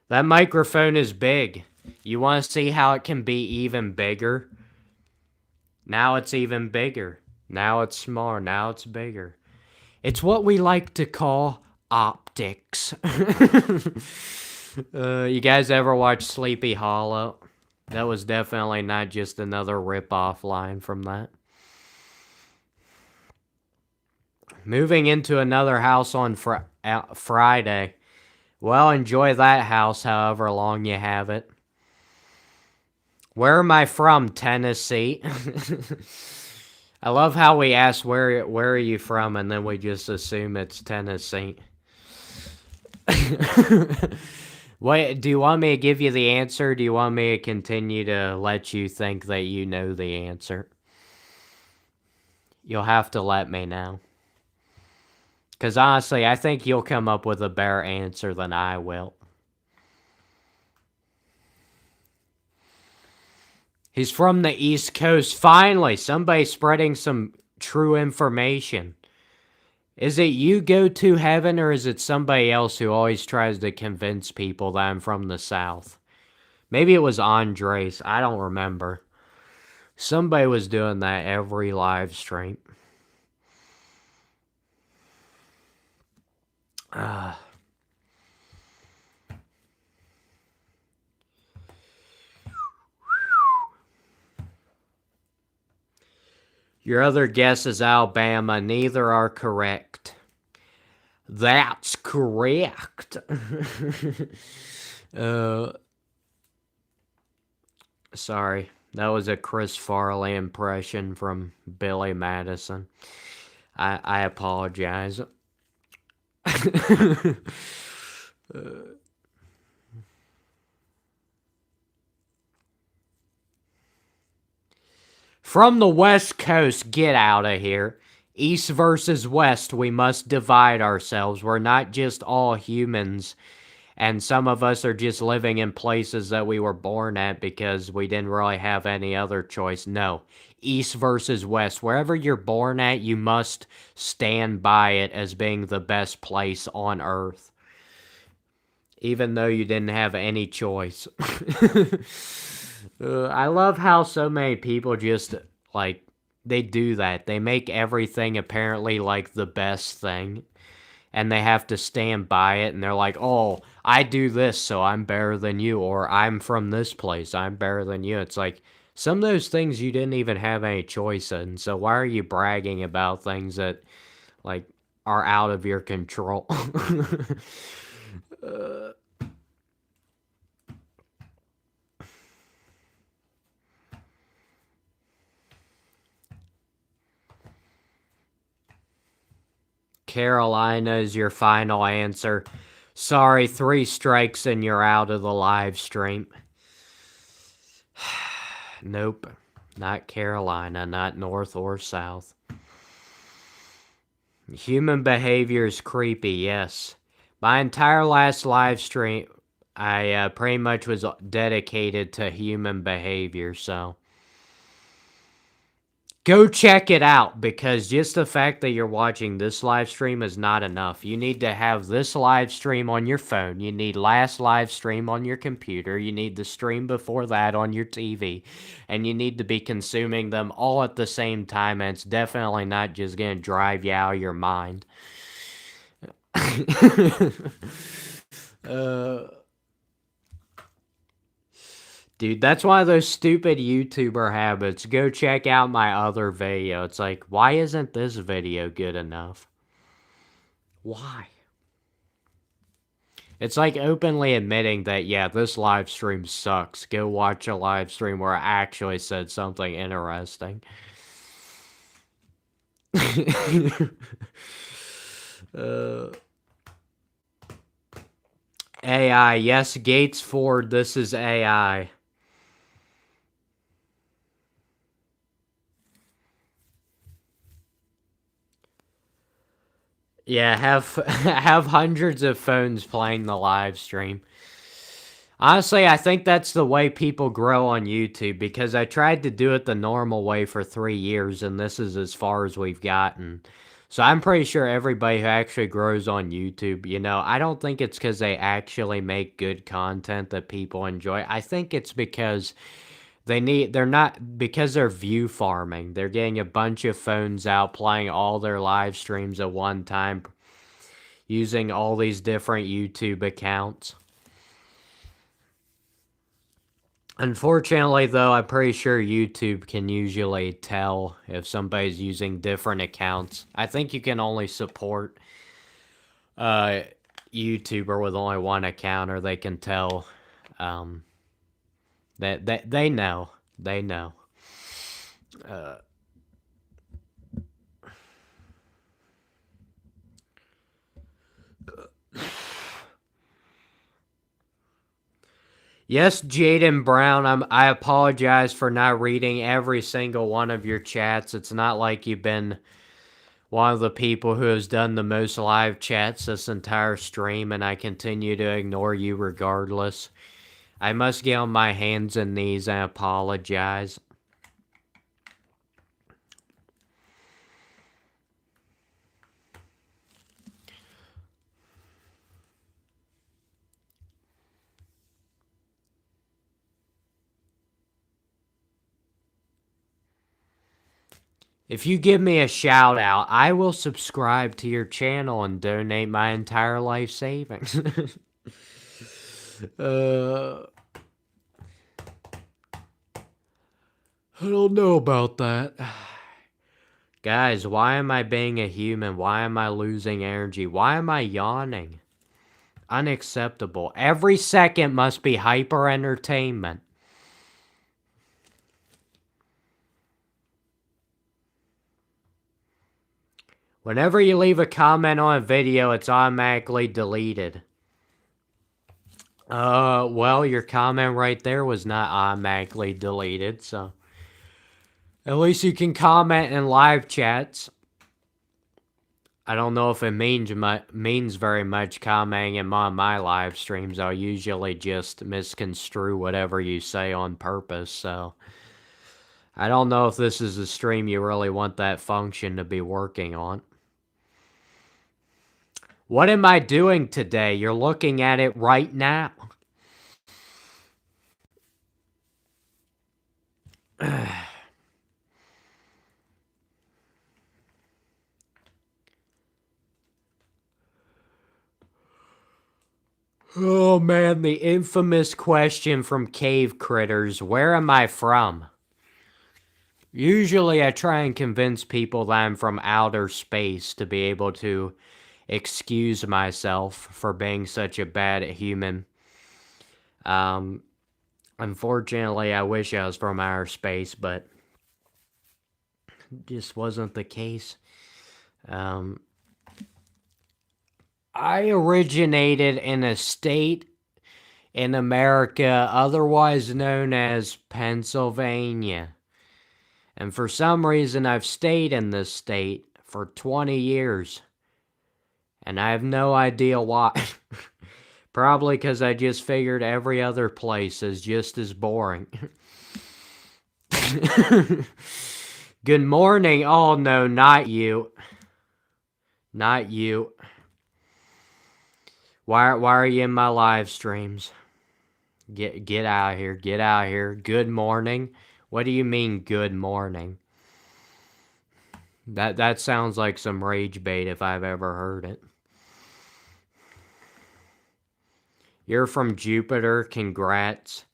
That microphone is big. You want to see how it can be even bigger? Now it's even bigger. Now it's smaller. Now it's bigger. It's what we like to call optics. You guys ever watch Sleepy Hollow? That was definitely not just another rip-off line from that. Moving into another house on Friday. Well, enjoy that house however long you have it. Where am I from? Tennessee. I love how we ask where are you from and then we just assume it's Tennessee. Wait, do you want me to give you the answer? Do you want me to continue to let you think that you know the answer? You'll have to let me know. Because honestly, I think you'll come up with a better answer than I will. He's from the East Coast. Finally, somebody spreading some true information. Is it you go to heaven, or is it somebody else who always tries to convince people that I'm from the South? Maybe it was Andres. I don't remember. Somebody was doing that every live stream. Your other guess is Alabama. Neither are correct. That's correct. Sorry. That was a Chris Farley impression from Billy Madison. I apologize. From the West Coast, get out of here. East versus West, we must divide ourselves. We're not just all humans, and some of us are just living in places that we were born at because we didn't really have any other choice. No. East versus West. Wherever you're born at, you must stand by it as being the best place on Earth. Even though you didn't have any choice. I love how so many people just, like, they do that. They make everything apparently, like, the best thing. And they have to stand by it. And they're like, oh, I do this, so I'm better than you. Or I'm from this place, I'm better than you. It's like, some of those things you didn't even have any choice in. So why are you bragging about things that, like, are out of your control? Carolina is your final answer. Sorry, 3 strikes and you're out of the live stream. Nope. Not Carolina, not North or South. Human behavior is creepy, yes. My entire last live stream, I pretty much was dedicated to human behavior, so go check it out, because just the fact that you're watching this live stream is not enough. You need to have this live stream on your phone. You need last live stream on your computer. You need the stream before that on your TV. And you need to be consuming them all at the same time, and it's definitely not just going to drive you out of your mind. Dude, that's one of those stupid YouTuber habits. Go check out my other video. It's like, why isn't this video good enough? Why? It's like openly admitting that, yeah, this live stream sucks. Go watch a live stream where I actually said something interesting. AI, yes, Gates Ford, this is AI. Yeah, have have hundreds of phones playing the live stream. Honestly, I think that's the way people grow on YouTube because I tried to do it the normal way for 3 years and this is as far as we've gotten. So I'm pretty sure everybody who actually grows on YouTube, I don't think it's because they actually make good content that people enjoy. I think it's because they're not, because they're view farming. They're getting a bunch of phones out, playing all their live streams at one time, using all these different YouTube accounts. Unfortunately, though, I'm pretty sure YouTube can usually tell if somebody's using different accounts. I think you can only support a YouTuber with only one account, or they can tell um, that they know. They know. Uh, yes, Jaden Brown, I apologize for not reading every single one of your chats. It's not like you've been one of the people who has done the most live chats this entire stream, and I continue to ignore you regardless. I must get on my hands and knees and apologize. If you give me a shout out, I will subscribe to your channel and donate my entire life savings. I don't know about that. Guys, why am I being a human? Why am I losing energy? Why am I yawning? Unacceptable. Every second must be hyper entertainment. Whenever you leave a comment on a video, it's automatically deleted. Well, your comment right there was not automatically deleted, so at least you can comment in live chats. I don't know if it means very much commenting in my live streams. I'll usually just misconstrue whatever you say on purpose, so I don't know if this is a stream you really want that function to be working on. What am I doing today? You're looking at it right now. Oh man, the infamous question from Cave Critters, where am I from? Usually I try and convince people that I'm from outer space to be able to excuse myself for being such a bad human. Unfortunately, I wish I was from outer space, but just wasn't the case. I originated in a state in America otherwise known as Pennsylvania. And for some reason, I've stayed in this state for 20 years. And I have no idea why. Probably because I just figured every other place is just as boring. Good morning. Oh, no, not you. Not you. Why are you in my live streams? Get out of here. Get out of here. Good morning. What do you mean, good morning? That sounds like some rage bait if I've ever heard it. You're from Jupiter. Congrats.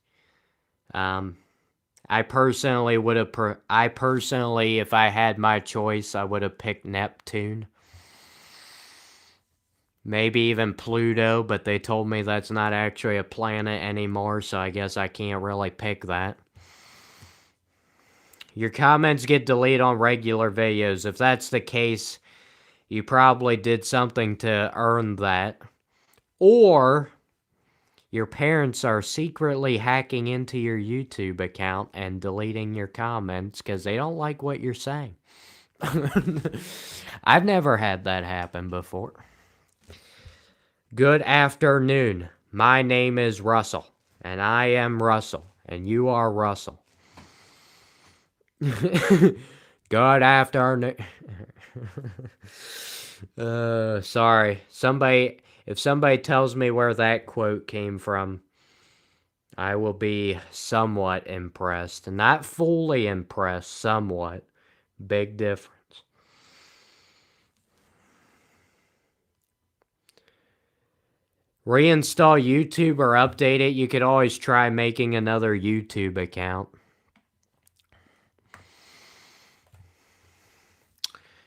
I personally, if I had my choice, I would have picked Neptune. Maybe even Pluto, but they told me that's not actually a planet anymore, so I guess I can't really pick that. Your comments get deleted on regular videos. If that's the case, you probably did something to earn that. Or your parents are secretly hacking into your YouTube account and deleting your comments because they don't like what you're saying. I've never had that happen before. Good afternoon. My name is Russell, and I am Russell, and you are Russell. Good afternoon. Sorry. If somebody tells me where that quote came from, I will be somewhat impressed. Not fully impressed, somewhat. Big difference. Reinstall YouTube or update it. You could always try making another YouTube account.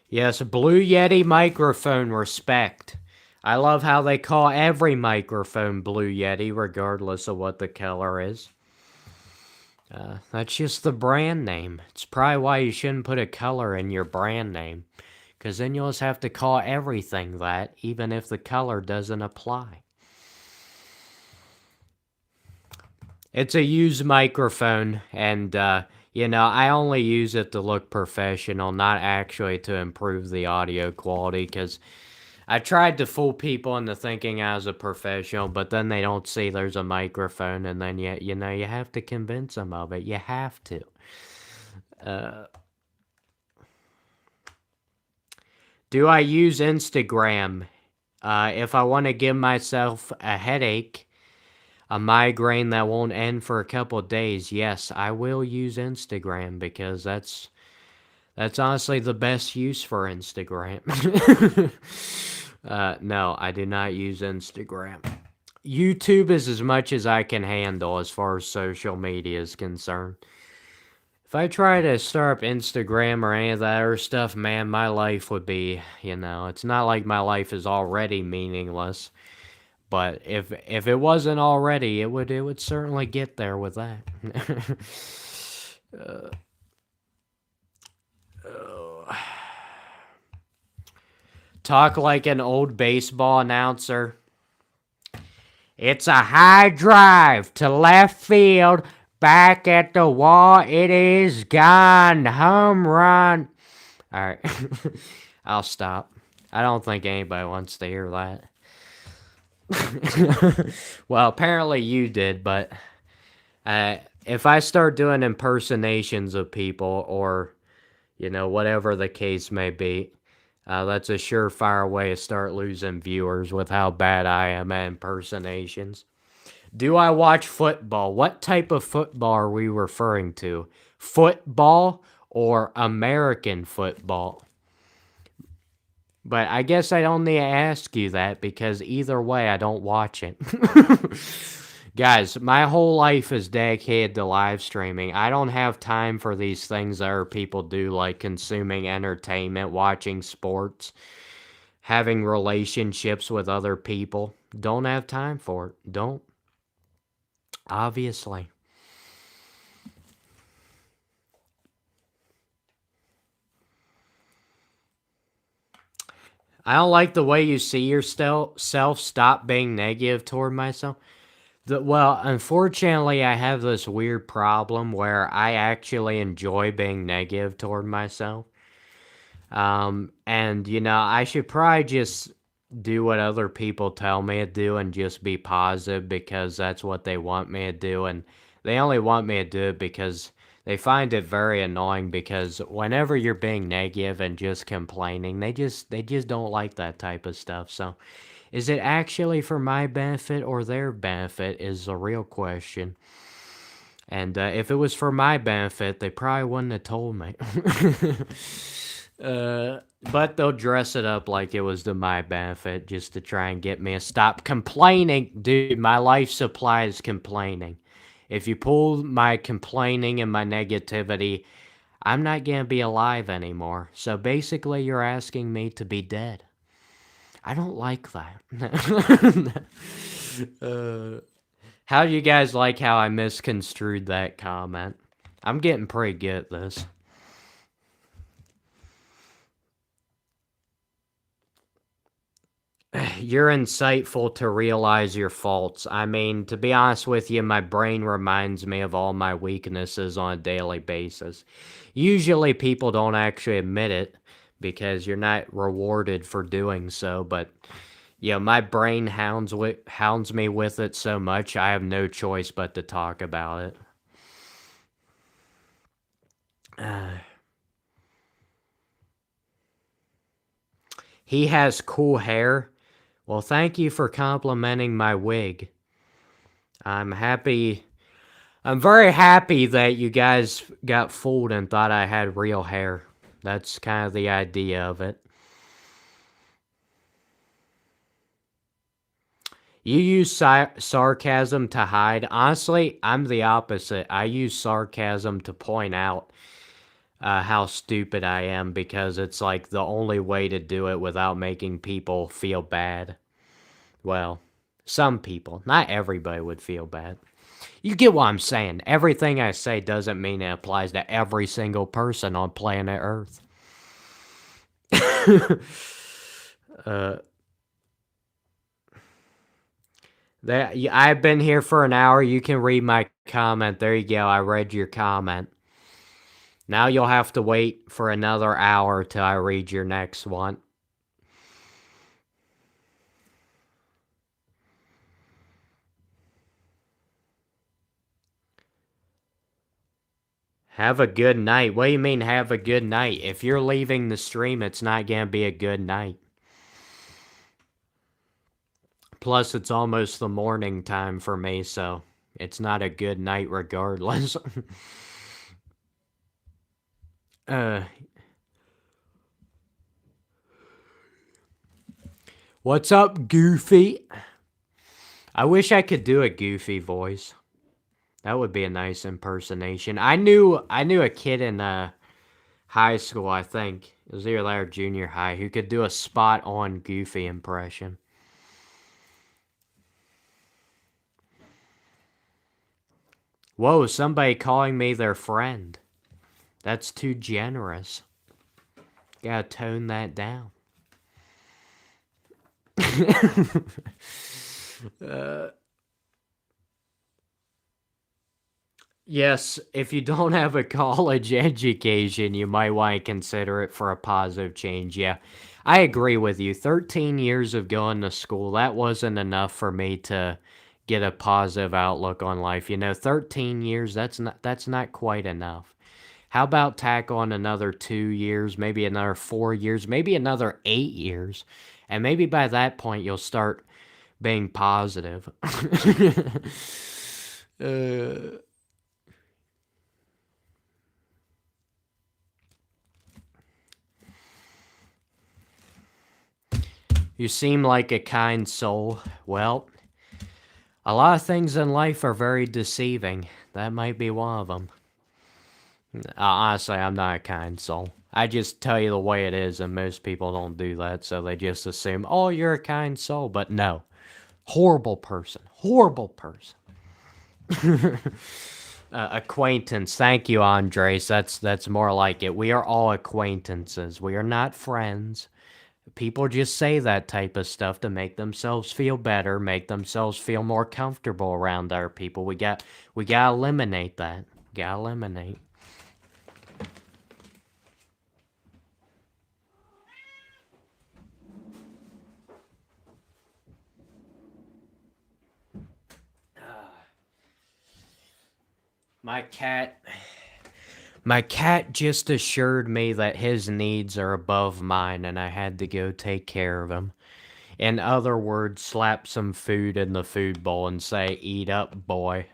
Yes, Blue Yeti microphone respect. I love how they call every microphone Blue Yeti, regardless of what the color is. That's just the brand name. It's probably why you shouldn't put a color in your brand name, because then you'll just have to call everything that, even if the color doesn't apply. It's a used microphone, and I only use it to look professional, not actually to improve the audio quality, because I tried to fool people into thinking I was a professional, but then they don't see there's a microphone, and then you have to convince them of it. You have to. Do I use Instagram? If I want to give myself a headache, a migraine that won't end for a couple of days, yes, I will use Instagram, because that's honestly the best use for Instagram. No, I do not use Instagram. YouTube is as much as I can handle as far as social media is concerned. If I try to start up Instagram or any of that other stuff, man, my life would be, it's not like my life is already meaningless. But if it wasn't already, it would certainly get there with that. Talk like an old baseball announcer. It's a high drive to left field. Back at the wall. It is gone. Home run. All right. I'll stop. I don't think anybody wants to hear that. Well, apparently you did, but if I start doing impersonations of people, or whatever the case may be, that's a surefire way to start losing viewers with how bad I am at impersonations. Do I watch football? What type of football are we referring to? Football or American football? But I guess I don't need to ask you that, because either way, I don't watch it. Guys, my whole life is dedicated to live streaming. I don't have time for these things that other people do, like consuming entertainment, watching sports, having relationships with other people. Don't have time for it. Don't. Obviously. I don't like the way you see yourself. Stop being negative toward myself. Well, unfortunately, I have this weird problem where I actually enjoy being negative toward myself. And, I should probably just do what other people tell me to do and just be positive, because that's what they want me to do. And they only want me to do it because they find it very annoying, because whenever you're being negative and just complaining, they just don't like that type of stuff. So, is it actually for my benefit or their benefit is the real question. And if it was for my benefit, they probably wouldn't have told me. But they'll dress it up like it was to my benefit, just to try and get me to stop complaining. Dude, my life supply is complaining. If you pull my complaining and my negativity, I'm not going to be alive anymore. So basically, you're asking me to be dead. I don't like that. How do you guys like how I misconstrued that comment? I'm getting pretty good at this. You're insightful to realize your faults. I mean, to be honest with you, my brain reminds me of all my weaknesses on a daily basis. Usually people don't actually admit it, because you're not rewarded for doing so. But my brain hounds me with it so much, I have no choice but to talk about it. He has cool hair. Well, thank you for complimenting my wig. I'm happy. I'm very happy that you guys got fooled and thought I had real hair. That's kind of the idea of it. You use sarcasm to hide. Honestly, I'm the opposite. I use sarcasm to point out how stupid I am because it's like the only way to do it without making people feel bad. Well, some people. Not everybody would feel bad. You get what I'm saying. Everything I say doesn't mean it applies to every single person on planet Earth. I've been here for an hour. You can read my comment. There you go. I read your comment. Now you'll have to wait for another hour till I read your next one. Have a good night. What do you mean have a good night? If you're leaving the stream, it's not going to be a good night. Plus, it's almost the morning time for me, so it's not a good night regardless. What's up, Goofy? I wish I could do a Goofy voice. That would be a nice impersonation. I knew a kid in high school, I think. It was either that or junior high, who could do a spot-on Goofy impression. Whoa, somebody calling me their friend. That's too generous. Gotta tone that down. Yes, if you don't have a college education, you might want to consider it for a positive change. Yeah, I agree with you. 13 years of going to school, that wasn't enough for me to get a positive outlook on life. 13 years, that's not quite enough. How about tack on another 2 years, maybe another 4 years, maybe another 8 years, and maybe by that point you'll start being positive. You seem like a kind soul. Well, a lot of things in life are very deceiving. That might be one of them. Honestly, I'm not a kind soul. I just tell you the way it is, and most people don't do that, so they just assume, oh, you're a kind soul. But no. Horrible person. Horrible person. Acquaintance. Thank you, Andres. That's more like it. We are all acquaintances. We are not friends. People just say that type of stuff to make themselves feel better, make themselves feel more comfortable around other people. We gotta eliminate that. Gotta eliminate. My cat just assured me that his needs are above mine and I had to go take care of him. In other words, slap some food in the food bowl and say, "Eat up, boy.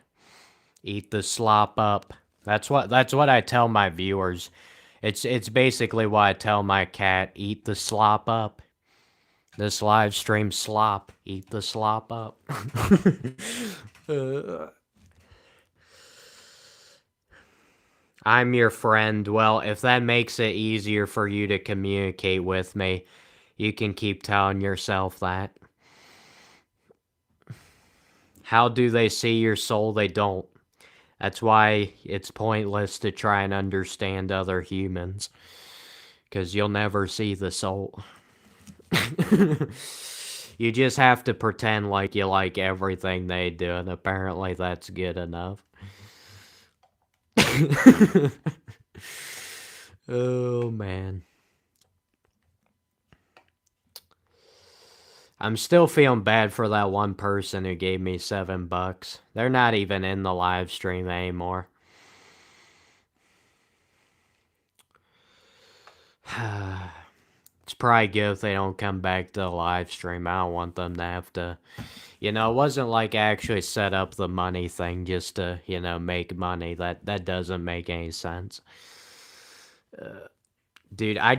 Eat the slop up." That's what I tell my viewers. It's basically what I tell my cat, "Eat the slop up." This live stream slop, eat the slop up. I'm your friend. Well, if that makes it easier for you to communicate with me, you can keep telling yourself that. How do they see your soul? They don't. That's why it's pointless to try and understand other humans. Because you'll never see the soul. You just have to pretend like you like everything they do, and apparently that's good enough. Oh, man. I'm still feeling bad for that one person who gave me $7. They're not even in the live stream anymore. It's probably good if they don't come back to the live stream. I don't want them to have to, it wasn't like I actually set up the money thing just to, make money. That doesn't make any sense. Dude, I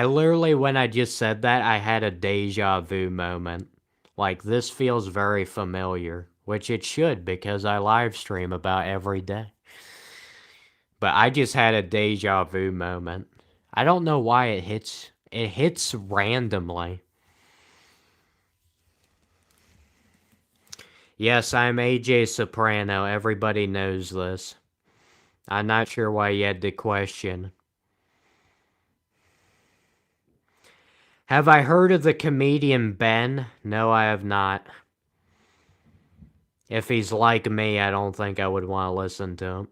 literally, when I just said that, I had a deja vu moment. Like, this feels very familiar, which it should because I live stream about every day. But I just had a deja vu moment. I don't know why it hits randomly. Yes, I'm AJ Soprano. Everybody knows this. I'm not sure why you had to question. Have I heard of the comedian Ben? No, I have not. If he's like me, I don't think I would want to listen to him.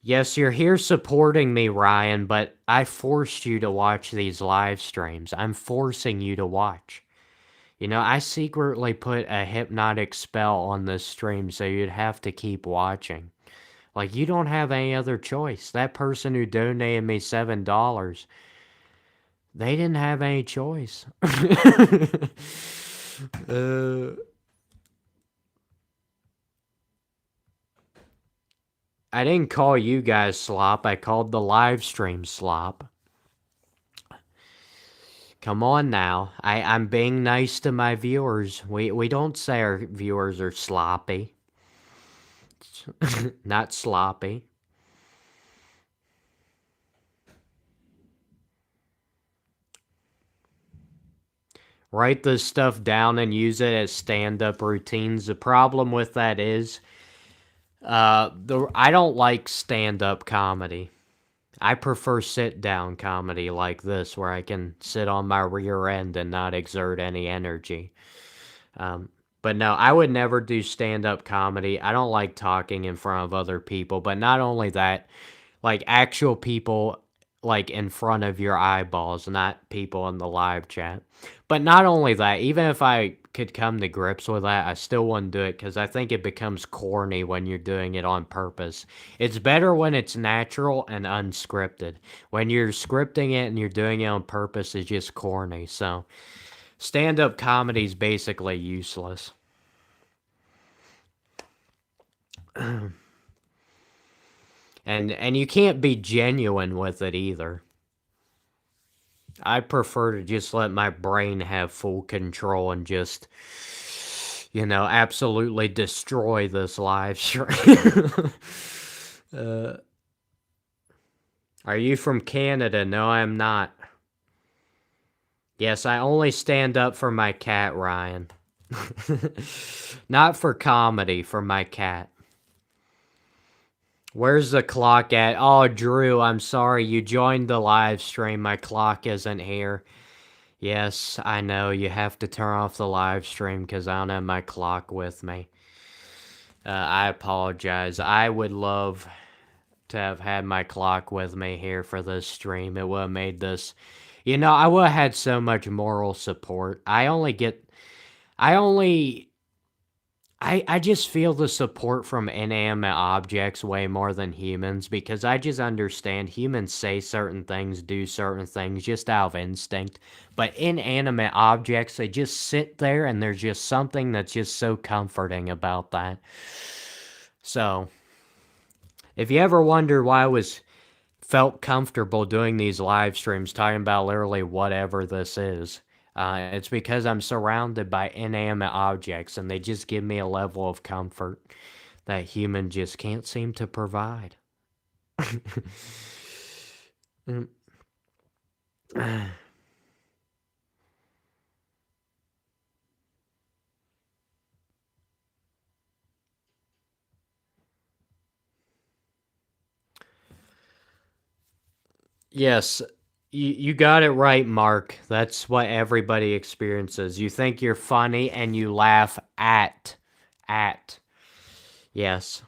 Yes, you're here supporting me, Ryan, but I forced you to watch these live streams. I'm forcing you to watch. I secretly put a hypnotic spell on this stream so you'd have to keep watching. Like, you don't have any other choice. That person who donated me $7, they didn't have any choice. I didn't call you guys slop. I called the live stream slop. Come on now. I'm being nice to my viewers. We don't say our viewers are sloppy. Not sloppy. Write this stuff down and use it as stand-up routines. The problem with that is I don't like stand-up comedy. I prefer sit-down comedy like this, where I can sit on my rear end and not exert any energy. But no, I would never do stand-up comedy. I don't like talking in front of other people. But not only that, like actual people like in front of your eyeballs, not people in the live chat. But not only that, even if I could come to grips with that, I still wouldn't do it because I think it becomes corny when you're doing it on purpose. It's better when it's natural and unscripted. When you're scripting it and you're doing it on purpose, it's just corny. So stand-up comedy is basically useless. And you can't be genuine with it either. I prefer to just let my brain have full control and just, absolutely destroy this live stream. Are you from Canada? No, I'm not. Yes, I only stand up for my cat, Ryan. Not for comedy, for my cat. Where's the clock at? Oh, Drew, I'm sorry. You joined the live stream. My clock isn't here. Yes, I know. You have to turn off the live stream because I don't have my clock with me. I apologize. I would love to have had my clock with me here for this stream. It would have made this... I would have had so much moral support. I just feel the support from inanimate objects way more than humans because I just understand humans say certain things, do certain things just out of instinct. But inanimate objects, they just sit there and there's just something that's just so comforting about that. So, if you ever wonder why I felt comfortable doing these live streams talking about literally whatever this is, it's because I'm surrounded by inanimate objects and they just give me a level of comfort that human just can't seem to provide. Yes, you got it right, Mark. That's what everybody experiences. You think you're funny and you laugh at. Yes.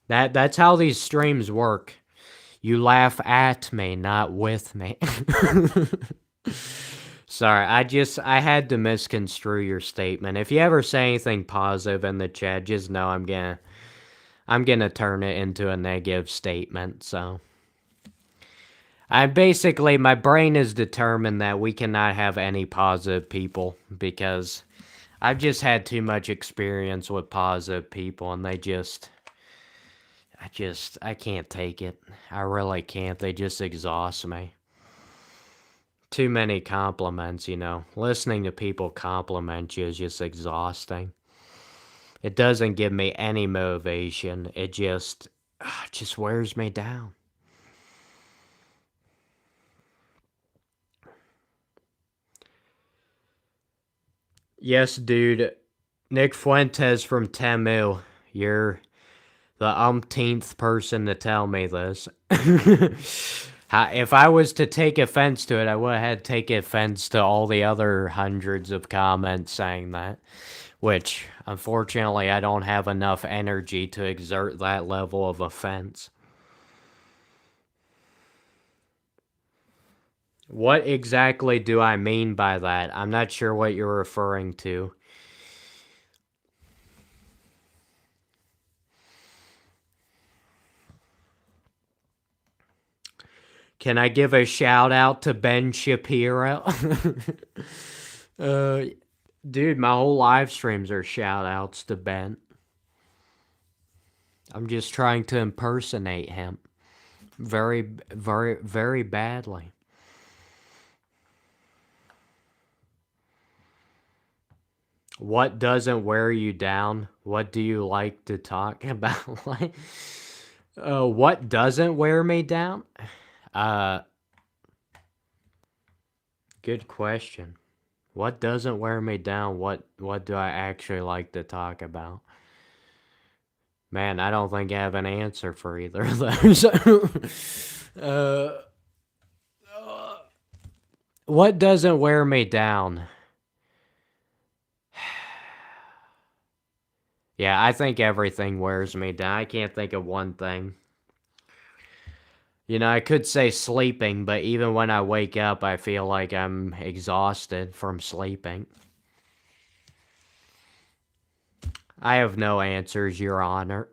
That's how these streams work. You laugh at me, not with me. Sorry, I had to misconstrue your statement. If you ever say anything positive in the chat, just know I'm gonna turn it into a negative statement, so. My brain is determined that we cannot have any positive people because I've just had too much experience with positive people and I can't take it. I really can't. They just exhaust me. Too many compliments, Listening to people compliment you is just exhausting. It doesn't give me any motivation. It just wears me down. Yes, dude. Nick Fuentes from Temu. You're the umpteenth person to tell me this. If I was to take offense to it, I would have had to take offense to all the other hundreds of comments saying that. Which, unfortunately, I don't have enough energy to exert that level of offense. What exactly do I mean by that? I'm not sure what you're referring to. Can I give a shout out to Ben Shapiro? Dude, my whole live streams are shout outs to Ben. I'm just trying to impersonate him. Very, very, very badly. What doesn't wear you down? What do you like to talk about? What doesn't wear me down? Good question. What doesn't wear me down? What do I actually like to talk about? Man, I don't think I have an answer for either of those. What doesn't wear me down? Yeah, I think everything wears me down. I can't think of one thing. I could say sleeping, but even when I wake up, I feel like I'm exhausted from sleeping. I have no answers, Your Honor.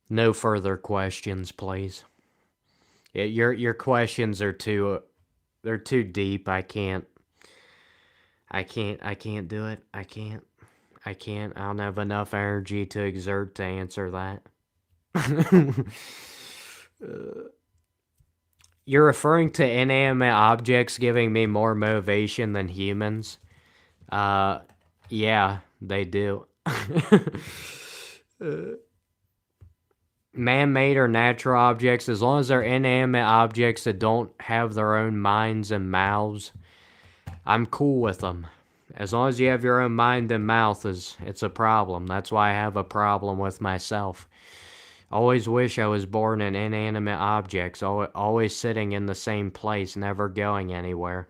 No further questions, please. Yeah, your questions are they're too deep. I can't do it. I can't. I don't have enough energy to exert to answer that. You're referring to inanimate objects giving me more motivation than humans? Yeah, they do. Man-made or natural objects, as long as they're inanimate objects that don't have their own minds and mouths, I'm cool with them. As long as you have your own mind and mouth, it's a problem. That's why I have a problem with myself. Always wish I was born in inanimate objects, always sitting in the same place, never going anywhere.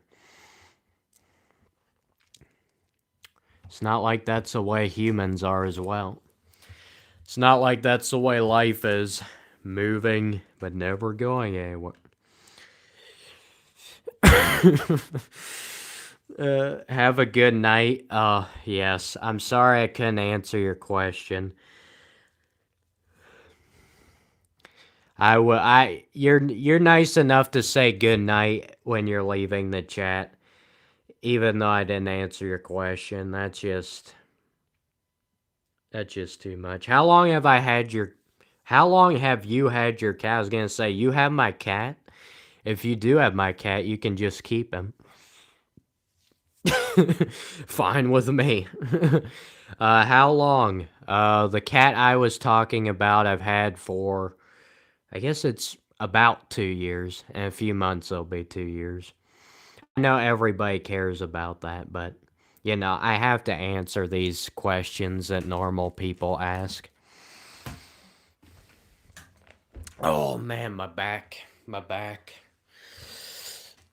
It's not like that's the way humans are as well. It's not like that's the way life is. Moving, but never going anywhere. Have a good night. Yes. I'm sorry I couldn't answer your question. You're nice enough to say good night when you're leaving the chat, even though I didn't answer your question. That's just too much. How long have you had your cat? I was gonna say, you have my cat? If you do have my cat, you can just keep him. Fine with me. How long? The cat I was talking about I've had for, I guess it's about 2 years. In a few months it'll be 2 years. I know everybody cares about that, but I have to answer these questions that normal people ask. Oh man, my back.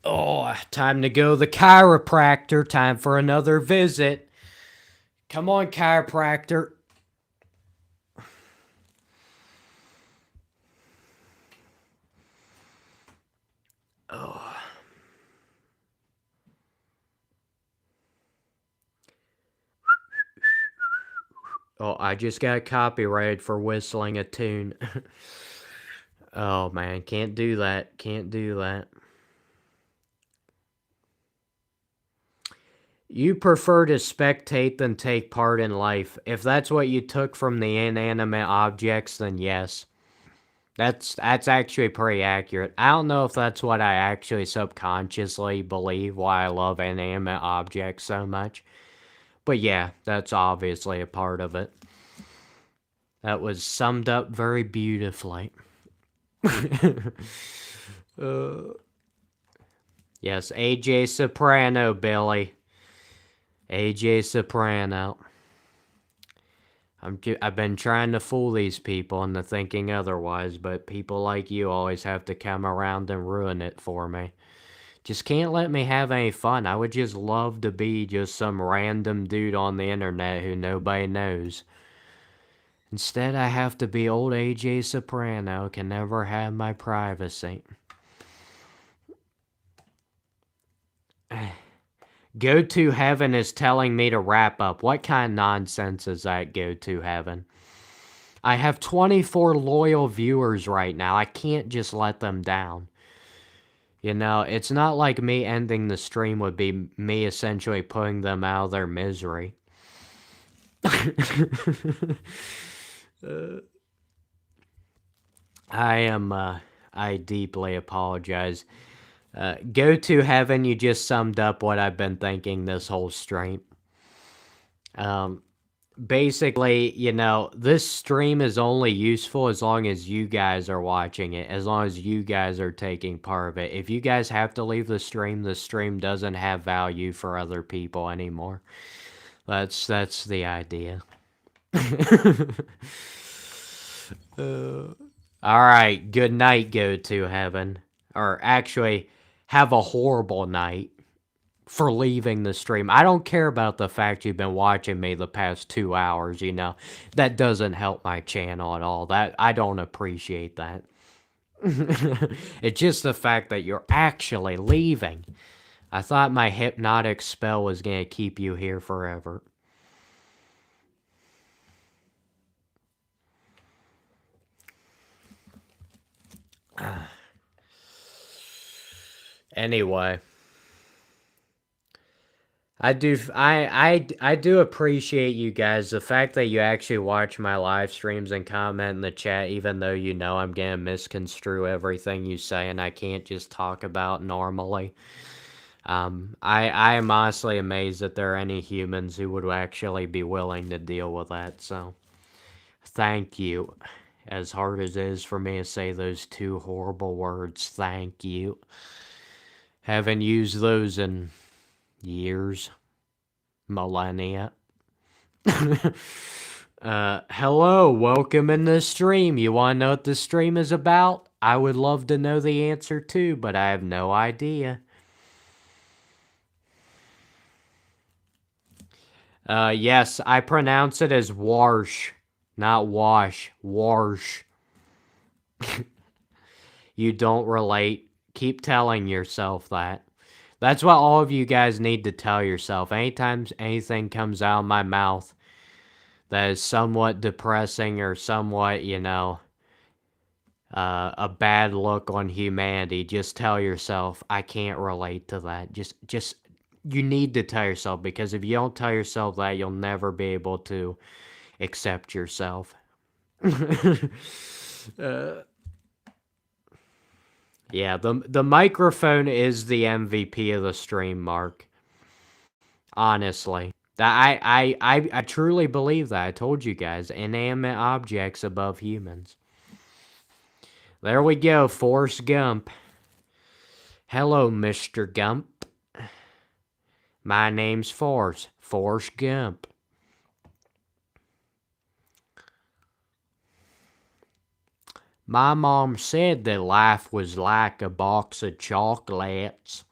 Oh, time to go to the chiropractor. Time for another visit. Come on, chiropractor. Oh, I just got copyrighted for whistling a tune. Oh man, can't do that. Can't do that. You prefer to spectate than take part in life. If that's what you took from the inanimate objects, then yes. That's actually pretty accurate. I don't know if that's what I actually subconsciously believe why I love inanimate objects so much. But yeah, that's obviously a part of it. That was summed up very beautifully. Yes, AJ Soprano, Billy. AJ Soprano. I've been trying to fool these people into thinking otherwise, but people like you always have to come around and ruin it for me. Just can't let me have any fun. I would just love to be just some random dude on the internet who nobody knows. Instead, I have to be old AJ Soprano, can never have my privacy. Go to heaven is telling me to wrap up. What kind of nonsense is that, go to heaven? I have 24 loyal viewers right now. I can't just let them down. You know, it's not like me ending the stream would be me essentially putting them out of their misery. I deeply apologize. Go to heaven, you just summed up what I've been thinking this whole stream. Basically, you know, this stream is only useful as long as you guys are watching it, as long as you guys are taking part of it. If you guys have to leave the stream doesn't have value for other people anymore. That's the idea. All right, good night, go to heaven. Or actually, have a horrible night for leaving the stream. I don't care about the fact you've been watching me the past 2 hours, you know. That doesn't help my channel at all. That I don't appreciate that. It's just the fact that you're actually leaving. I thought my hypnotic spell was going to keep you here forever. Anyway, I do appreciate you guys. The fact that you actually watch my live streams and comment in the chat, even though you know I'm gonna misconstrue everything you say and I can't just talk about normally. I am honestly amazed that there are any humans who would actually be willing to deal with that. So, thank you. As hard as it is for me to say those two horrible words, thank you. Haven't used those in years, millennia. Hello, welcome in the stream. You want to know what the stream is about? I would love to know the answer too, but I have no idea. Yes, I pronounce it as warsh, not wash. Warsh. You don't relate. Keep telling yourself that. That's what all of you guys need to tell yourself. Anytime anything comes out of my mouth that is somewhat depressing or somewhat, you know, a bad look on humanity, just tell yourself, I can't relate to that. Just, you need to tell yourself, because if you don't tell yourself that, you'll never be able to accept yourself. Yeah, the microphone is the MVP of the stream, Mark. Honestly. I truly believe that. I told you guys. Inanimate objects above humans. There we go, Forrest Gump. Hello, Mr. Gump. My name's Forrest Gump. My mom said that life was like a box of chocolates.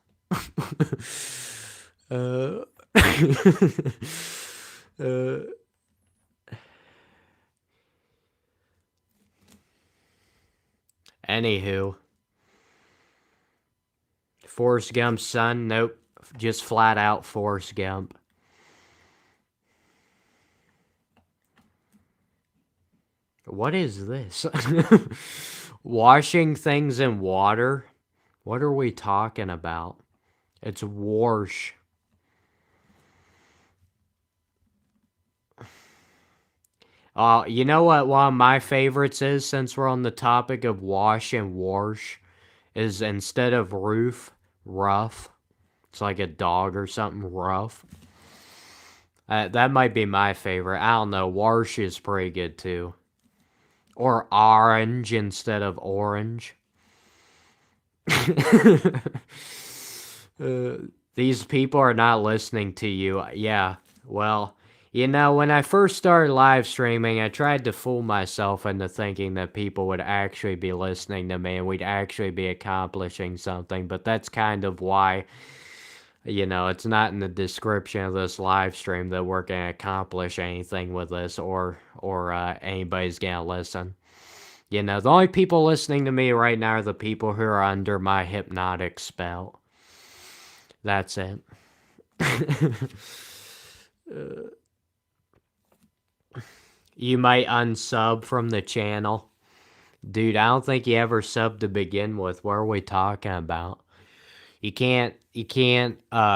Anywho. Forrest Gump's son? Nope. Just flat out Forrest Gump. What is this? Washing things in water? What are we talking about? It's wash. You know what one of my favorites is, since we're on the topic of wash and wash, is instead of roof, rough. It's like a dog or something, rough. That might be my favorite. I don't know. Wash is pretty good too. Or orange instead of orange. Uh, these people are not listening to you. Yeah, well, when I first started live streaming, I tried to fool myself into thinking that people would actually be listening to me and we'd actually be accomplishing something, but that's kind of why, it's not in the description of this live stream that we're going to accomplish anything with this or anybody's going to listen. The only people listening to me right now are the people who are under my hypnotic spell. That's it. You might unsub from the channel. Dude, I don't think you ever subbed to begin with. What are we talking about? You can't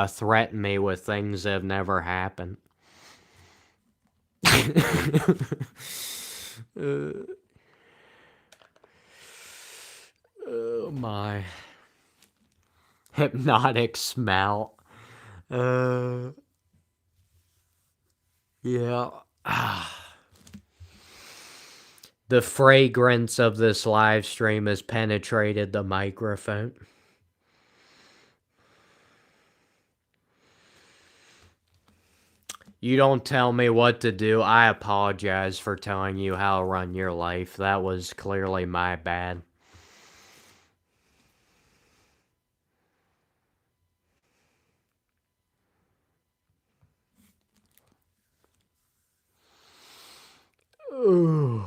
threaten me with things that have never happened. Oh my. Hypnotic smell. Yeah. The fragrance of this live stream has penetrated the microphone. You don't tell me what to do. I apologize for telling you how to run your life. That was clearly my bad. Ooh.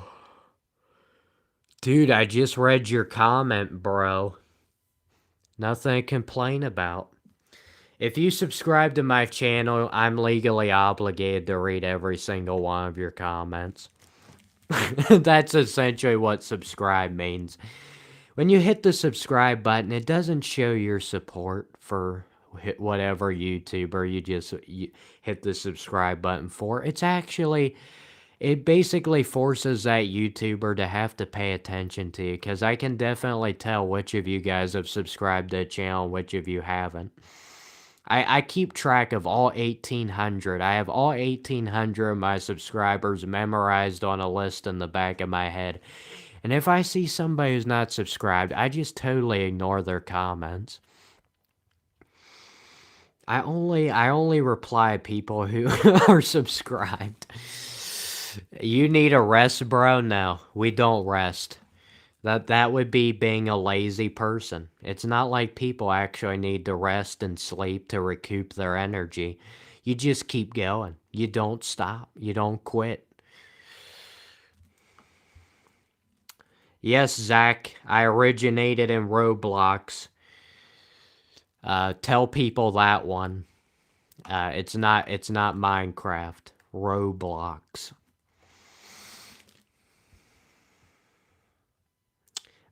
Dude, I just read your comment, bro. Nothing to complain about. If you subscribe to my channel, I'm legally obligated to read every single one of your comments. That's essentially what subscribe means. When you hit the subscribe button, it doesn't show your support for whatever YouTuber you just hit the subscribe button for. It basically forces that YouTuber to have to pay attention to you, because I can definitely tell which of you guys have subscribed to the channel and which of you haven't. I keep track of all 1,800. I have all 1,800 of my subscribers memorized on a list in the back of my head. And if I see somebody who's not subscribed, I just totally ignore their comments. I only reply people who are subscribed. You need a rest, bro? No, we don't rest. That would be being a lazy person. It's not like people actually need to rest and sleep to recoup their energy. You just keep going. You don't stop. You don't quit. Yes, Zach, I originated in Roblox. Tell people that one. It's not Minecraft. Roblox.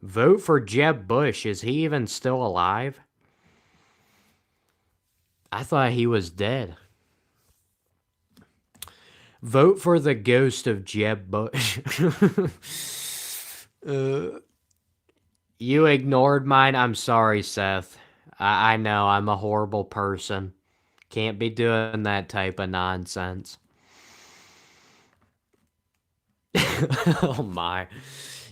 Vote for Jeb Bush. Is he even still alive? I thought he was dead. Vote for the ghost of Jeb Bush. You ignored mine? I'm sorry, Seth. I know, I'm a horrible person. Can't be doing that type of nonsense. Oh my.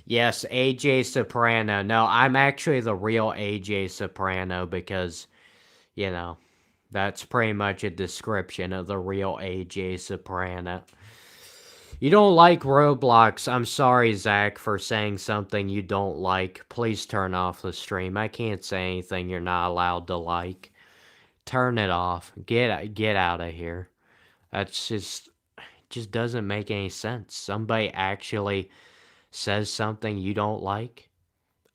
Yes, AJ Soprano. No, I'm actually the real AJ Soprano because, that's pretty much a description of the real AJ Soprano. You don't like Roblox. I'm sorry, Zach, for saying something you don't like. Please turn off the stream. I can't say anything you're not allowed to like. Turn it off. Get out of here. That's just doesn't make any sense. Somebody actually says something you don't like.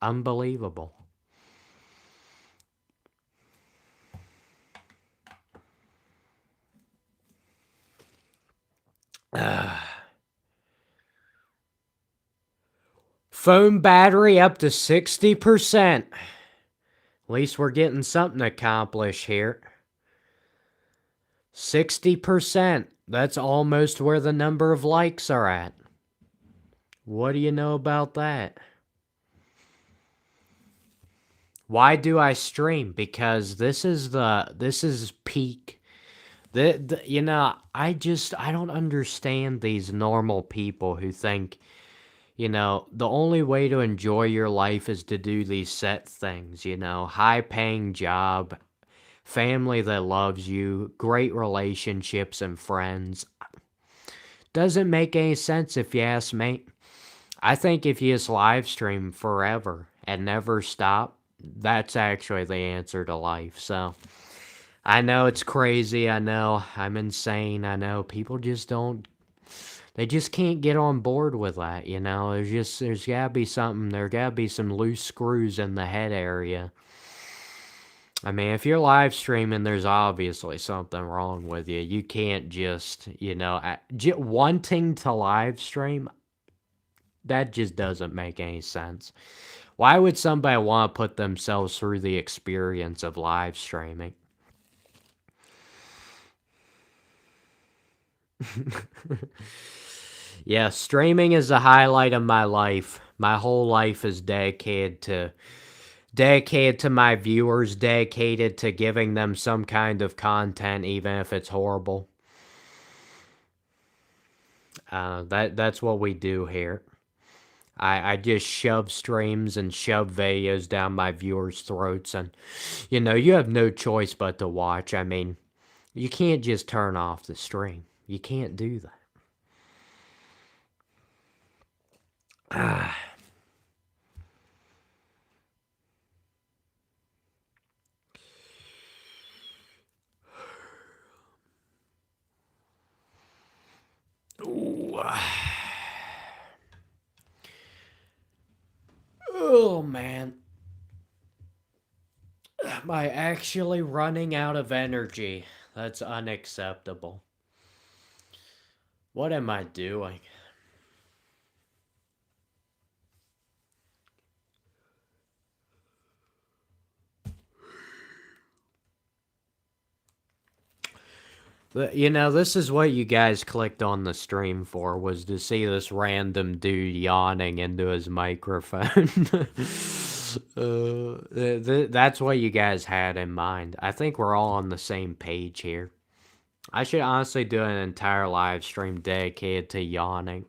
Unbelievable. Phone battery up to 60%. At least we're getting something accomplished here. 60%. That's almost where the number of likes are at. What do you know about that? Why do I stream? Because this is peak. I don't understand these normal people who think, the only way to enjoy your life is to do these set things, high paying job, family that loves you, great relationships and friends. Doesn't make any sense if you ask me. I think if you just live stream forever and never stop, that's actually the answer to life. So I know it's crazy. I know I'm insane. I know people just don't, they just can't get on board with that. There's gotta be something, there gotta be some loose screws in the head area. I mean, if you're live streaming, there's obviously something wrong with you. You can't just, wanting to live stream, that just doesn't make any sense. Why would somebody want to put themselves through the experience of live streaming? Yeah, streaming is the highlight of my life. My whole life is dedicated to my viewers, dedicated to giving them some kind of content, even if it's horrible. That's what we do here. I just shove streams and shove videos down my viewers' throats, and you have no choice but to watch. I mean, you can't just turn off the stream. You can't do that. Ooh. Oh man. Am I actually running out of energy? That's unacceptable. What am I doing? This is what you guys clicked on the stream for, was to see this random dude yawning into his microphone. That's what you guys had in mind. I think we're all on the same page here. I should honestly do an entire live stream dedicated to yawning.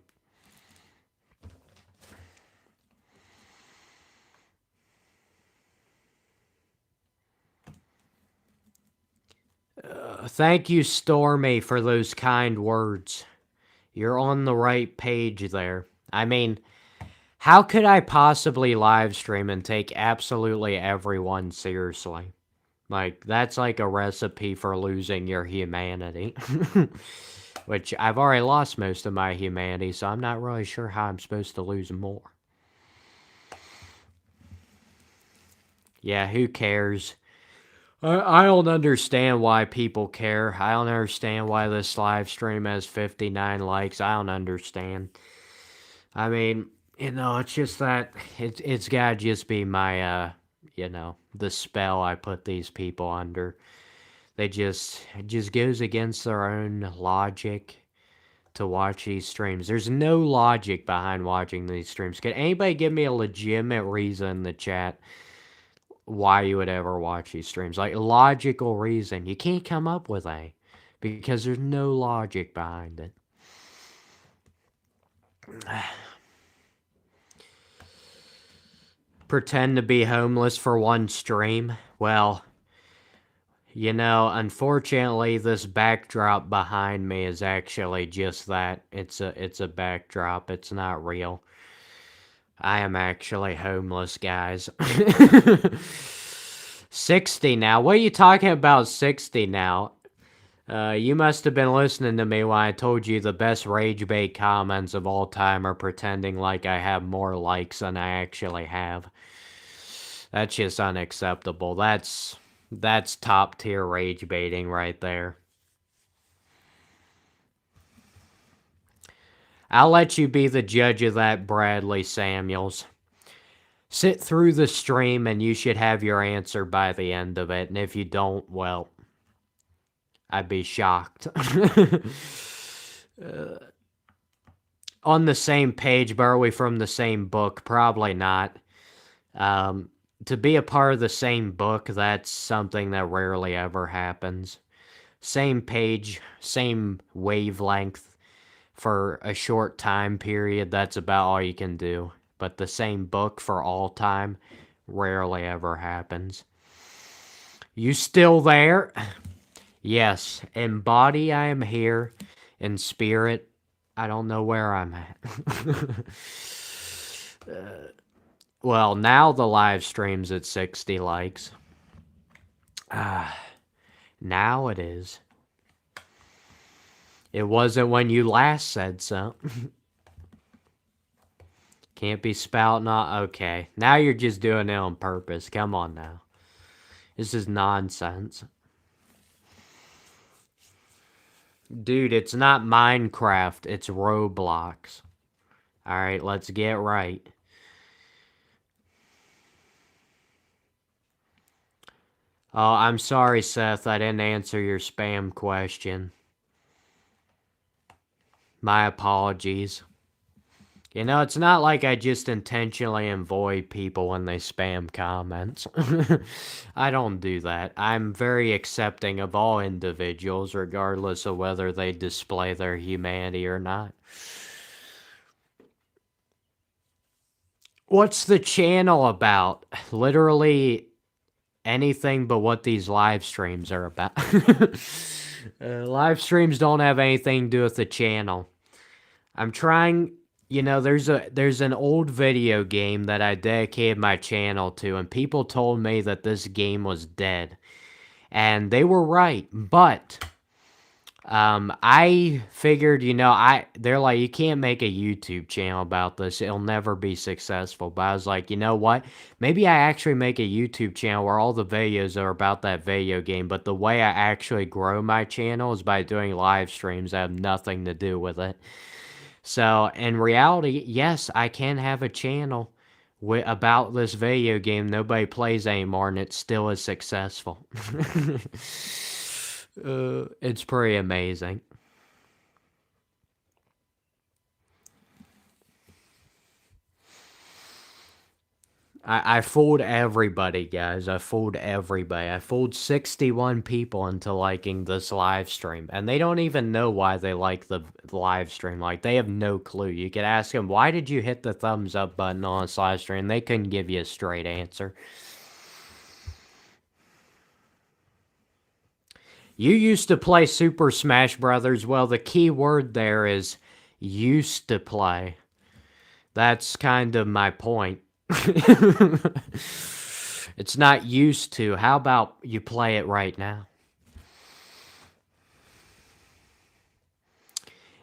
Thank you, Stormy, for those kind words. You're on the right page there. I mean, how could I possibly live stream and take absolutely everyone seriously? Like, that's like a recipe for losing your humanity. Which I've already lost most of my humanity, so I'm not really sure how I'm supposed to lose more. Yeah, who cares? I don't understand why people care. I don't understand why this live stream has 59 likes. I don't understand. I mean, it's just that it's gotta just be my, the spell I put these people under. It just goes against their own logic to watch these streams. There's no logic behind watching these streams. Can anybody give me a legitimate reason in the chat why you would ever watch these streams? Like, logical reason. You can't come up with a, because there's no logic behind it. Pretend to be homeless for one stream? Well, unfortunately, this backdrop behind me is actually just that. It's a backdrop. It's not real. I am actually homeless, guys. 60 now. What are you talking about 60 now? You must have been listening to me when I told you the best rage bait comments of all time are pretending like I have more likes than I actually have. That's just unacceptable. That's top tier rage baiting right there. I'll let you be the judge of that, Bradley Samuels. Sit through the stream and you should have your answer by the end of it. And if you don't, well, I'd be shocked. On the same page, but are we from the same book? Probably not. To be a part of the same book, that's something that rarely ever happens. Same page, same wavelength for a short time period, that's about all you can do. But the same book for all time rarely ever happens. You still there? Yes. In body, I am here. In spirit, I don't know where I'm at. Well, now the live stream's at 60 likes. Now it is. It wasn't when you last said so. Can't be spouting on. Okay. Now you're just doing it on purpose. Come on now. This is nonsense. Dude, it's not Minecraft. It's Roblox. Alright, let's get right. Oh, I'm sorry, Seth. I didn't answer your spam question. My apologies. You know, it's not like I just intentionally avoid people when they spam comments. I don't do that. I'm very accepting of all individuals, regardless of whether they display their humanity or not. What's the channel about? Literally anything but what these live streams are about. Live streams don't have anything to do with the channel. I'm trying, you know, there's an old video game that I dedicated my channel to, and people told me that this game was dead. And they were right, but I figured, you know, they're like, you can't make a YouTube channel about this. It'll never be successful. But I was like, you know what? Maybe I actually make a YouTube channel where all the videos are about that video game. But the way I actually grow my channel is by doing live streams that have nothing to do with it. So in reality, yes, I can have a channel about this video game nobody plays anymore, and it still is successful. It's pretty amazing. I fooled everybody, guys. I fooled everybody. I fooled 61 people into liking this live stream. And they don't even know why they like the live stream. Like, they have no clue. You could ask them, why did you hit the thumbs up button on this live stream? They couldn't give you a straight answer. You used to play Super Smash Brothers. Well, the key word there is used to play. That's kind of my point. It's not used to. How about you play it right now?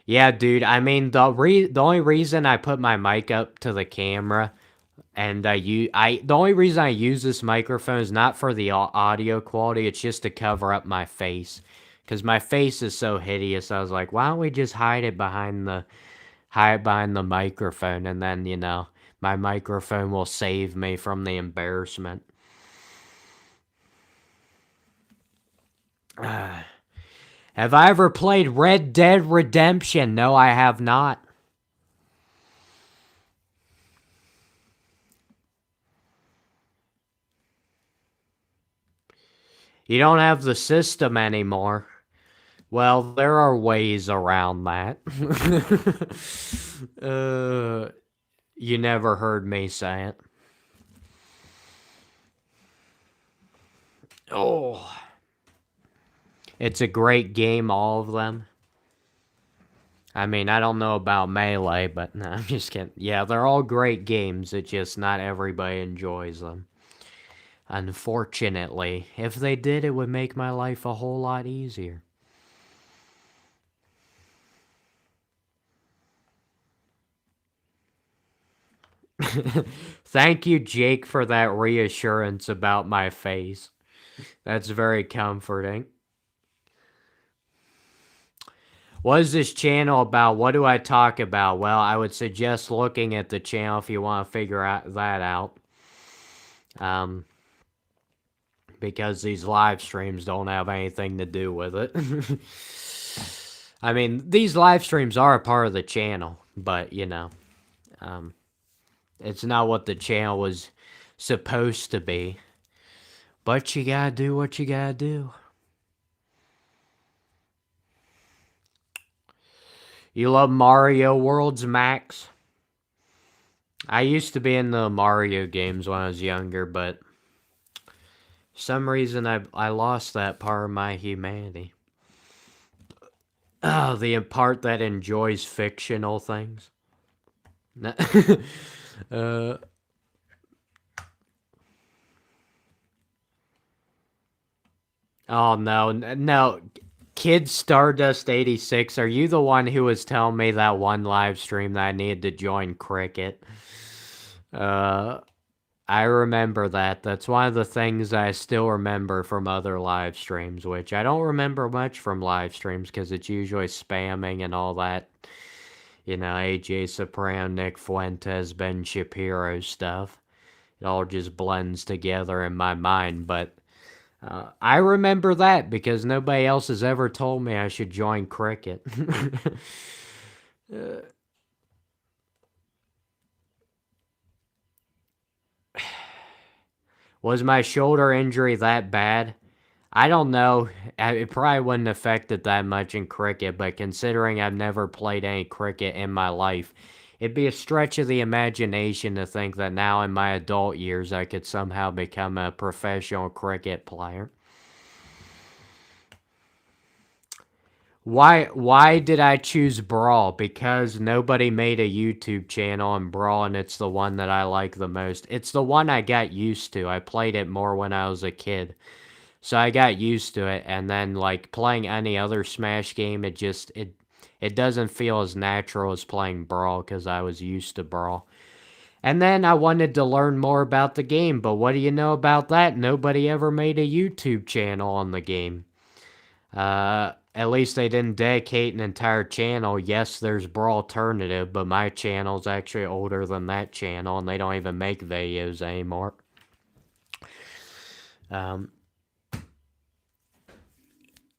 Yeah, dude. I mean, the only reason I put my mic up to the camera and the only reason I use this microphone is not for the audio quality. It's just to cover up my face, because my face is so hideous. I was like, why don't we just hide behind the microphone, and then, you know, my microphone will save me from the embarrassment. Have I ever played Red Dead Redemption? No, I have not. You don't have the system anymore. Well, there are ways around that. You never heard me say it. Oh. It's a great game, all of them. I mean, I don't know about Melee, but no, I'm just kidding. Yeah, they're all great games. It's just not everybody enjoys them. Unfortunately, if they did, it would make my life a whole lot easier. Thank you, Jake, for that reassurance about my face. That's very comforting. What is this channel about? What do I talk about? Well, I would suggest looking at the channel if you want to figure that out. Because these live streams don't have anything to do with it. I mean, these live streams are a part of the channel, but, it's not what the channel was supposed to be. But you gotta do what you gotta do. You love Mario Worlds, Max? I used to be in the Mario games when I was younger, but for some reason I lost that part of my humanity. Oh, the part that enjoys fictional things. Oh no. Kid Stardust 86, are you the one who was telling me that one live stream that I needed to join Cricket? I remember that. That's one of the things I still remember from other live streams, which I don't remember much from live streams because it's usually spamming and all that. AJ Soprano, Nick Fuentes, Ben Shapiro stuff. It all just blends together in my mind, but I remember that because nobody else has ever told me I should join Cricket. Was my shoulder injury that bad? I don't know. It probably wouldn't affect it that much in cricket, but considering I've never played any cricket in my life, it'd be a stretch of the imagination to think that now in my adult years I could somehow become a professional cricket player. Why did I choose Brawl? Because nobody made a YouTube channel on Brawl and it's the one that I like the most. It's the one I got used to. I played it more when I was a kid. So I got used to it, and then like playing any other Smash game, it doesn't feel as natural as playing Brawl because I was used to Brawl. And then I wanted to learn more about the game, but what do you know about that? Nobody ever made a YouTube channel on the game. At least they didn't dedicate an entire channel. Yes, there's Brawl Alternative, but my channel's actually older than that channel, and they don't even make videos anymore.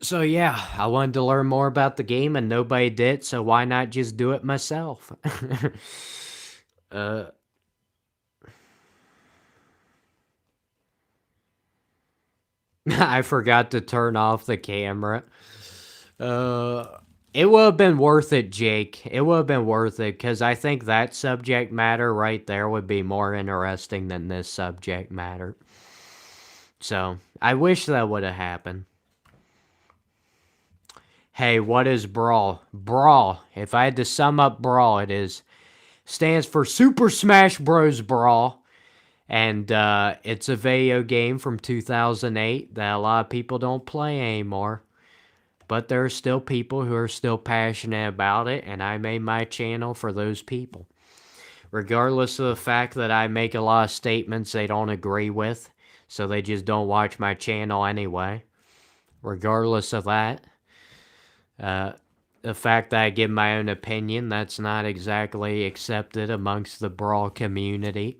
So yeah, I wanted to learn more about the game and nobody did, so why not just do it myself? I forgot to turn off the camera. It would have been worth it, Jake. It would have been worth it, because I think that subject matter right there would be more interesting than this subject matter. So, I wish that would have happened. Hey, what is Brawl? Brawl. If I had to sum up Brawl, stands for Super Smash Bros. Brawl. And it's a video game from 2008 that a lot of people don't play anymore. But there are still people who are still passionate about it, and I made my channel for those people. Regardless of the fact that I make a lot of statements they don't agree with, so they just don't watch my channel anyway. Regardless of that, the fact that I give my own opinion, that's not exactly accepted amongst the Brawl community.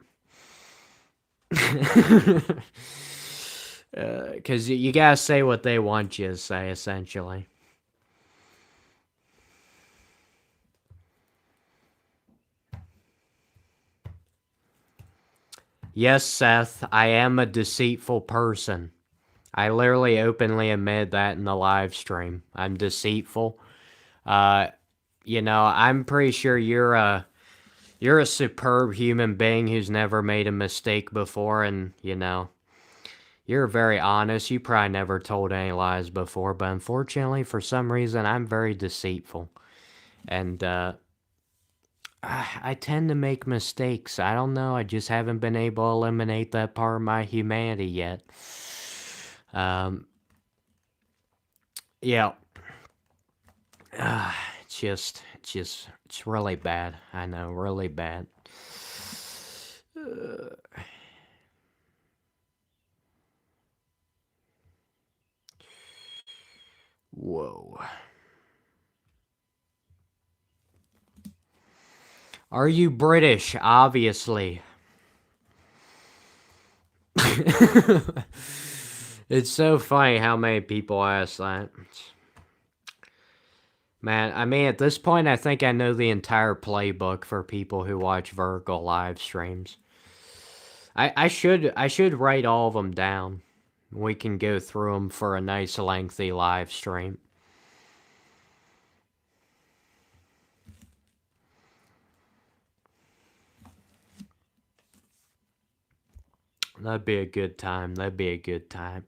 Because you gotta say what they want you to say, essentially. Yes, Seth, I am a deceitful person. I literally openly admit that in the live stream. I'm deceitful. I'm pretty sure you're a superb human being who's never made a mistake before, and you're very honest. You probably never told any lies before, but unfortunately, for some reason, I'm very deceitful. And I tend to make mistakes. I don't know. I just haven't been able to eliminate that part of my humanity yet. Yeah. It's really bad. I know, really bad. Whoa. Are you British? Obviously. It's so funny how many people ask that. Man, I mean, at this point, I think I know the entire playbook for people who watch vertical live streams. I should write all of them down. We can go through them for a nice lengthy live stream. That'd be a good time. That'd be a good time.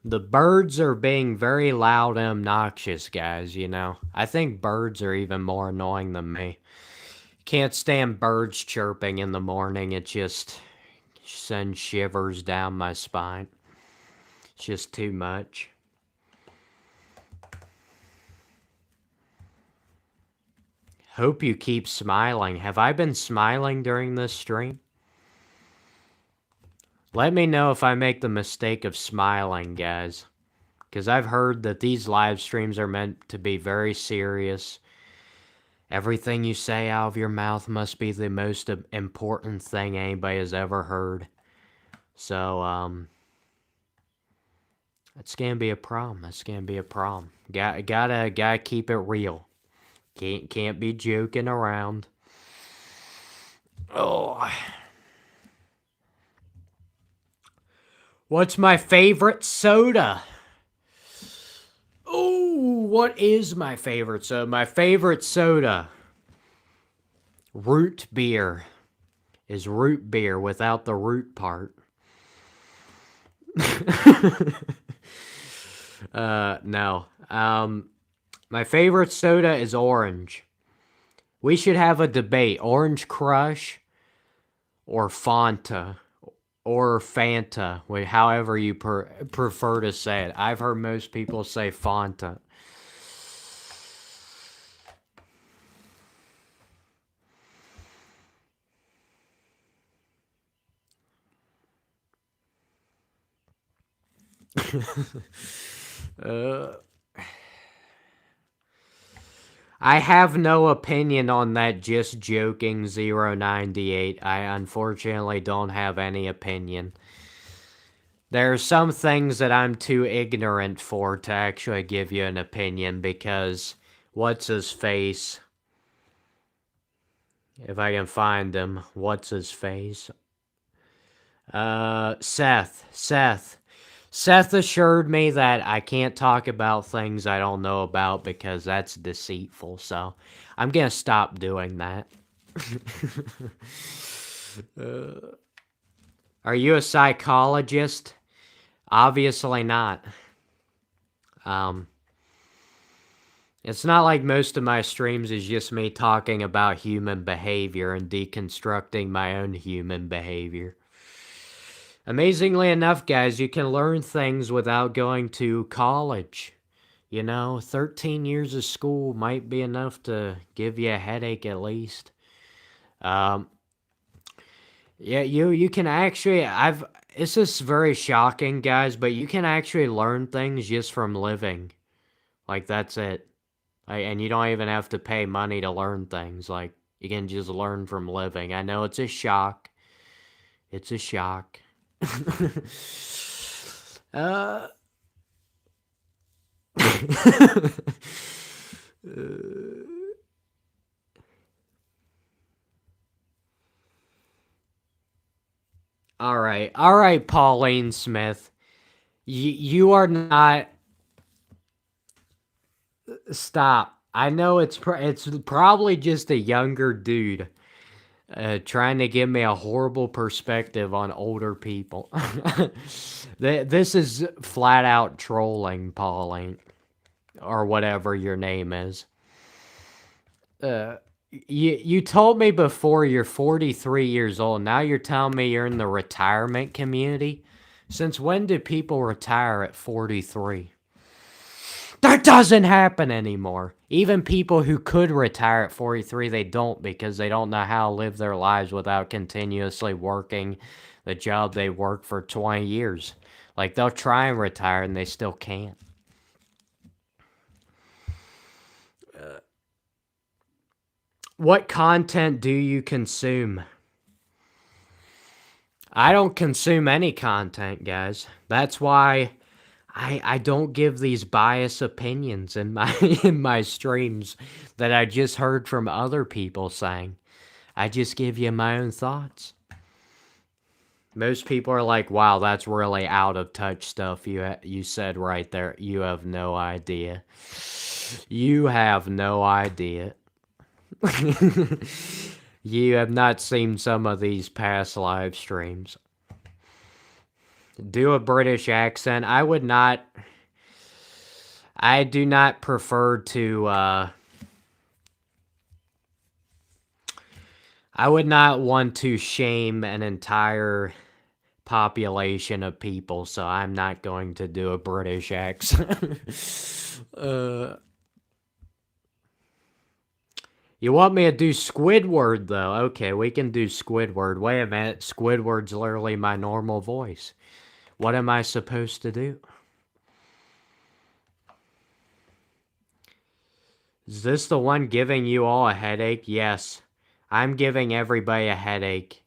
The birds are being very loud and obnoxious, guys, you know. I think birds are even more annoying than me. Can't stand birds chirping in the morning. It just sends shivers down my spine. It's just too much. Hope you keep smiling. Have I been smiling during this stream? Let me know if I make the mistake of smiling, guys. Because I've heard that these live streams are meant to be very serious. Everything you say out of your mouth must be the most important thing anybody has ever heard. So, that's gonna be a problem. That's gonna be a problem. Gotta keep it real. Can't be joking around. Oh. What's my favorite soda? Oh, what is my favorite soda? My favorite soda. Root beer is root beer without the root part. No. My favorite soda is orange. We should have a debate. Orange Crush or Fanta or Fanta, however you prefer to say it. I've heard most people say Fanta. I have no opinion on that just joking 098. I unfortunately don't have any opinion. There are some things that I'm too ignorant for to actually give you an opinion because what's his face? If I can find him, what's his face? Seth. Seth assured me that I can't talk about things I don't know about because that's deceitful, so I'm gonna stop doing that. Are you a psychologist? Obviously not. It's not like most of my streams is just me talking about human behavior and deconstructing my own human behavior. Amazingly enough, guys, you can learn things without going to college. You know, 13 years of school might be enough to give you a headache at least. Yeah, you can actually, it's just very shocking, guys, but you can actually learn things just from living. Like, that's it. And you don't even have to pay money to learn things. Like, you can just learn from living. I know it's a shock. It's a shock. uh... All right, Pauline Smith. You are not. Stop. I know it's probably just a younger dude trying to give me a horrible perspective on older people. This is flat out trolling, Pauline, or whatever your name is. You told me before you're 43 years old. Now you're telling me you're in the retirement community? Since when do people retire at 43? That doesn't happen anymore. Even people who could retire at 43, they don't because they don't know how to live their lives without continuously working the job they worked for 20 years. Like, they'll try and retire and they still can't. What content do you consume? I don't consume any content, guys. That's why I don't give these biased opinions in my in my streams that I just heard from other people saying. I just give you my own thoughts. Most people are like, "Wow, that's really out of touch stuff you said right there. You have no idea. You have no idea." You have not seen some of these past live streams. Do a British accent. I do not prefer to, I would not want to shame an entire population of people, so I'm not going to do a British accent. You want me to do Squidward, though? Okay, we can do Squidward. Wait a minute, Squidward's literally my normal voice. What am I supposed to do? Is this the one giving you all a headache? Yes. I'm giving everybody a headache.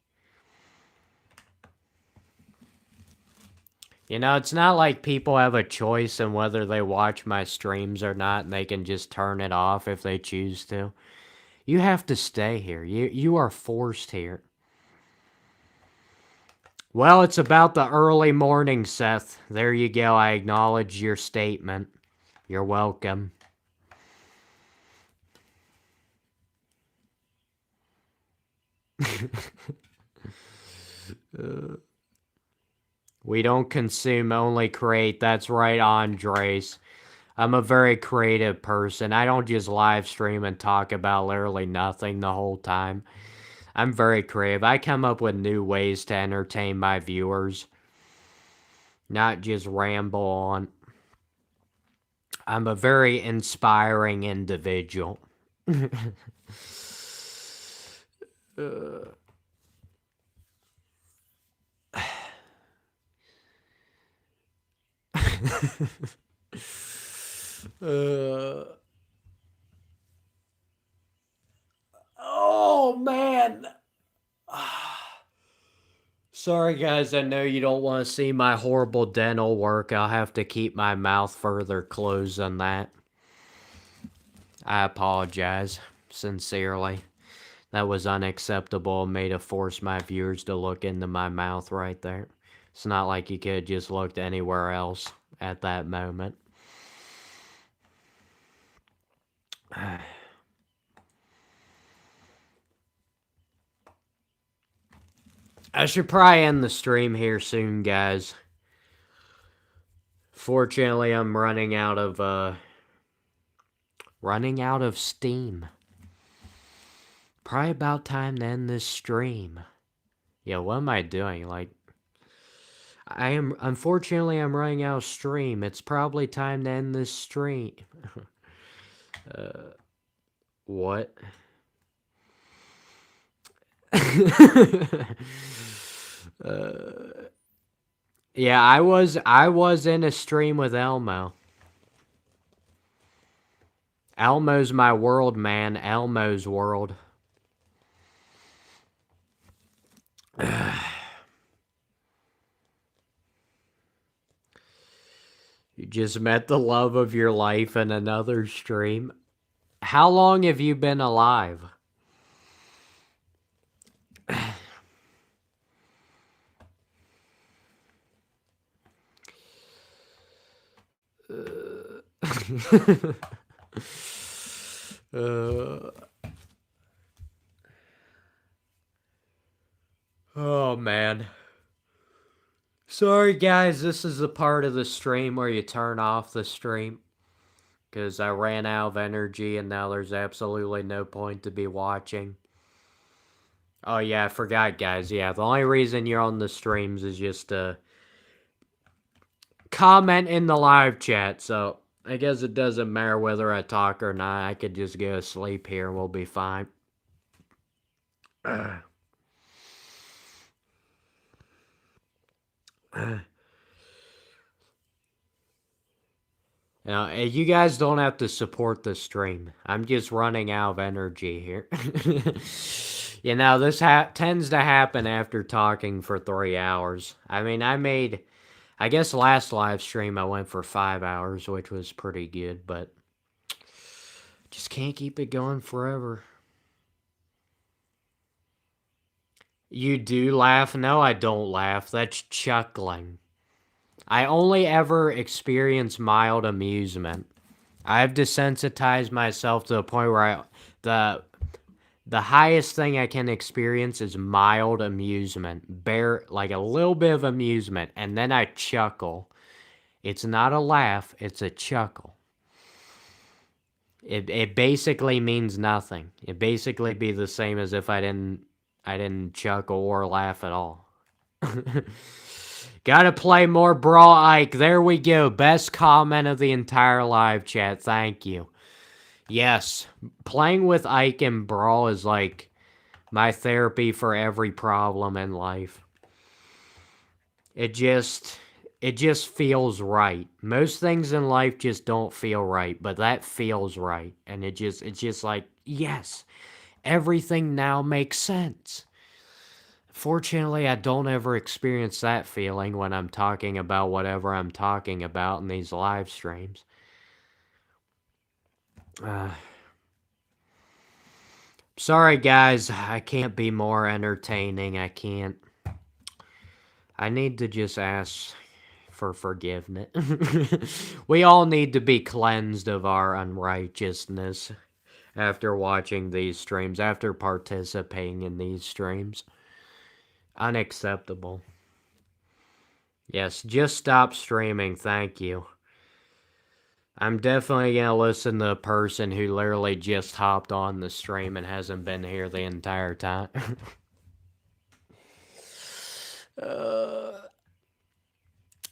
You know, it's not like people have a choice in whether they watch my streams or not, and they can just turn it off if they choose to. You have to stay here. You are forced here. Well, it's about the early morning, Seth. There you go. I acknowledge your statement. You're welcome. We don't consume, only create. That's right, Andres. I'm a very creative person. I don't just live stream and talk about literally nothing the whole time. I'm very creative. I come up with new ways to entertain my viewers, not just ramble on. I'm a very inspiring individual. Oh man. Sorry guys, I know you don't want to see my horrible dental work. I'll have to keep my mouth further closed than that. I apologize sincerely. That was unacceptable of me to force my viewers to look into my mouth right there. It's not like you could have just looked anywhere else at that moment. I should probably end the stream here soon, guys. Fortunately, I'm running out of steam. Probably about time to end this stream. Yeah, what am I doing? Like, unfortunately, I'm running out of stream. It's probably time to end this stream. What? Yeah, I was in a stream with Elmo. Elmo's my world, man. Elmo's world. You just met the love of your life in another stream. How long have you been alive? Oh man. Sorry guys, this is the part of the stream where you turn off the stream. Because I ran out of energy and now there's absolutely no point to be watching. Oh yeah, I forgot guys. Yeah, the only reason you're on the streams is just to comment in the live chat. So I guess it doesn't matter whether I talk or not. I could just go to sleep here and we'll be fine. You guys don't have to support the stream. I'm just running out of energy here. This tends to happen after talking for 3 hours. I mean, I guess last live stream I went for 5 hours, which was pretty good, but just can't keep it going forever. You do laugh? No, I don't laugh. That's chuckling. I only ever experience mild amusement. I've desensitized myself to the point where the highest thing I can experience is mild amusement. Like a little bit of amusement, and then I chuckle. It's not a laugh, it's a chuckle. It basically means nothing. It basically be the same as if I didn't chuckle or laugh at all. Gotta play more Brawl Ike. There we go. Best comment of the entire live chat. Thank you. Yes, playing with Ike and Brawl is like my therapy for every problem in life. It just feels right. Most things in life just don't feel right, but that feels right. And it's just like, yes, everything now makes sense. Fortunately, I don't ever experience that feeling when I'm talking about whatever I'm talking about in these live streams. Sorry, guys. I can't be more entertaining. I can't. I need to just ask for forgiveness. We all need to be cleansed of our unrighteousness after watching these streams, after participating in these streams. Unacceptable. Yes, just stop streaming, thank you. I'm definitely gonna listen to the person who literally just hopped on the stream and hasn't been here the entire time. I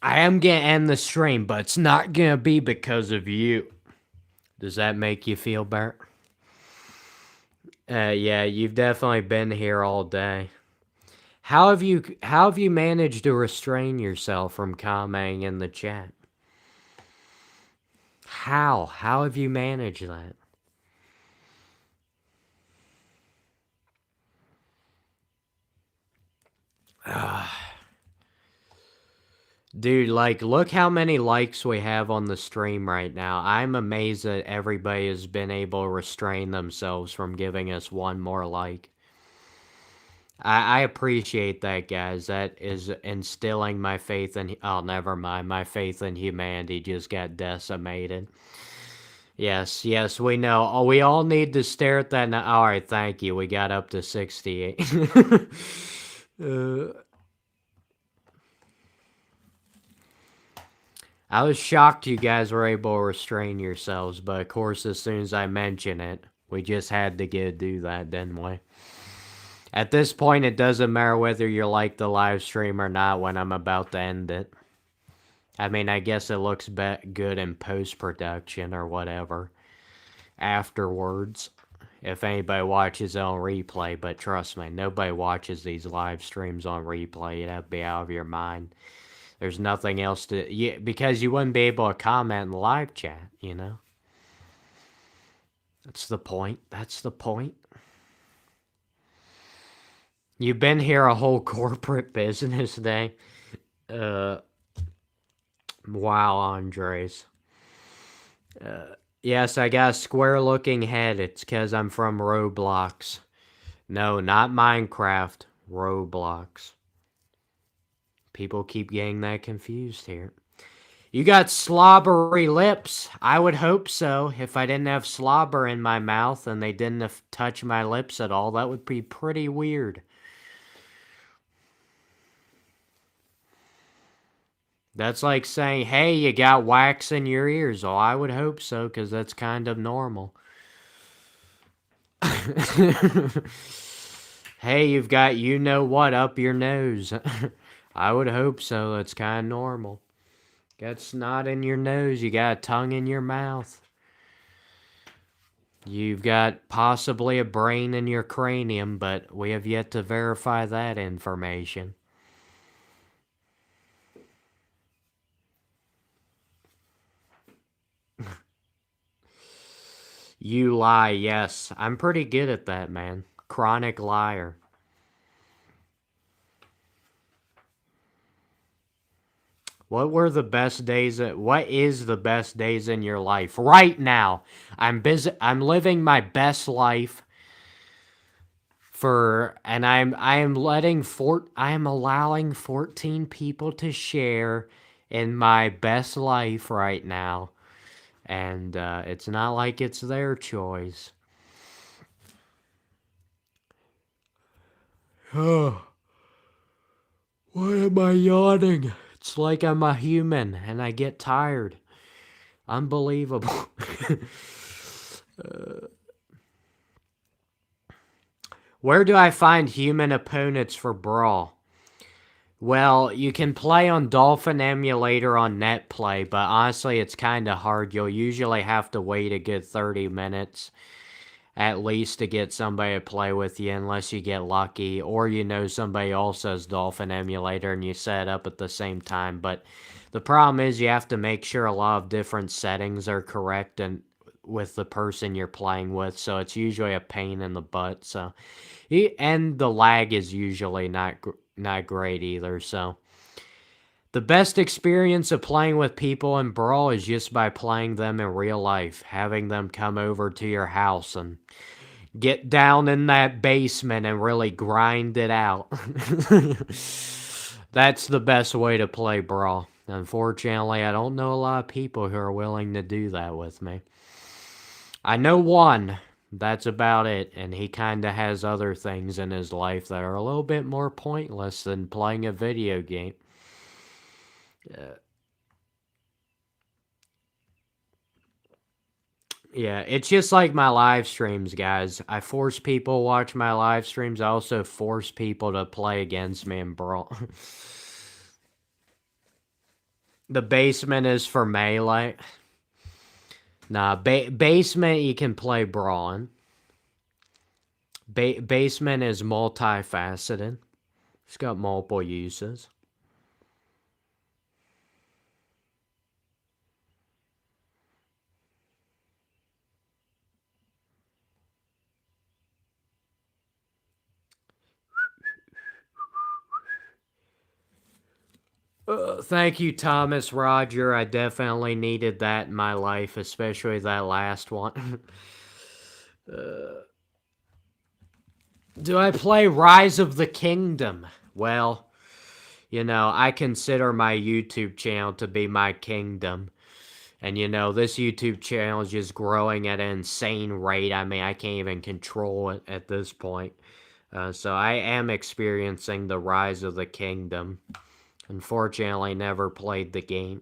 am gonna end the stream, but it's not gonna be because of you. Does that make you feel better? Yeah, you've definitely been here all day. How have you managed to restrain yourself from commenting in the chat? How have you managed that? Dude, like, look how many likes we have on the stream right now. I'm amazed that everybody has been able to restrain themselves from giving us one more like. I appreciate that, guys. That is instilling my faith in... Oh, never mind. My faith in humanity just got decimated. Yes, we know. Oh, we all need to stare at that now. All right, thank you. We got up to 68. I was shocked you guys were able to restrain yourselves, but of course, as soon as I mention it, we just had to do that, didn't we? At this point, it doesn't matter whether you like the live stream or not when I'm about to end it. I mean, I guess it looks good in post-production or whatever afterwards, if anybody watches it on replay, but trust me, nobody watches these live streams on replay. You'd have to be out of your mind. There's nothing else to... because you wouldn't be able to comment in the live chat, you know? That's the point. That's the point. You've been here a whole corporate business day. Wow, Andres. Yes, I got a square-looking head. It's because I'm from Roblox. No, not Minecraft. Roblox. People keep getting that confused here. You got slobbery lips. I would hope so. If I didn't have slobber in my mouth and they didn't touch my lips at all, that would be pretty weird. That's like saying, hey, you got wax in your ears. Oh, I would hope so, because that's kind of normal. Hey, you've got you-know-what up your nose. I would hope so. That's kind of normal. Got snot in your nose. You got a tongue in your mouth. You've got possibly a brain in your cranium, but we have yet to verify that information. You lie, yes. I'm pretty good at that, man. Chronic liar. What is the best days in your life? Right now. I'm living my best life and I am allowing 14 people to share in my best life right now. And it's not like it's their choice. Oh, why am I yawning? It's like I'm a human and I get tired. Unbelievable. Where do I find human opponents for Brawl? Well, you can play on Dolphin Emulator on NetPlay, but honestly, it's kind of hard. You'll usually have to wait a good 30 minutes at least to get somebody to play with you, unless you get lucky, or you know somebody else has Dolphin Emulator and you set up at the same time. But the problem is you have to make sure a lot of different settings are correct and with the person you're playing with, so it's usually a pain in the butt. So, and the lag is usually not great either. So, the best experience of playing with people in Brawl is just by playing them in real life, having them come over to your house and get down in that basement and really grind it out. That's the best way to play Brawl. Unfortunately, I don't know a lot of people who are willing to do that with me. I know one. That's about it. And he kind of has other things in his life that are a little bit more pointless than playing a video game. Yeah, it's just like my live streams, guys. I force people to watch my live streams. I also force people to play against me in Brawl. The basement is for melee. Nah, basement you can play Brawl in. Basement is multifaceted. It's got multiple uses. Thank you, Thomas Roger. I definitely needed that in my life, especially that last one. Do I play Rise of the Kingdom? Well, I consider my YouTube channel to be my kingdom. And this YouTube channel is just growing at an insane rate. I mean, I can't even control it at this point. So I am experiencing the Rise of the Kingdom. Unfortunately, never played the game.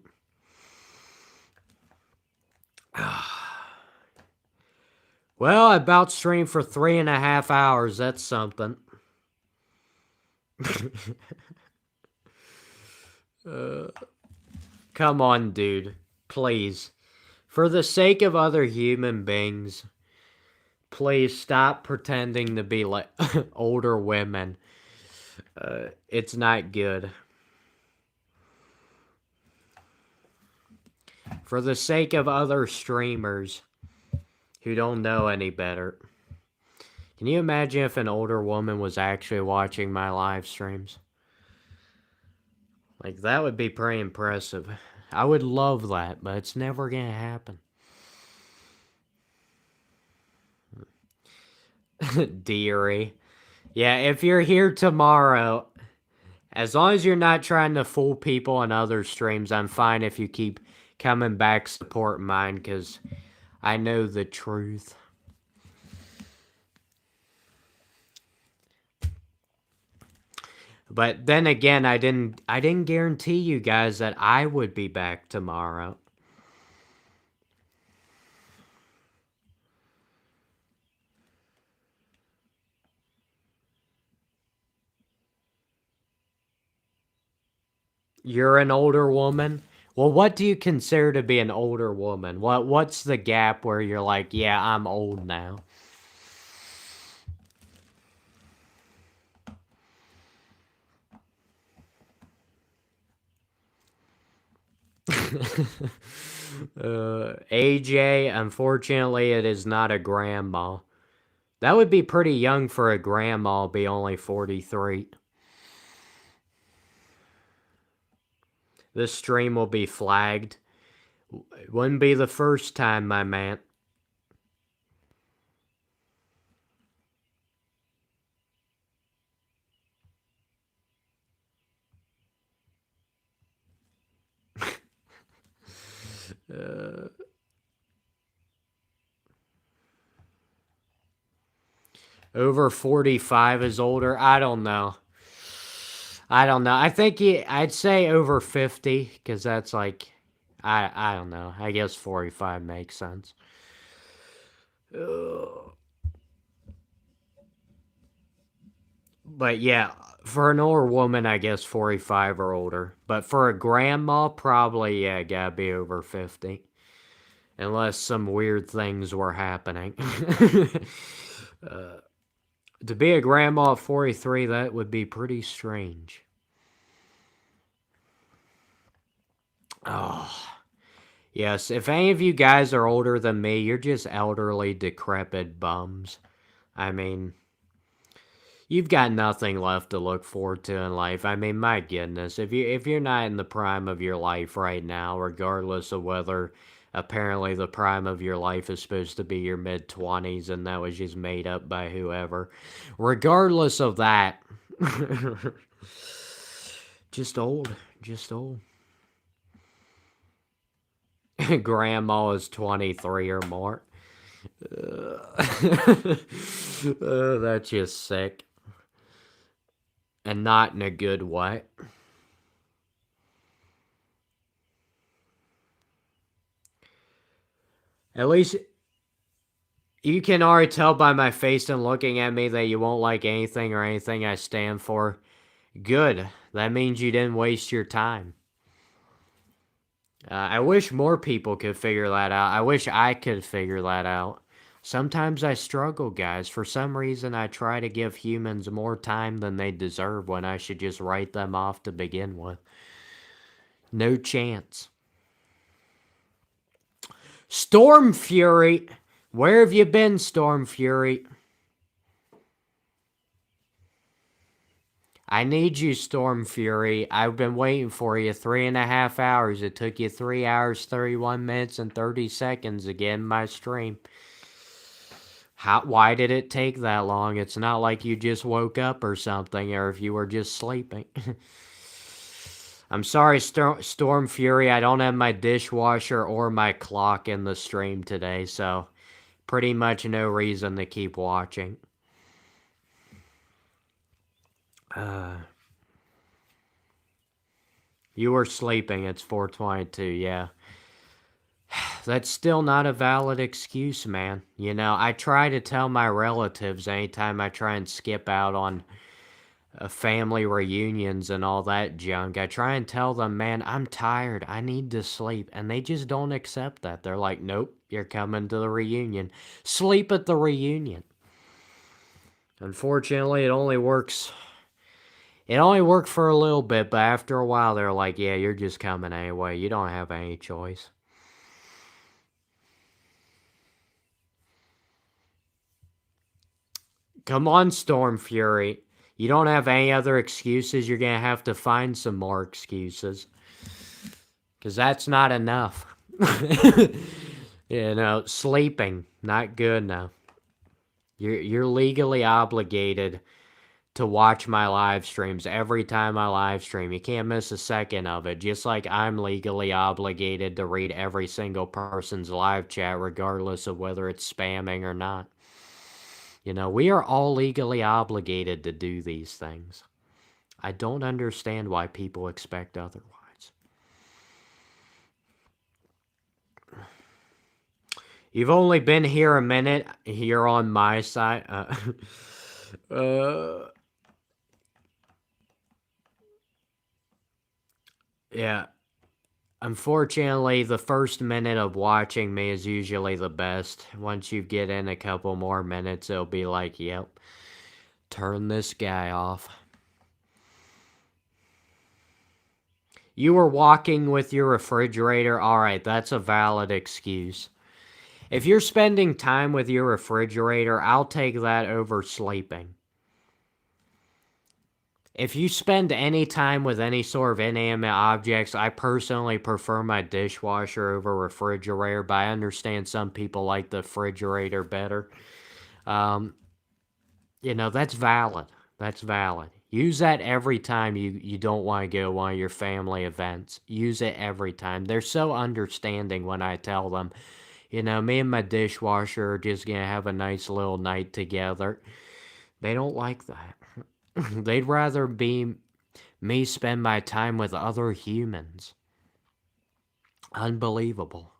Well, I about streamed for 3.5 hours. That's something. Come on, dude. Please. For the sake of other human beings, please stop pretending to be like older women. It's not good. For the sake of other streamers who don't know any better. Can you imagine if an older woman was actually watching my live streams? Like, that would be pretty impressive. I would love that, but it's never gonna happen. Dearie. Yeah, if you're here tomorrow, as long as you're not trying to fool people on other streams, I'm fine if you keep coming back supporting mine, because I know the truth. But then again, I didn't guarantee you guys that I would be back tomorrow. You're an older woman? Well, what do you consider to be an older woman? What's the gap where you're like, yeah, I'm old now? AJ, unfortunately, it is not a grandma. That would be pretty young for a grandma, be only 43. This stream will be flagged. It wouldn't be the first time, my man. Over 45 is older. I don't know. I think I'd say over 50, because that's like, I don't know. I guess 45 makes sense. But yeah, for an older woman, I guess 45 or older. But for a grandma, probably, yeah, gotta be over 50. Unless some weird things were happening. To be a grandma at 43, that would be pretty strange. Oh, yes. If any of you guys are older than me, you're just elderly, decrepit bums. I mean, you've got nothing left to look forward to in life. I mean, my goodness, if you're not in the prime of your life right now, regardless of whether apparently the prime of your life is supposed to be your mid-20s and that was just made up by whoever. Regardless of that, just old, just old. Grandma is 23 or more. That's just sick. And not in a good way. At least you can already tell by my face and looking at me that you won't like anything or anything I stand for. Good. That means you didn't waste your time. I wish more people could figure that out. I wish I could figure that out. Sometimes I struggle, guys. For some reason, I try to give humans more time than they deserve when I should just write them off to begin with. No chance. Storm Fury! Where have you been, Storm Fury? I need you, Storm Fury. I've been waiting for you 3.5 hours. It took you 3 hours, 31 minutes, and 30 seconds to get in my stream. Why did it take that long? It's not like you just woke up or something, or if you were just sleeping. I'm sorry, Storm Fury. I don't have my dishwasher or my clock in the stream today, so pretty much no reason to keep watching. You were sleeping. It's 4:22, yeah. That's still not a valid excuse, man. You know, I try to tell my relatives anytime I try and skip out on family reunions and all that junk. I try and tell them, man, I'm tired. I need to sleep. And they just don't accept that. They're like, nope, you're coming to the reunion. Sleep at the reunion. Unfortunately, it only works. It only worked for a little bit, but after a while, they're like, yeah, you're just coming anyway. You don't have any choice. Come on, Storm Fury. You don't have any other excuses. You're going to have to find some more excuses. Because that's not enough. You know, sleeping, not good enough. You're legally obligated to watch my live streams every time I live stream. You can't miss a second of it. Just like I'm legally obligated to read every single person's live chat, regardless of whether it's spamming or not. You know, we are all legally obligated to do these things. I don't understand why people expect otherwise. You've only been here a minute. You're on my side. Yeah. Unfortunately, the first minute of watching me is usually the best. Once you get in a couple more minutes, it'll be like, yep, turn this guy off. You were walking with your refrigerator. All right, that's a valid excuse. If you're spending time with your refrigerator, I'll take that over sleeping. If you spend any time with any sort of inanimate objects, I personally prefer my dishwasher over refrigerator, but I understand some people like the refrigerator better. Um, that's valid. That's valid. Use that every time you don't want to go to one of your family events. Use it every time. They're so understanding when I tell them, me and my dishwasher are just going to have a nice little night together. They don't like that. They'd rather be me spend my time with other humans. Unbelievable.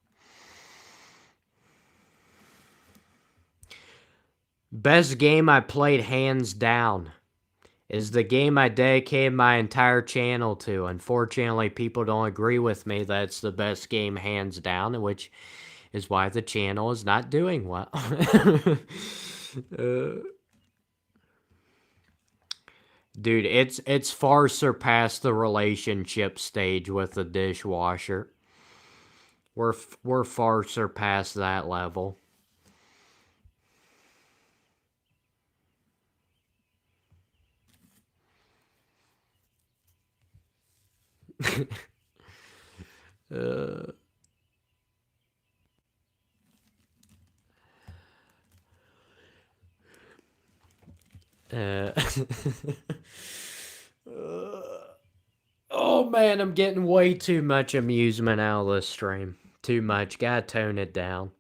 Best game I played hands down is the game I dedicated my entire channel to. Unfortunately, people don't agree with me that it's the best game hands down, which is why the channel is not doing well. Dude, it's far surpassed the relationship stage with the dishwasher. We're far surpast that level. uh, uh, oh man, I'm getting way too much amusement out of this stream. Too much. Gotta tone it down.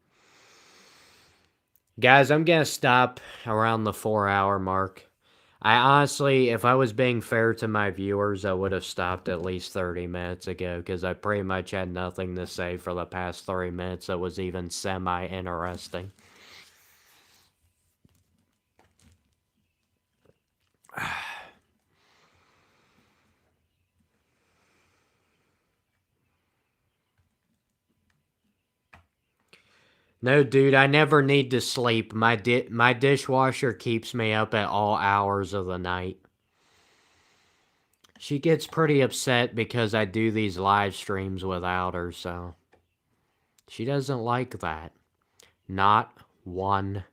Guys, I'm gonna stop around the 4 hour mark. I honestly, if I was being fair to my viewers, I would have stopped at least 30 minutes ago because I pretty much had nothing to say for the past 30 minutes that was even semi-interesting. No, dude, I never need to sleep. My dishwasher keeps me up at all hours of the night. She gets pretty upset because I do these live streams without her, so she doesn't like that. Not one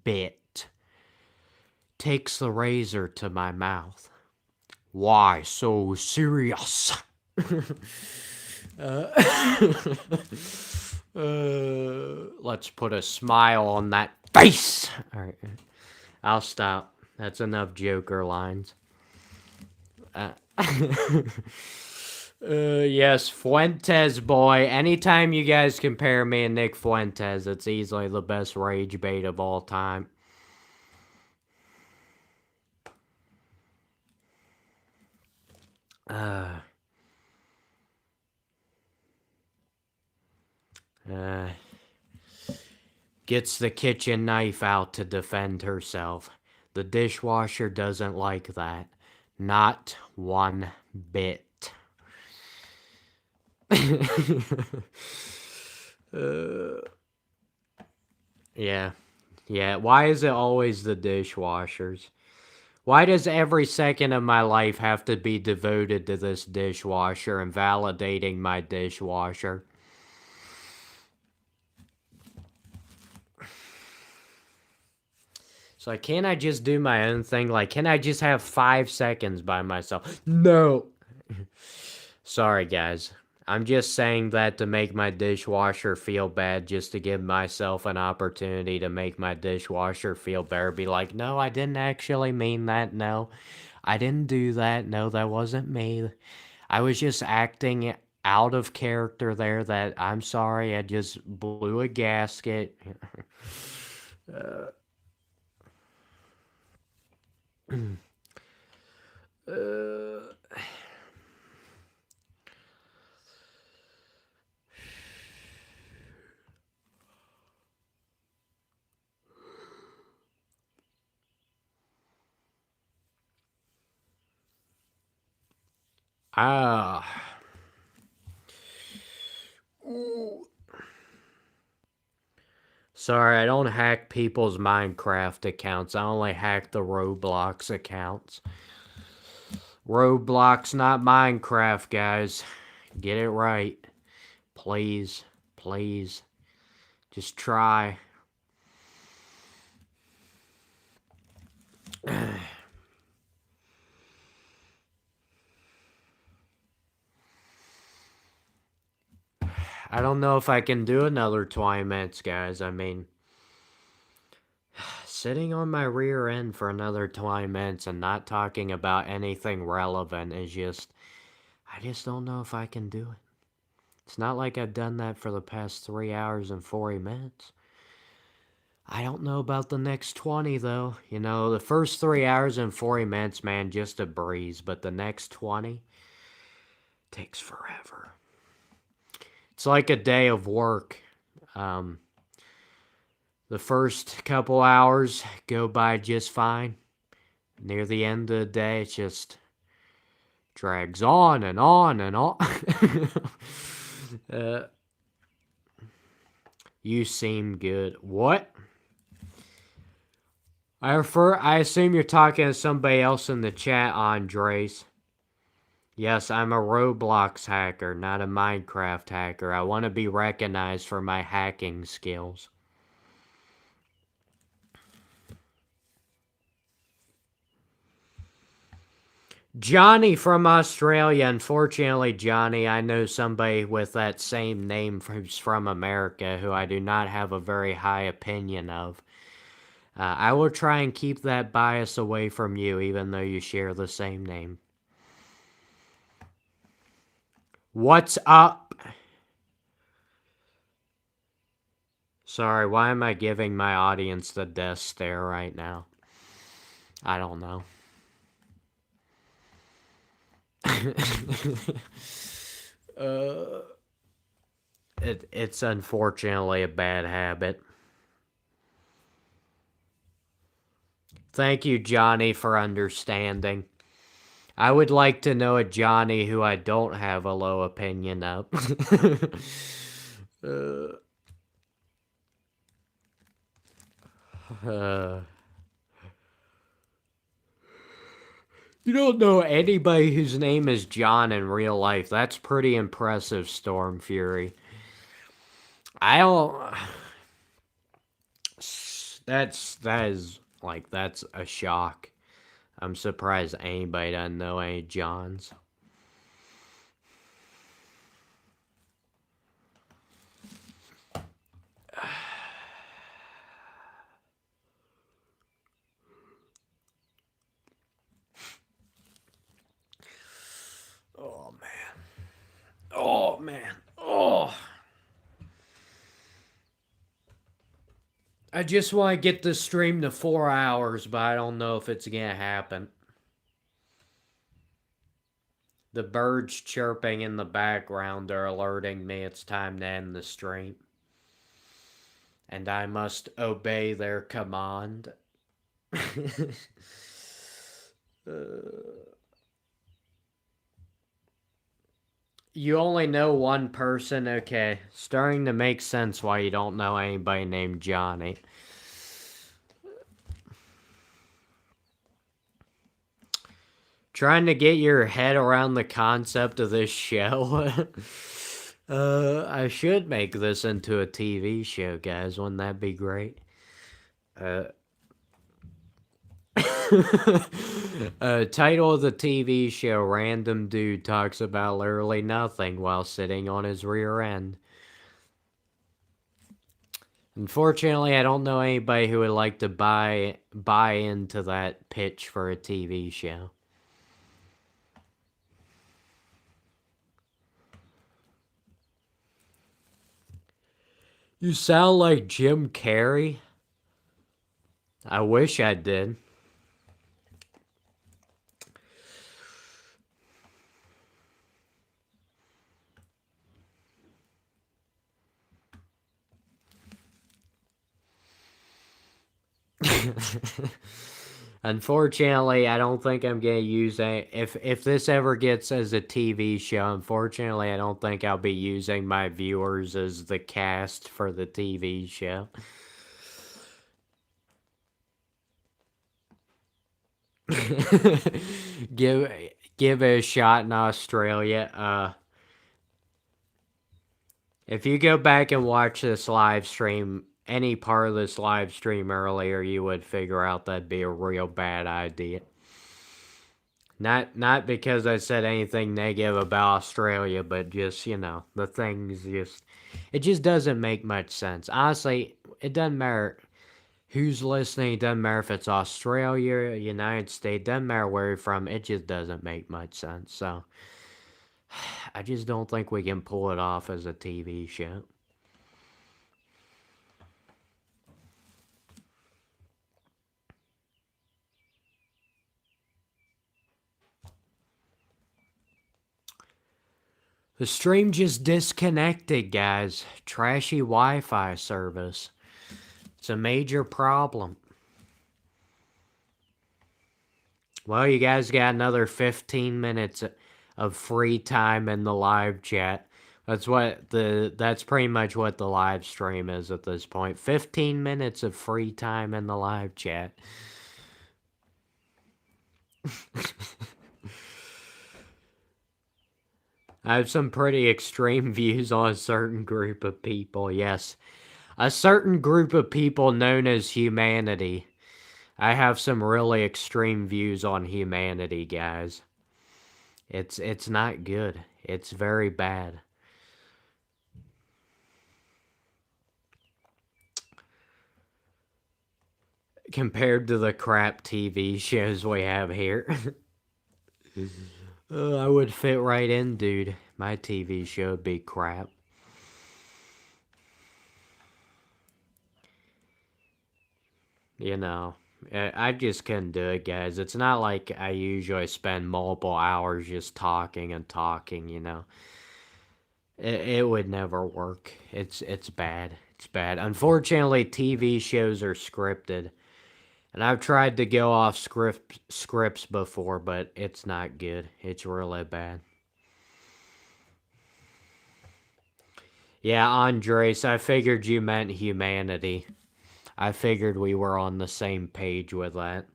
bit. Takes the razor to my mouth. Why so serious? Let's put a smile on that face. All right, I'll stop. That's enough Joker lines. Yes, Fuentes boy. Anytime you guys compare me and Nick Fuentes, it's easily the best rage bait of all time. Gets the kitchen knife out to defend herself. The dishwasher doesn't like that. Not one bit. Yeah. Yeah, why is it always the dishwashers? Why does every second of my life have to be devoted to this dishwasher and validating my dishwasher? So can't I just do my own thing? Like, can I just have 5 seconds by myself? No. Sorry, guys. I'm just saying that to make my dishwasher feel bad, just to give myself an opportunity to make my dishwasher feel better. Be like, no, I didn't actually mean that. No, I didn't do that. No, that wasn't me. I was just acting out of character there. That I'm sorry, I just blew a gasket. Sorry, I don't hack people's Minecraft accounts. I only hack the Roblox accounts. Roblox, not Minecraft, guys. Get it right. Please. Please. Just try. I don't know if I can do another 20 minutes, guys. I mean, sitting on my rear end for another 20 minutes and not talking about anything relevant is just, I just don't know if I can do it. It's not like I've done that for the past 3 hours and 40 minutes. I don't know about the next 20, though. You know, the first 3 hours and 40 minutes, man, just a breeze. But the next 20 takes forever. It's like a day of work. The first couple hours go by just fine. Near the end of the day, it just drags on and on and on. You seem good. What? I assume you're talking to somebody else in the chat, Andres. Yes, I'm a Roblox hacker, not a Minecraft hacker. I want to be recognized for my hacking skills. Johnny from Australia. Unfortunately, Johnny, I know somebody with that same name who's from America who I do not have a very high opinion of. I will try and keep that bias away from you, even though you share the same name. What's up? Sorry, why am I giving my audience the death stare right now? I don't know. It's unfortunately a bad habit. Thank you, Johnny, for understanding. I would like to know a Johnny who I don't have a low opinion of. You don't know anybody whose name is John in real life. That's pretty impressive, Storm Fury. I don't... That's a shock. I'm surprised anybody doesn't know any Johns. Oh, man. Oh, man. Oh. I just want to get this stream to 4 hours, but I don't know if it's going to happen. The birds chirping in the background are alerting me it's time to end the stream. And I must obey their command. You only know one person? Okay. Starting to make sense why you don't know anybody named Johnny. Trying to get your head around the concept of this show. I should make this into a TV show, guys. Wouldn't that be great? Title of the TV show, Random Dude Talks About Literally Nothing While Sitting on His Rear End. Unfortunately, I don't know anybody who would like to buy into that pitch for a TV show. You sound like Jim Carrey. I wish I did. Unfortunately, I don't think I'm gonna use if this ever gets as a TV show. Unfortunately, I don't think I'll be using my viewers as the cast for the TV show. Give it a shot in Australia. If you go back and watch this live stream, any part of this live stream earlier, you would figure out that'd be a real bad idea. Not because I said anything negative about Australia, but just, the things it just doesn't make much sense. Honestly, it doesn't matter who's listening, it doesn't matter if it's Australia, United States, doesn't matter where you're from, it just doesn't make much sense. So I just don't think we can pull it off as a TV show. The stream just disconnected, guys. Trashy Wi-Fi service. It's a major problem. Well, you guys got another 15 minutes of free time in the live chat. That's pretty much what the live stream is at this point. 15 minutes of free time in the live chat. I have some pretty extreme views on a certain group of people, yes. A certain group of people known as humanity. I have some really extreme views on humanity, guys. It's not good. It's very bad. Compared to the crap TV shows we have here. I would fit right in, dude. My TV show would be crap. I just couldn't do it, guys. It's not like I usually spend multiple hours just talking and talking, It would never work. It's bad. It's bad. Unfortunately, TV shows are scripted. And I've tried to go off scripts before, but it's not good. It's really bad. Yeah, Andres, I figured you meant humanity. I figured we were on the same page with that.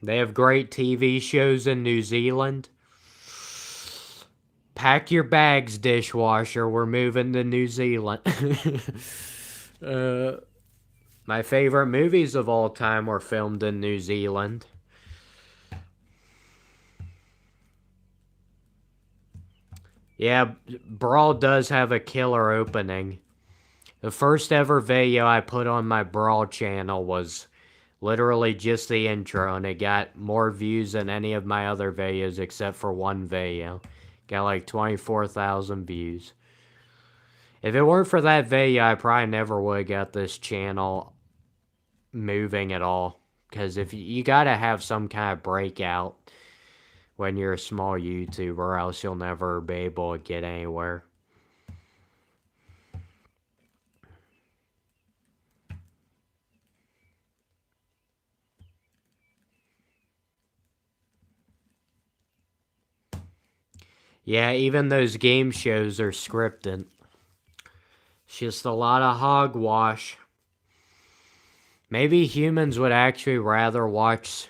They have great TV shows in New Zealand. Pack your bags, dishwasher. We're moving to New Zealand. My favorite movies of all time were filmed in New Zealand. Yeah, Brawl does have a killer opening. The first ever video I put on my Brawl channel was literally just the intro, and it got more views than any of my other videos except for one video. Got like 24,000 views. If it weren't for that video, I probably never would have got this channel moving at all. Because if you gotta have some kind of breakout when you're a small YouTuber, or else you'll never be able to get anywhere. Yeah, even those game shows are scripted. It's just a lot of hogwash. Maybe humans would actually rather watch,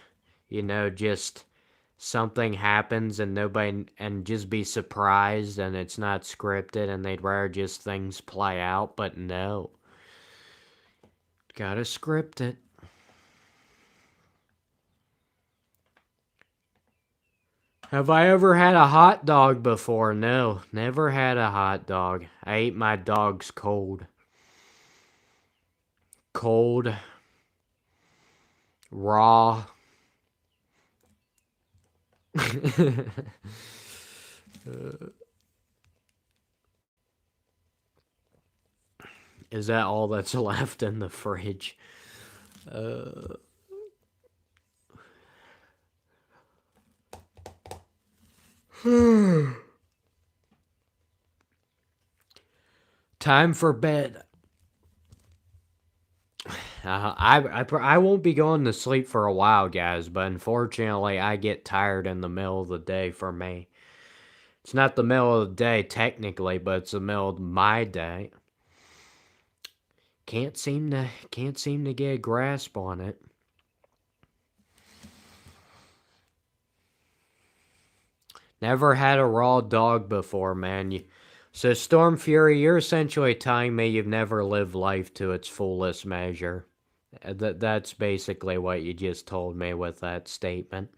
just something happens and nobody, and just be surprised and it's not scripted, and they'd rather just things play out, but no. Gotta script it. Have I ever had a hot dog before? No, never had a hot dog. I ate my dogs cold. Cold. Raw. Is that all that's left in the fridge? Time for bed. I won't be going to sleep for a while, guys, but unfortunately, I get tired in the middle of the day for me. It's not the middle of the day, technically, but it's the middle of my day. Can't seem to get a grasp on it. Never had a raw dog before, man. So, Storm Fury, you're essentially telling me you've never lived life to its fullest measure. That's basically what you just told me with that statement.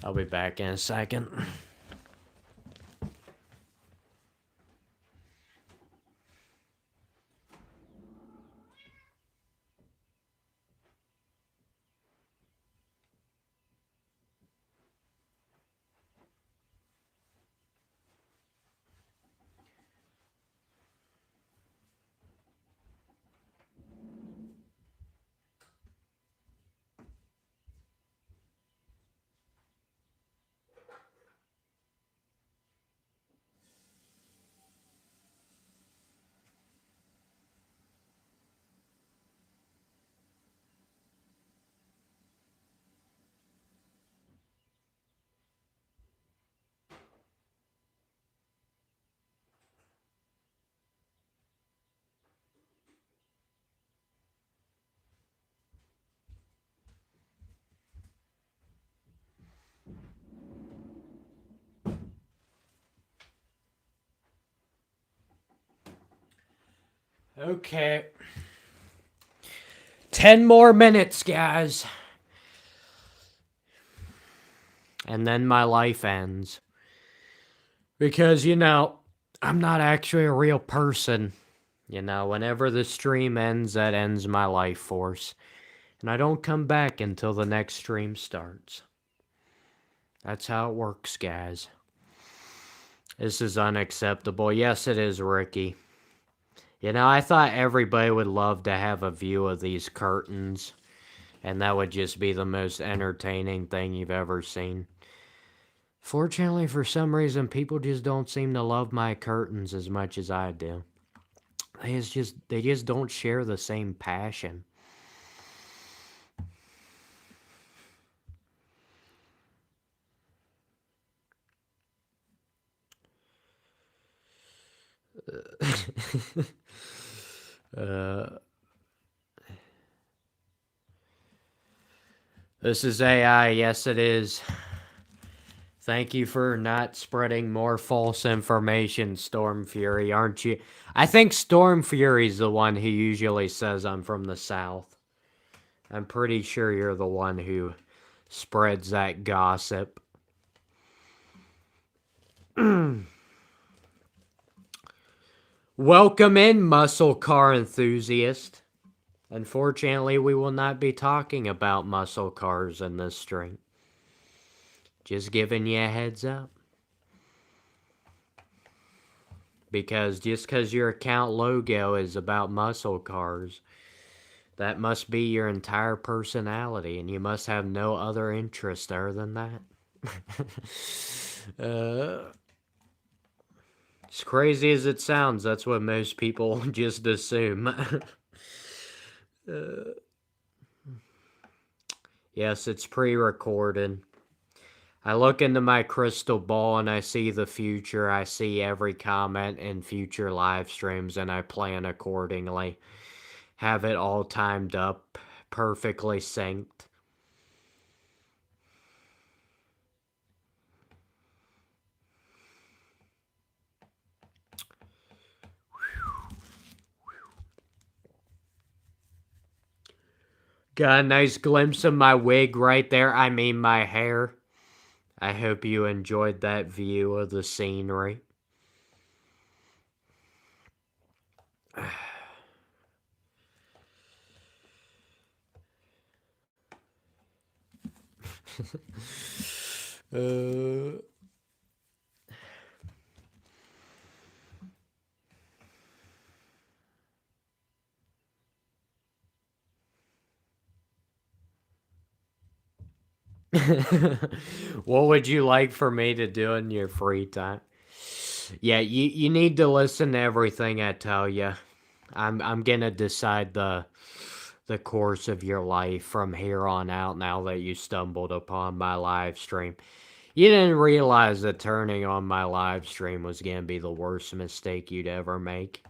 I'll be back in a second. Okay. 10 more minutes, guys. And then my life ends. Because, I'm not actually a real person. Whenever the stream ends, that ends my life force. And I don't come back until the next stream starts. That's how it works, guys. This is unacceptable. Yes, it is, Ricky. I thought everybody would love to have a view of these curtains. And that would just be the most entertaining thing you've ever seen. Fortunately, for some reason, people just don't seem to love my curtains as much as I do. They just don't share the same passion. This is AI. Yes, it is. Thank you for not spreading more false information, Storm Fury, aren't you? I think Storm Fury's the one who usually says I'm from the South. I'm pretty sure you're the one who spreads that gossip. Welcome in, muscle car enthusiast. Unfortunately, we will not be talking about muscle cars in this stream. Just giving you a heads up. Because just because your account logo is about muscle cars, that must be your entire personality, and you must have no other interest other than that. As crazy as it sounds, that's what most people just assume. Yes, it's pre-recorded. I look into my crystal ball and I see the future. I see every comment in future live streams and I plan accordingly. Have it all timed up, perfectly synced. Got a nice glimpse of my wig right there. I mean my hair. I hope you enjoyed that view of the scenery. What would you like for me to do in your free time? Yeah, you need to listen to everything I tell you. I'm gonna decide the course of your life from here on out now that you stumbled upon my live stream. You didn't realize that turning on my live stream was gonna be the worst mistake you'd ever make.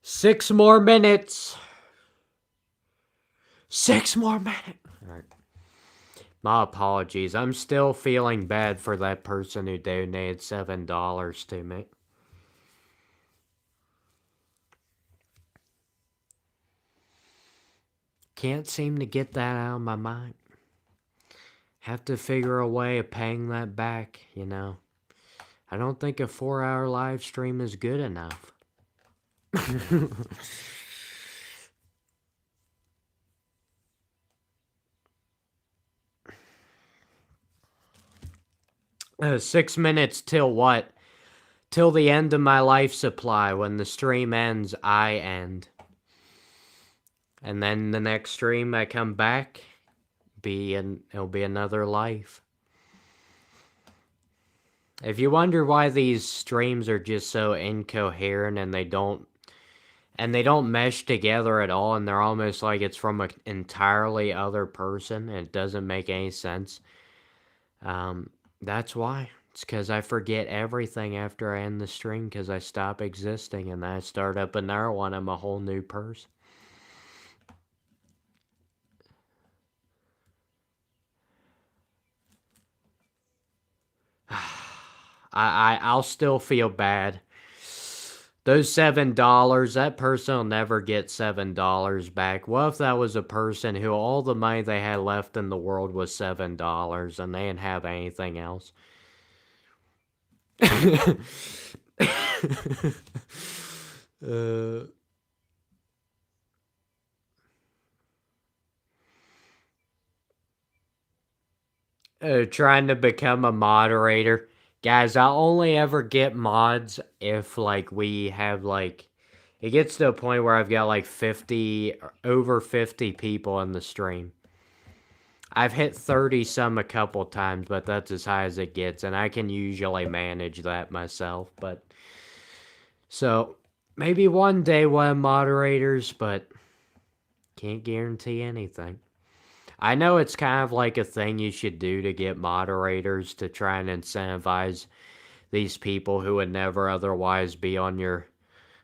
6 more minutes. 6 more minutes. All right. My apologies. I'm still feeling bad for that person who donated $7 to me. Can't seem to get that out of my mind. Have to figure a way of paying that back, you know. I don't think a 4-hour live stream is good enough. 6 minutes till what? Till the end of my life supply. When the stream ends, I end. And then the next stream I come back, it'll be another life. If you wonder why these streams are just so incoherent and they don't mesh together at all, and they're almost like it's from an entirely other person and it doesn't make any sense, that's why. It's because I forget everything after I end the stream because I stop existing and I start up another one. I'm a whole new person. I'll still feel bad. Those $7, that person will never get $7 back. What if that was a person who all the money they had left in the world was $7 and they didn't have anything else? Trying to become a moderator. Guys, I'll only ever get mods if, like, we have, like... It gets to a point where I've got, like, over 50 people in the stream. I've hit 30-some a couple times, but that's as high as it gets, and I can usually manage that myself, but... So, maybe one day we'll have moderators, but... Can't guarantee anything. I know it's kind of like a thing you should do to get moderators to try and incentivize these people who would never otherwise be on your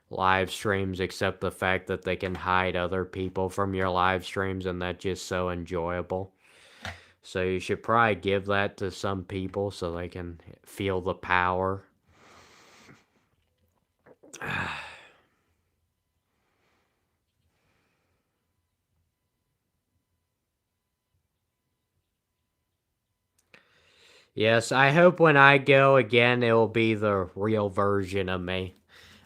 live streams, except the fact that they can hide other people from your live streams, and that's just so enjoyable. So you should probably give that to some people so they can feel the power. Yes, I hope when I go again, it will be the real version of me.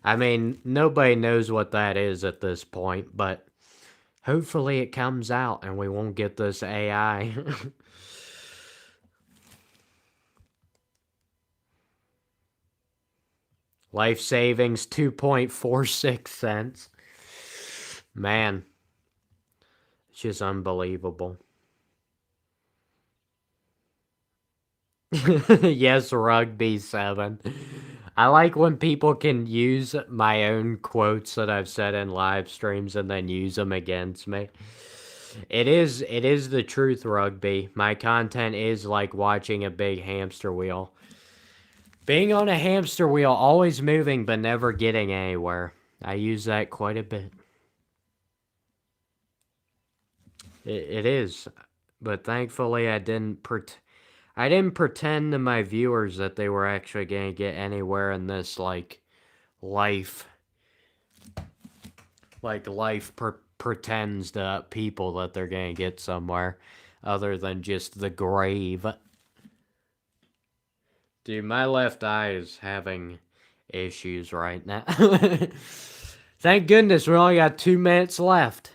I mean, nobody knows what that is at this point, but hopefully it comes out and we won't get this AI. Life savings 2.46 cents. Man, it's just unbelievable. Yes, Rugby 7. I like when people can use my own quotes that I've said in live streams and then use them against me. It is the truth, Rugby. My content is like watching a big hamster wheel. Being on a hamster wheel, always moving but never getting anywhere. I use that quite a bit. It is. But thankfully I didn't pretend to my viewers that they were actually going to get anywhere in this, like, life. Like, life pretends to people that they're going to get somewhere other than just the grave. Dude, my left eye is having issues right now. Thank goodness we only got 2 minutes left.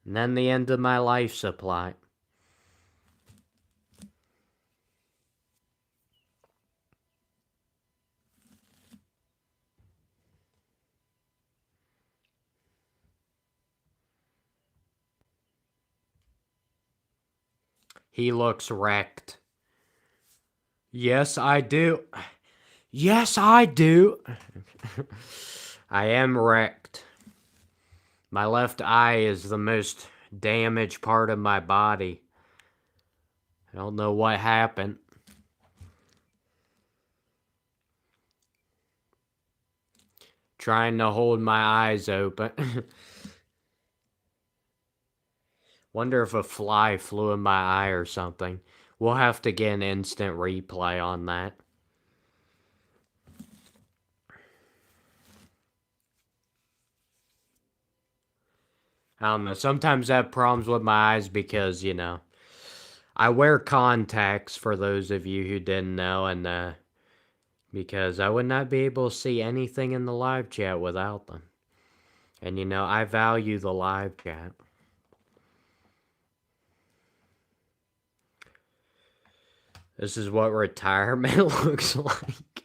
And then the end of my life supply. He looks wrecked. Yes, I do. Yes, I do. I am wrecked. My left eye is the most damaged part of my body. I don't know what happened. Trying to hold my eyes open. Wonder if a fly flew in my eye or something. We'll have to get an instant replay on that. I don't know. Sometimes I have problems with my eyes because, you know, I wear contacts for those of you who didn't know, and because I would not be able to see anything in the live chat without them. And, you know, I value the live chat. This is what retirement looks like.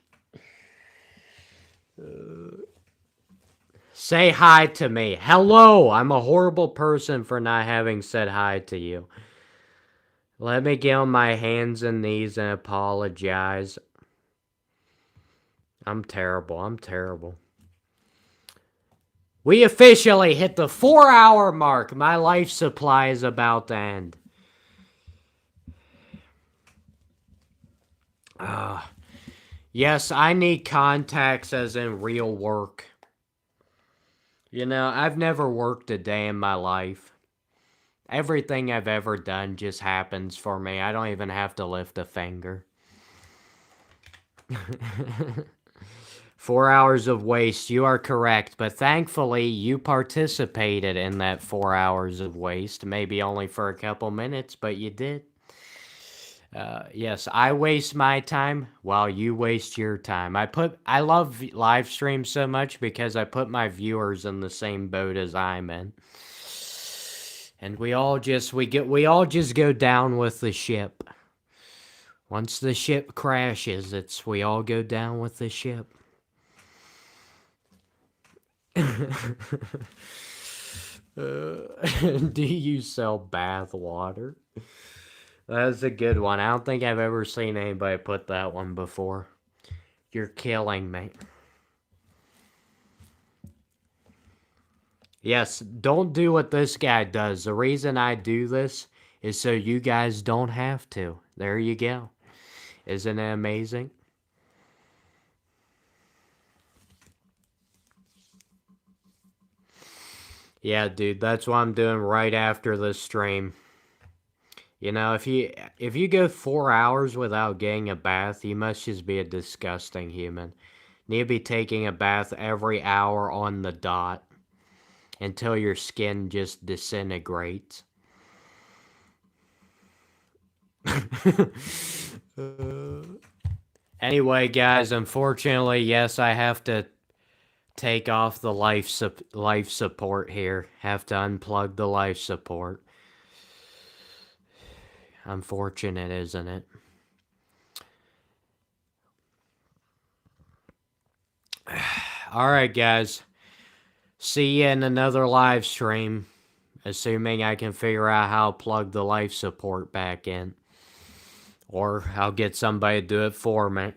Say hi to me. Hello! I'm a horrible person for not having said hi to you. Let me get on my hands and knees and apologize. I'm terrible. I'm terrible. We officially hit the 4-hour mark. My life supply is about to end. Yes, I need contacts as in real work. You know, I've never worked a day in my life. Everything I've ever done just happens for me. I don't even have to lift a finger. 4 hours of waste, you are correct, but thankfully you participated in that 4 hours of waste. Maybe only for a couple minutes, but you did. Yes, I waste my time while you waste your time. I love live streams so much because I put my viewers in the same boat as I'm in. And we all just go down with the ship. Once the ship crashes, we all go down with the ship. Do you sell bath water? That's a good one. I don't think I've ever seen anybody put that one before. You're killing me. Yes, don't do what this guy does. The reason I do this is so you guys don't have to. There you go. Isn't it amazing? Yeah, dude, that's what I'm doing right after this stream. You know, if you go 4 hours without getting a bath, you must just be a disgusting human. Need to be taking a bath every hour on the dot until your skin just disintegrates. Anyway, guys, unfortunately, yes, I have to take off the life support here. Have to unplug the life support. Unfortunate, isn't it? Alright, guys. See you in another live stream. Assuming I can figure out how to plug the life support back in. Or I'll get somebody to do it for me.